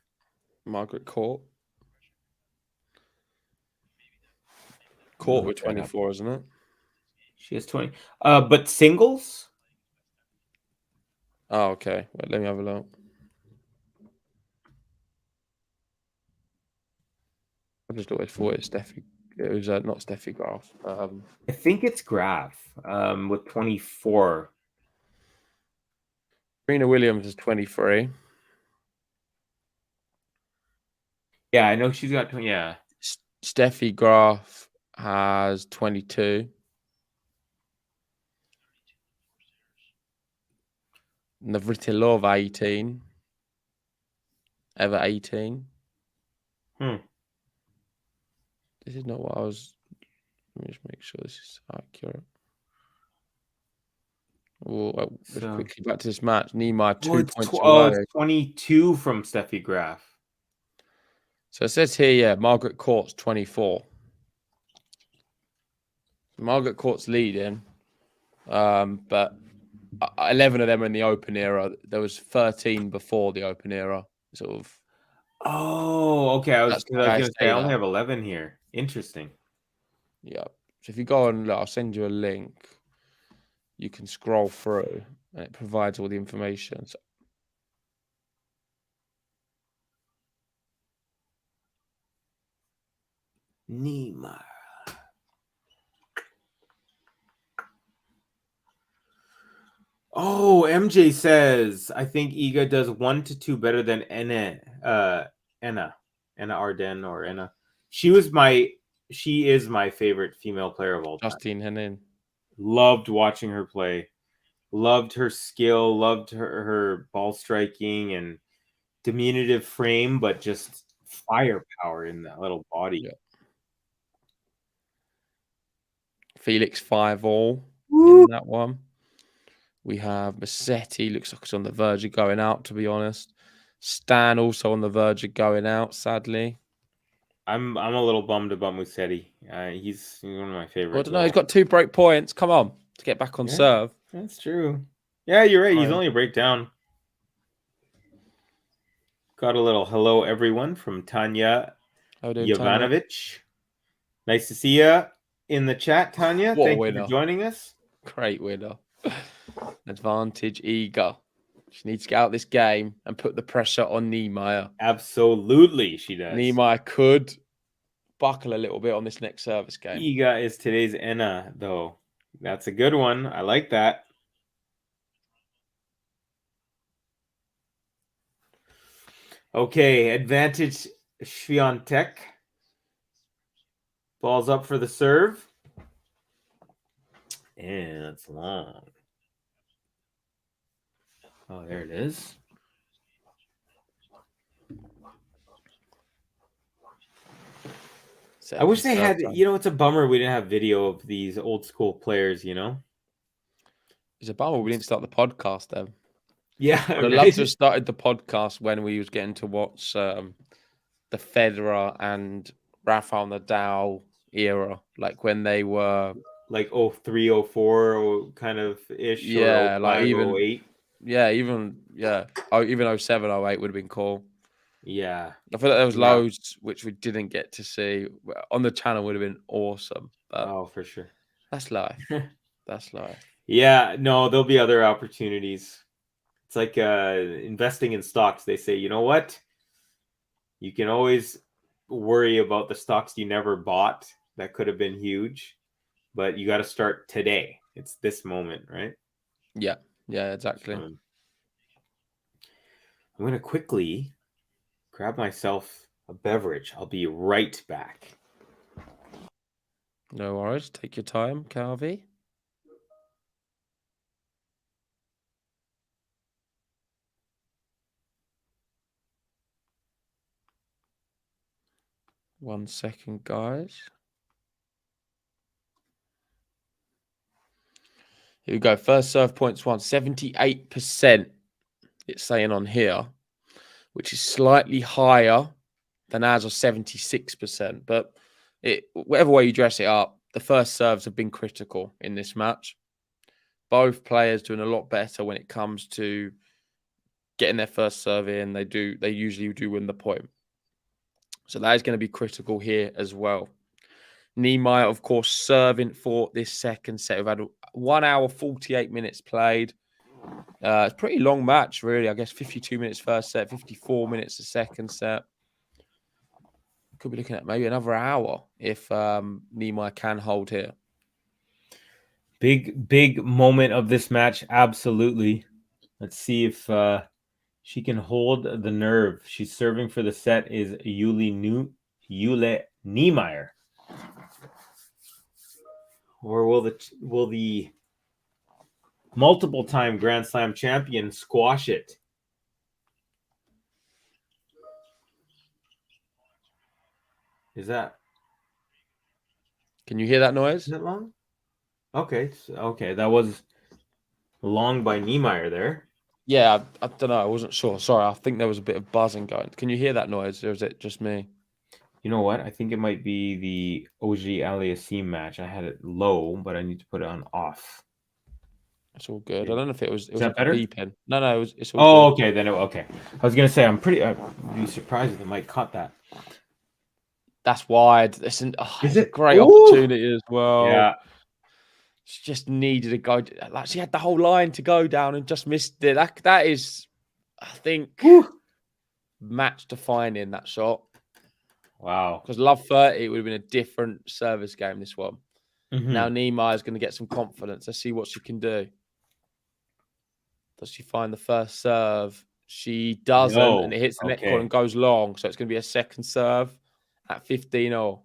Margaret Court. Court with 24, isn't it? She has 20. But singles? Oh, okay. Wait, let me have a look. I just always thought it was not Steffi Graf. I think it's Graf with 24. Serena Williams is 23. Yeah, I know she's got 20. Yeah. Steffi Graf has 22. Navratilova 18. Eva 18. This is not what I was. Let me just make sure this is accurate. Quickly back to this match. NIEMEIER 2 points away. It's 22 from Steffi Graf. So it says here, Margaret Court's 24. Margaret Court's leading, but 11 of them are in the Open era. There was 13 before the Open era, sort of. Oh, okay. I was going to say I only have 11 here. Interesting. Yeah. So if you go on, I'll send you a link. You can scroll through, and it provides all the information. So, NIEMEIER. Oh, MJ says I think Iga does 1 to 2 better than Enna Arden or Enna. She is my favorite female player of all time. Justine Henin. Loved watching her play. Loved her skill. Loved her ball striking and diminutive frame, but just firepower in that little body. Yeah. Felix 5-all in that one. We have Massetti, looks like it's on the verge of going out, to be honest. Stan also on the verge of going out, sadly. I'm a little bummed about Musetti. He's one of my favorites. I don't know. He's got 2 break points. Come on, to get back on serve. That's true. Yeah, you're right. He's only a breakdown. Got a little hello, everyone, from Tanya Jovanovic. Nice to see you in the chat, Tanya. Thank you for joining us. Great winner. Advantage Iga. She needs to get out this game and put the pressure on NIEMEIER. Absolutely, she does. NIEMEIER could buckle a little bit on this next service game. Iga is today's Enna, though. That's a good one. I like that. Okay, advantage Swiatek. Ball's up for the serve. And it's long. Oh, there it is. I wish they had, it's a bummer we didn't have video of these old school players, It's a bummer we didn't start the podcast then. Yeah. I'd love to have started the podcast when we was getting to watch the Federer and Rafael Nadal era, like when they were like 03, 04 kind of ish. Yeah, or 05, like even 08. even 07, 08 would have been cool. Yeah. I feel like there was loads which we didn't get to see on the channel. Would have been awesome. But for sure. That's life. That's life. Yeah, no, there'll be other opportunities. It's like investing in stocks. They say, you know what? You can always worry about the stocks you never bought. That could have been huge, but you got to start today. It's this moment, right? Yeah, exactly. I'm going to quickly grab myself a beverage. I'll be right back. No worries. Take your time, Calvi. One second, guys. Here we go. First serve points won. 78%. It's saying on here, which is slightly higher than ours of 76%. But whatever way you dress it up, the first serves have been critical in this match. Both players doing a lot better when it comes to getting their first serve in. They usually do win the point. So that is going to be critical here as well. NIEMEIER, of course, serving for this second set. We've had 1 hour, 48 minutes played. It's a pretty long match, really. I guess 52 minutes first set, 54 minutes the second set. Could be looking at maybe another hour if NIEMEIER can hold here. Big moment of this match. Absolutely. Let's see if she can hold the nerve. She's serving for the set is Jule NIEMEIER. Or will the multiple-time Grand Slam champion squash it? Is that? Can you hear that noise? Is it long? Okay. That was long by NIEMEIER there. Yeah, I don't know. I wasn't sure. Sorry, I think there was a bit of buzzing going. Can you hear that noise, or is it just me? You know what? I think it might be the OG Aliassime match. I had it low, but I need to put it on off. It's all good. I don't know if it was that better? beeping. No, it's all good. Okay. Then okay. I was gonna say I'd be surprised if the mic caught that. That's wide. It's a great Ooh. opportunity as well. Yeah. She just needed to go. Like she had the whole line to go down and just missed it. That is, I think, match defining that shot. Wow. Because Love 30 would have been a different service game, this one. Mm-hmm. Now NIEMEIER is going to get some confidence. Let's see what she can do. Does she find the first serve? She doesn't, and it hits the net corner and goes long. So it's going to be a second serve at 15-0.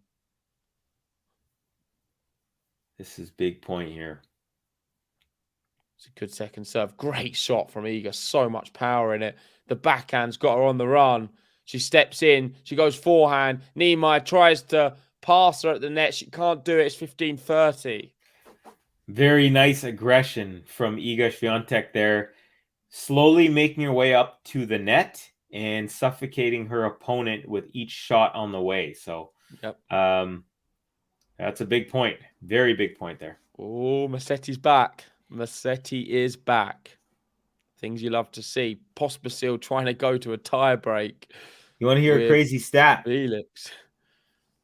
This is big point here. It's a good second serve. Great shot from Iga. So much power in it. The backhand's got her on the run. She steps in. She goes forehand. NIEMEIER tries to pass her at the net. She can't do it. It's 15-30. Very nice aggression from Iga Swiatek there. Slowly making her way up to the net and suffocating her opponent with each shot on the way. So that's a big point. Very big point there. Oh, Musetti's back. Musetti is back. Things you love to see. Pospisil trying to go to a tie break. You want to hear a crazy stat? Felix.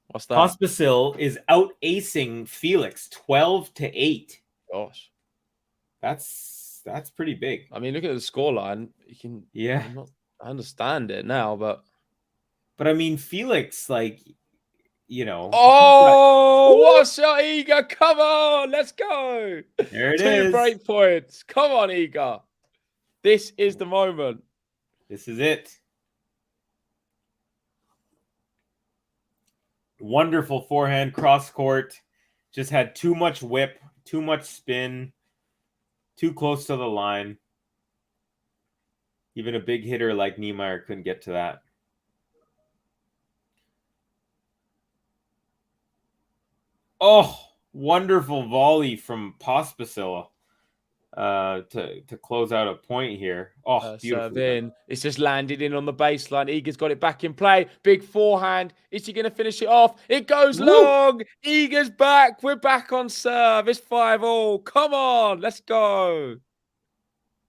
What's that? Pospisil is out acing Felix 12-8. Gosh. That's pretty big. I mean, look at the scoreline. You can I understand it now, but I mean Felix, like, you know. Oh, what a shot, Iga. Come on, let's go. There it is. 2 break points. Come on, Iga. This is the moment. This is it. Wonderful forehand cross court. Just had too much whip, too much spin, too close to the line. Even a big hitter like NIEMEIER couldn't get to that. Oh, wonderful volley from Pospisil to close out a point here. Oh, beautiful. It's just landed in on the baseline. Iga's got it back in play. Big forehand. Is she going to finish it off? It goes long. Iga's back. We're back on serve. It's 5-all. Come on. Let's go.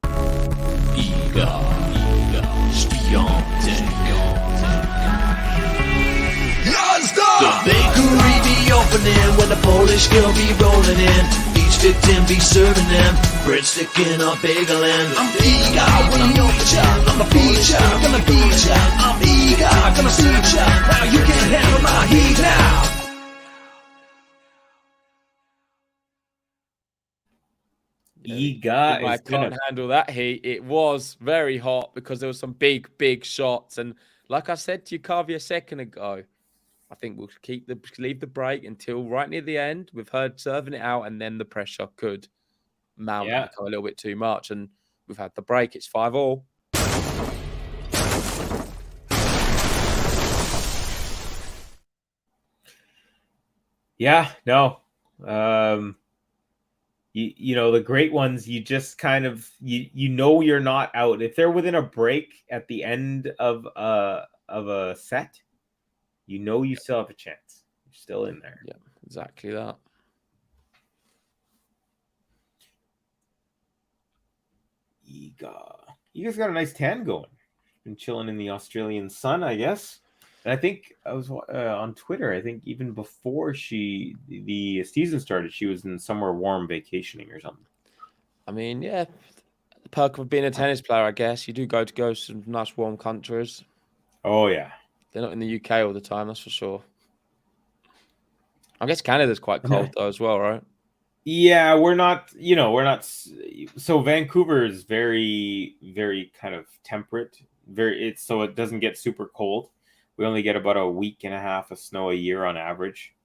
Iga Swiatek. The bakery be opening when the Polish girl be rolling in. Each victim be serving them breadstick in a bagel and I'm Iga when I'm your child. I'm a feature, gonna beat ya. I'm Iga, gonna suit ya. Now you can't handle my heat now. Iga I is can't gonna. handle that heat. It was very hot because there were some big shots. And like I said to you, Kavi, a second ago, I think we'll leave the break until right near the end with her serving it out, and then the pressure could mount and become a little bit too much. And we've had the break. It's 5-5. Yeah, no. You know, the great ones, you just kind of you know you're not out. If they're within a break at the end of a set, you know you still have a chance. You're still in there. Yeah, exactly that. Iga's got a nice tan going. Been chilling in the Australian sun, I guess. And I think I was on Twitter. I think even before the season started, she was in somewhere warm vacationing or something. I mean, yeah, the perk of being a tennis player, I guess. You do go to some nice warm countries. Oh, yeah. They're not in the UK all the time, that's for sure. I guess Canada's quite cold, though, as well, right? Yeah, we're not. So Vancouver is very, very kind of temperate. So it doesn't get super cold. We only get about a week and a half of snow a year on average.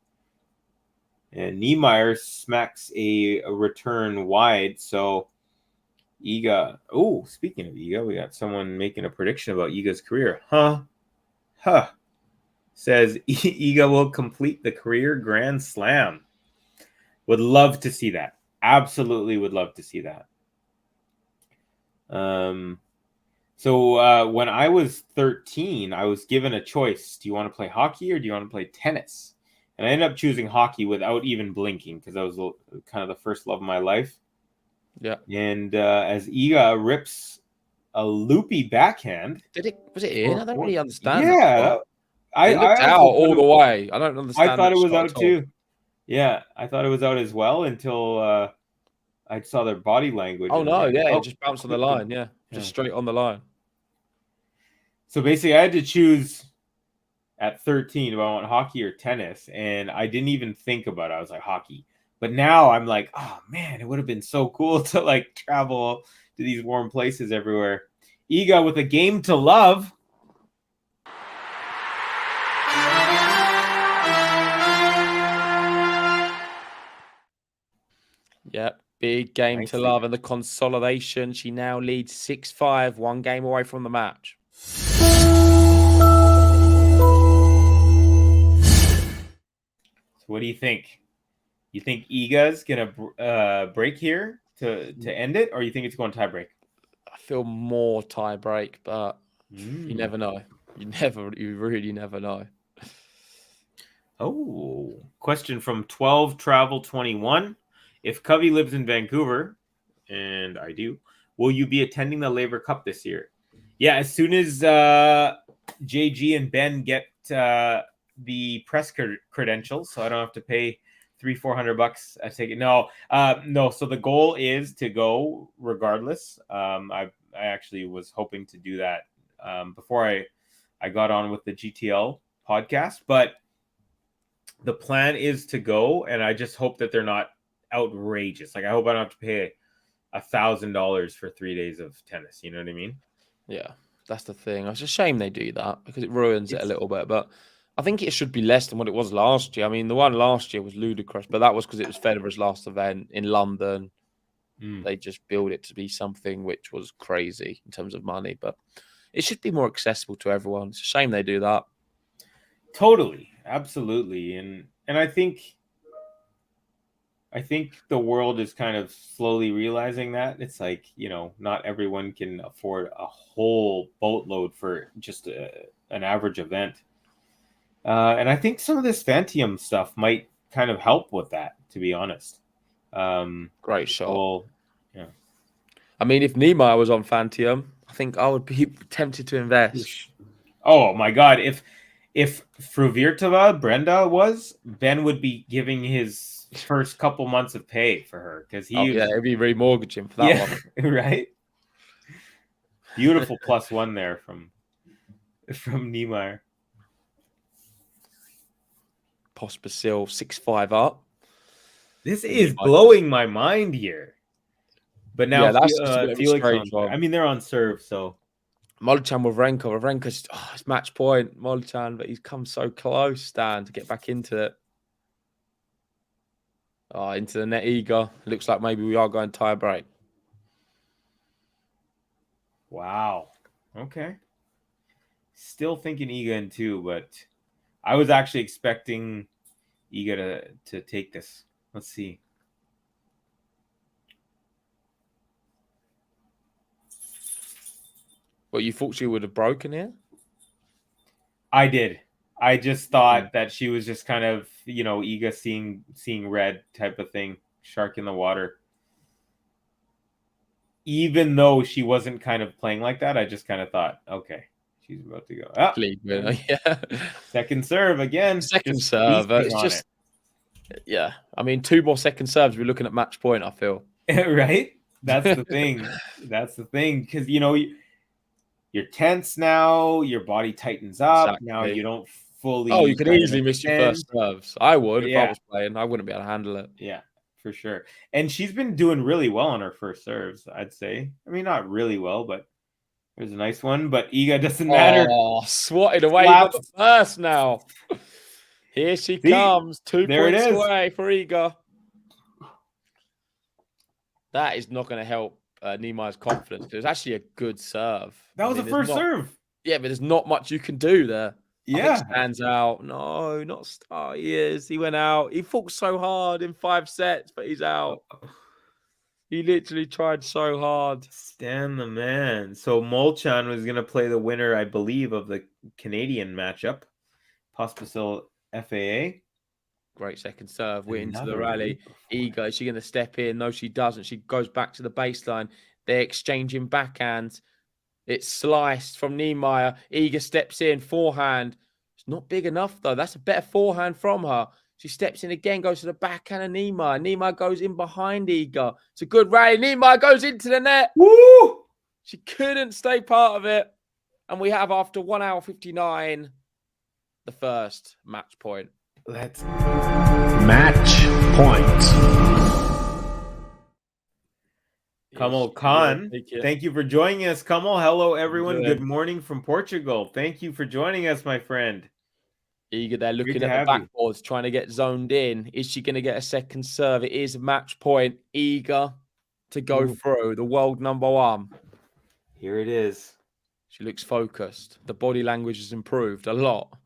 And NIEMEIER smacks a return wide. So Iga. Oh, speaking of Iga, we got someone making a prediction about Iga's career. Says Iga will complete the career Grand Slam. Would love to see that. Absolutely would love to see that. So when I was 13, I was given a choice. Do you want to play hockey or do you want to play tennis? And I ended up choosing hockey without even blinking because that was kind of the first love of my life. Yeah. And as Iga rips a loopy backhand. Was it in? I don't really understand. Yeah. It looked out all the way. I don't understand. I thought it was out too. Yeah, I thought it was out as well until I saw their body language. Oh, no, yeah, it just bounced on the line, just straight on the line. So basically, I had to choose at 13 if I want hockey or tennis, and I didn't even think about it. I was like, hockey. But now I'm like, oh, man, it would have been so cool to, like, travel to these warm places everywhere. Iga with a game to love. Yep, big game to love. And the consolidation, she now leads 6-5, one game away from the match. So what do you think? You think Iga's going to break here to end it, or you think it's going tie break? I feel more tie break, but you never know. You really never know. Oh, question from 12 Travel 21. If Covey lives in Vancouver, and I do, will you be attending the Laver Cup this year? Yeah, as soon as JG and Ben get the press credentials, so I don't have to pay $300-400 a ticket. No. So the goal is to go regardless. I actually was hoping to do that before I got on with the GTL podcast, but the plan is to go, and I just hope that they're not outrageous. Like, I hope I don't have to pay $1,000 for 3 days of tennis. You know what I mean? Yeah, that's the thing. It's a shame they do that because it ruins it a little bit. But I think it should be less than what it was last year. I mean, the one last year was ludicrous, but that was because it was Federer's last event in London. They just built it to be something which was crazy in terms of money, but it should be more accessible to everyone. It's a shame they do that. Totally, absolutely, and I think the world is kind of slowly realizing that it's like, not everyone can afford a whole boatload for just an average event. And I think some of this Fantium stuff might kind of help with that, to be honest. Great shot. Well, yeah. I mean, if NIEMEIER was on Fantium, I think I would be tempted to invest. Oh my God. If Fruvirtova, Brenda Ben would be giving his first couple months of pay for her because it'd be remortgaging for that one. Right. Beautiful +1 there from NIEMEIER. Pospisil 6-5 up. This is blowing my mind here. But now Yeah, that's just a bit of a Felix strange on. one. I mean, they're on serve, so Molchan with Renko. Renko's it's match point, Molchan, but he's come so close, Stan, to get back into it. Oh, into the net, Iga. Looks like maybe we are going tie break. wow. Okay. Still thinking Iga in 2, but I was actually expecting Iga to take this. Let's see. Well, you thought she would have broken here? I did. I just thought that she was just kind of, Iga seeing red type of thing, shark in the water. Even though she wasn't kind of playing like that, I just kind of thought, okay, she's about to go. Oh, Lead winner, yeah. Second serve again. Second serve. It's just, yeah. I mean, 2 more second serves. We're looking at match point, I feel. Right? That's the thing. That's the thing. Because, you're tense now. Your body tightens up. Exactly. Now you don't fully. Oh, you could easily miss your first serves. I would if Yeah. I was playing. I wouldn't be able to handle it. Yeah, for sure. And she's been doing really well on her first serves, I'd say. I mean, not really well, but there's a nice one. But Iga doesn't matter. Oh, swatted away with the first now. Here she comes. 2 points away for Iga. That is not going to help Niemeier's confidence. It was actually a good serve. That was a first serve. Yeah, but there's not much you can do there. Yeah. I think stands out. No, not star. He is. He went out. He fought so hard in 5 sets, but he's out. He literally tried so hard. Stan the man. So Molchan was going to play the winner, I believe, of the Canadian matchup. Pospisil FAA. Great second serve. We're into the rally. Iga, is she going to step in? No, she doesn't. She goes back to the baseline. They're exchanging backhands. It's sliced from Niemeier. Iga steps in. Forehand. It's not big enough, though. That's a better forehand from her. She steps in again, goes to the backhand of Niemeier. Niemeier goes in behind Iga. It's a good rally. Niemeier goes into the net. Woo! She couldn't stay part of it. And we have, after 1 hour 59, the first match point. Let's match point. Kamal Khan, thank you for joining us. Kamal, hello everyone. Good morning from Portugal. Thank you for joining us, my friend. Iga there looking at the backboards, trying to get zoned in. Is she going to get a second serve? It is match point. Iga to go through, the world #1. Here it is. She looks focused. The body language has improved a lot.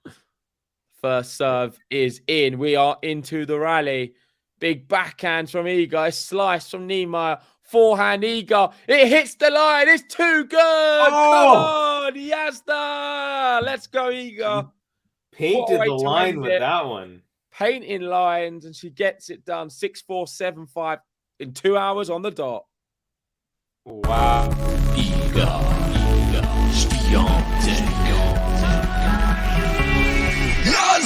First serve is in. We are into the rally. Big backhands from Iga. A slice from Niemeier. Forehand Iga. It hits the line. It's too good. Oh! Come on. Yazda. Let's go, Iga. Painted the line with that one. Painting lines, and she gets it done. 6-4, 7-5 in 2 hours on the dot. Wow. Iga Swiatek.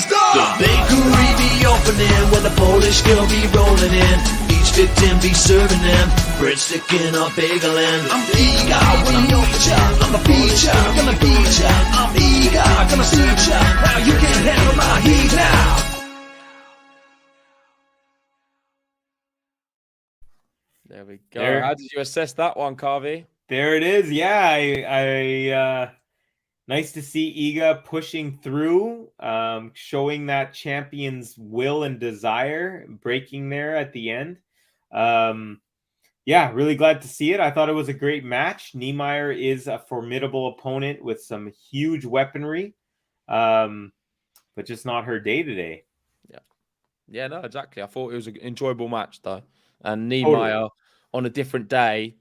The bakery be opening when the Polish girl be rolling in. Each victim be serving them breadstick in a bagel and I'm Iga when I'm your child. I'm a feature, gonna beat ya. I'm Iga, gonna see ya. Now you can handle my heat now. There we go. How did you assess that one, Carvey? There it is. Yeah, I nice to see Iga pushing through, showing that champion's will and desire, breaking there at the end. Yeah, really glad to see it. I thought it was a great match. Niemeier is a formidable opponent with some huge weaponry, but just not her day today. Yeah, no, exactly. I thought it was an enjoyable match, though. And Niemeier, on a different day,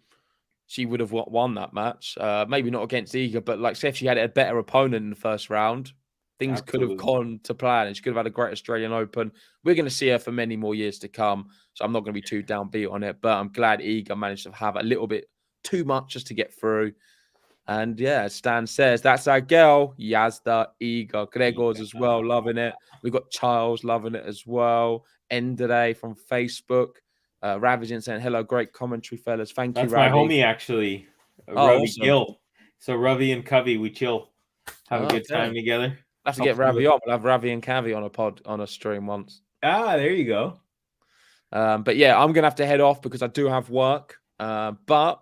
she would have won that match. Maybe not against Iga, but like, say if she had a better opponent in the first round, things could have gone to plan and she could have had a great Australian Open. We're going to see her for many more years to come, so I'm not going to be too downbeat on it, but I'm glad Iga managed to have a little bit too much just to get through. And yeah, as Stan says, that's our girl, Yazda Iga. Gregor's as well, loving it. We've got Charles loving it as well. Endere from Facebook. Ravaging saying, hello, great commentary, fellas. Thank you, That's Ravi. my homie, actually. Ravi awesome. Gill. So Ravi and Covey, we chill. Have a good time together. I have to get Ravi on. We'll have Ravi and Cavi on a stream once. Ah, there you go. But yeah, I'm going to have to head off because I do have work. But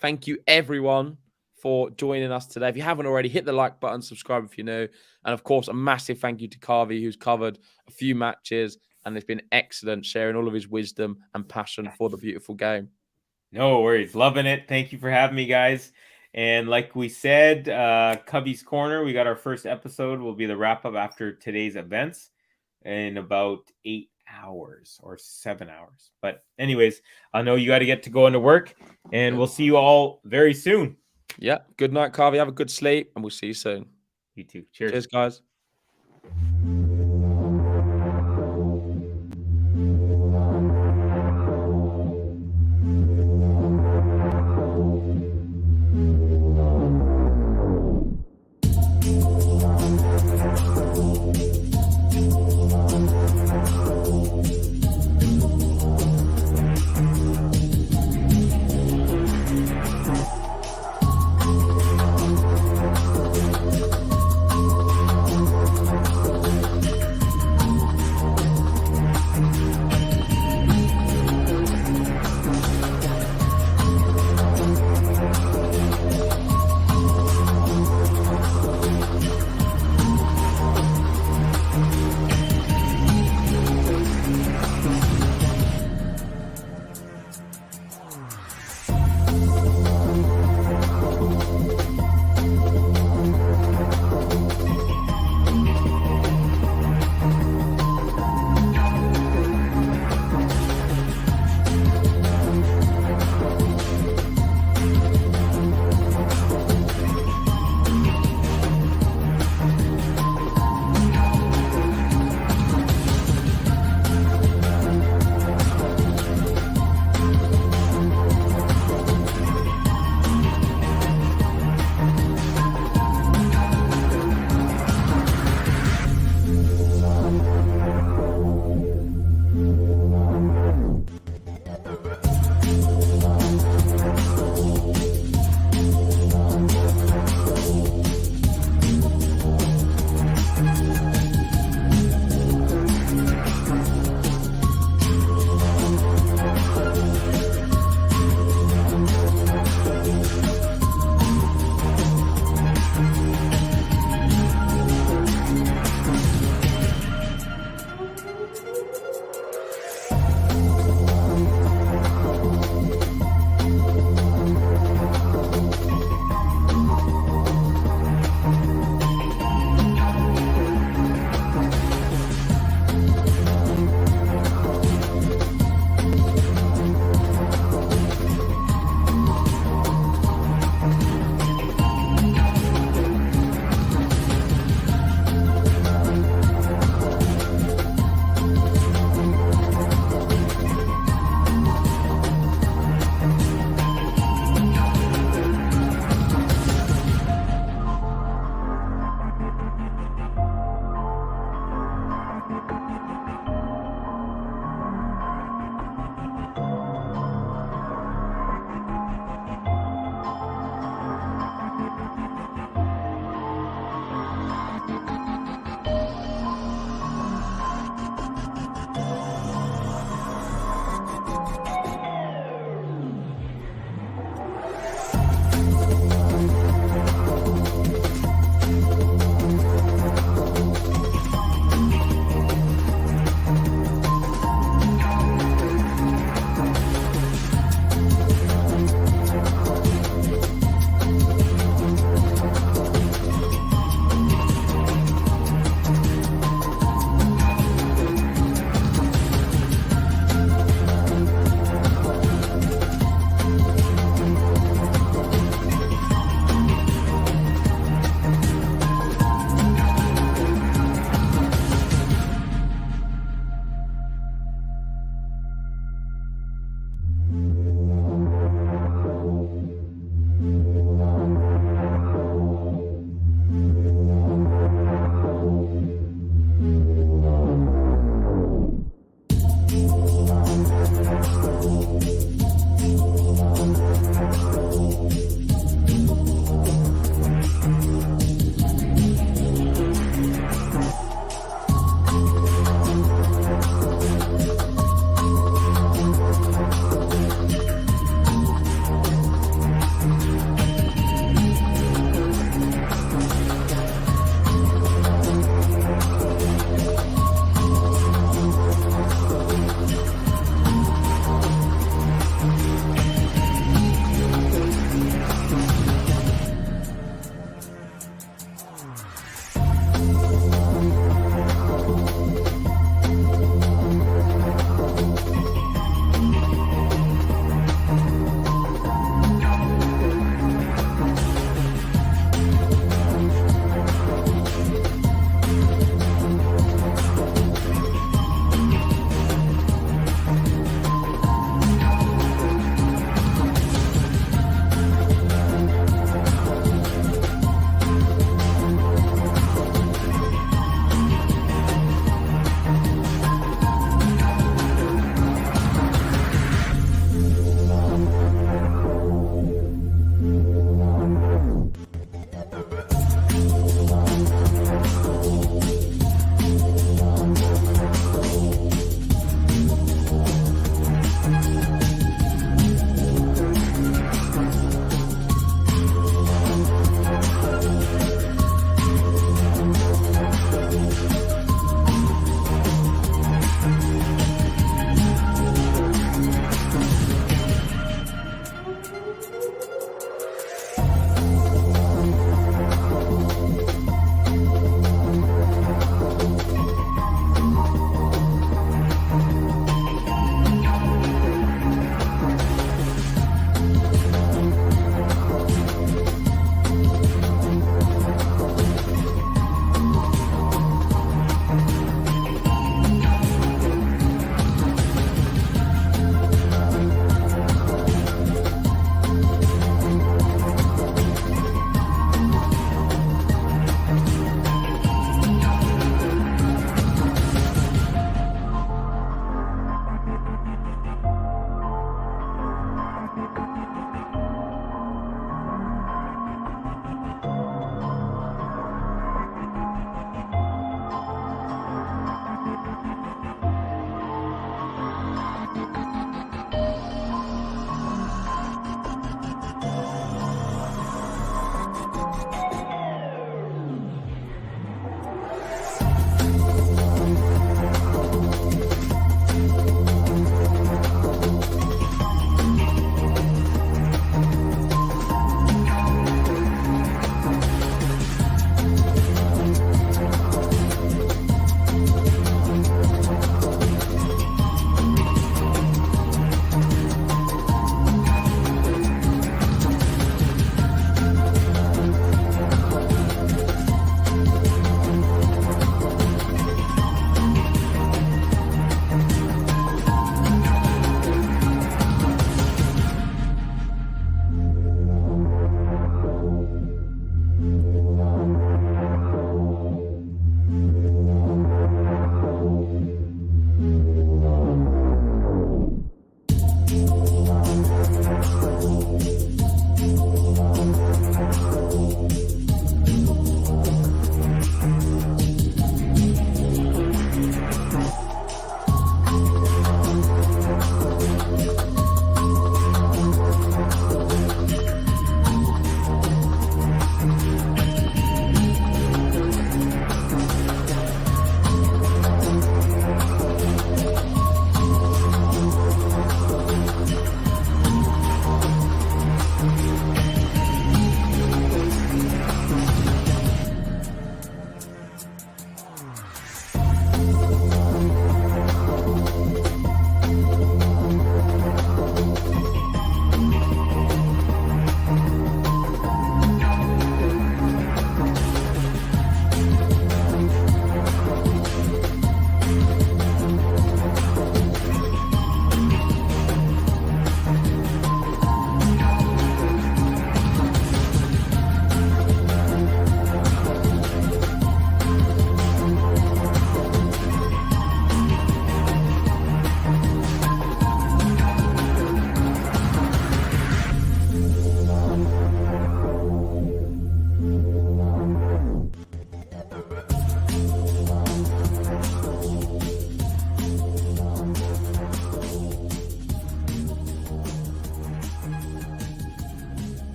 thank you, everyone, for joining us today. If you haven't already, hit the like button, subscribe if you're new. And, of course, a massive thank you to Carvey, who's covered a few matches and has been excellent, sharing all of his wisdom and passion for the beautiful game. No worries. Loving it. Thank you for having me, guys. And like we said, Cubby's Corner, we got our first episode. Will be the wrap-up after today's events in about 8 hours or 7 hours. But anyways, I know you got to get to go into work, and we'll see you all very soon. Yeah. Good night, Carvey. Have a good sleep, and we'll see you soon. You too. Cheers. Cheers, guys.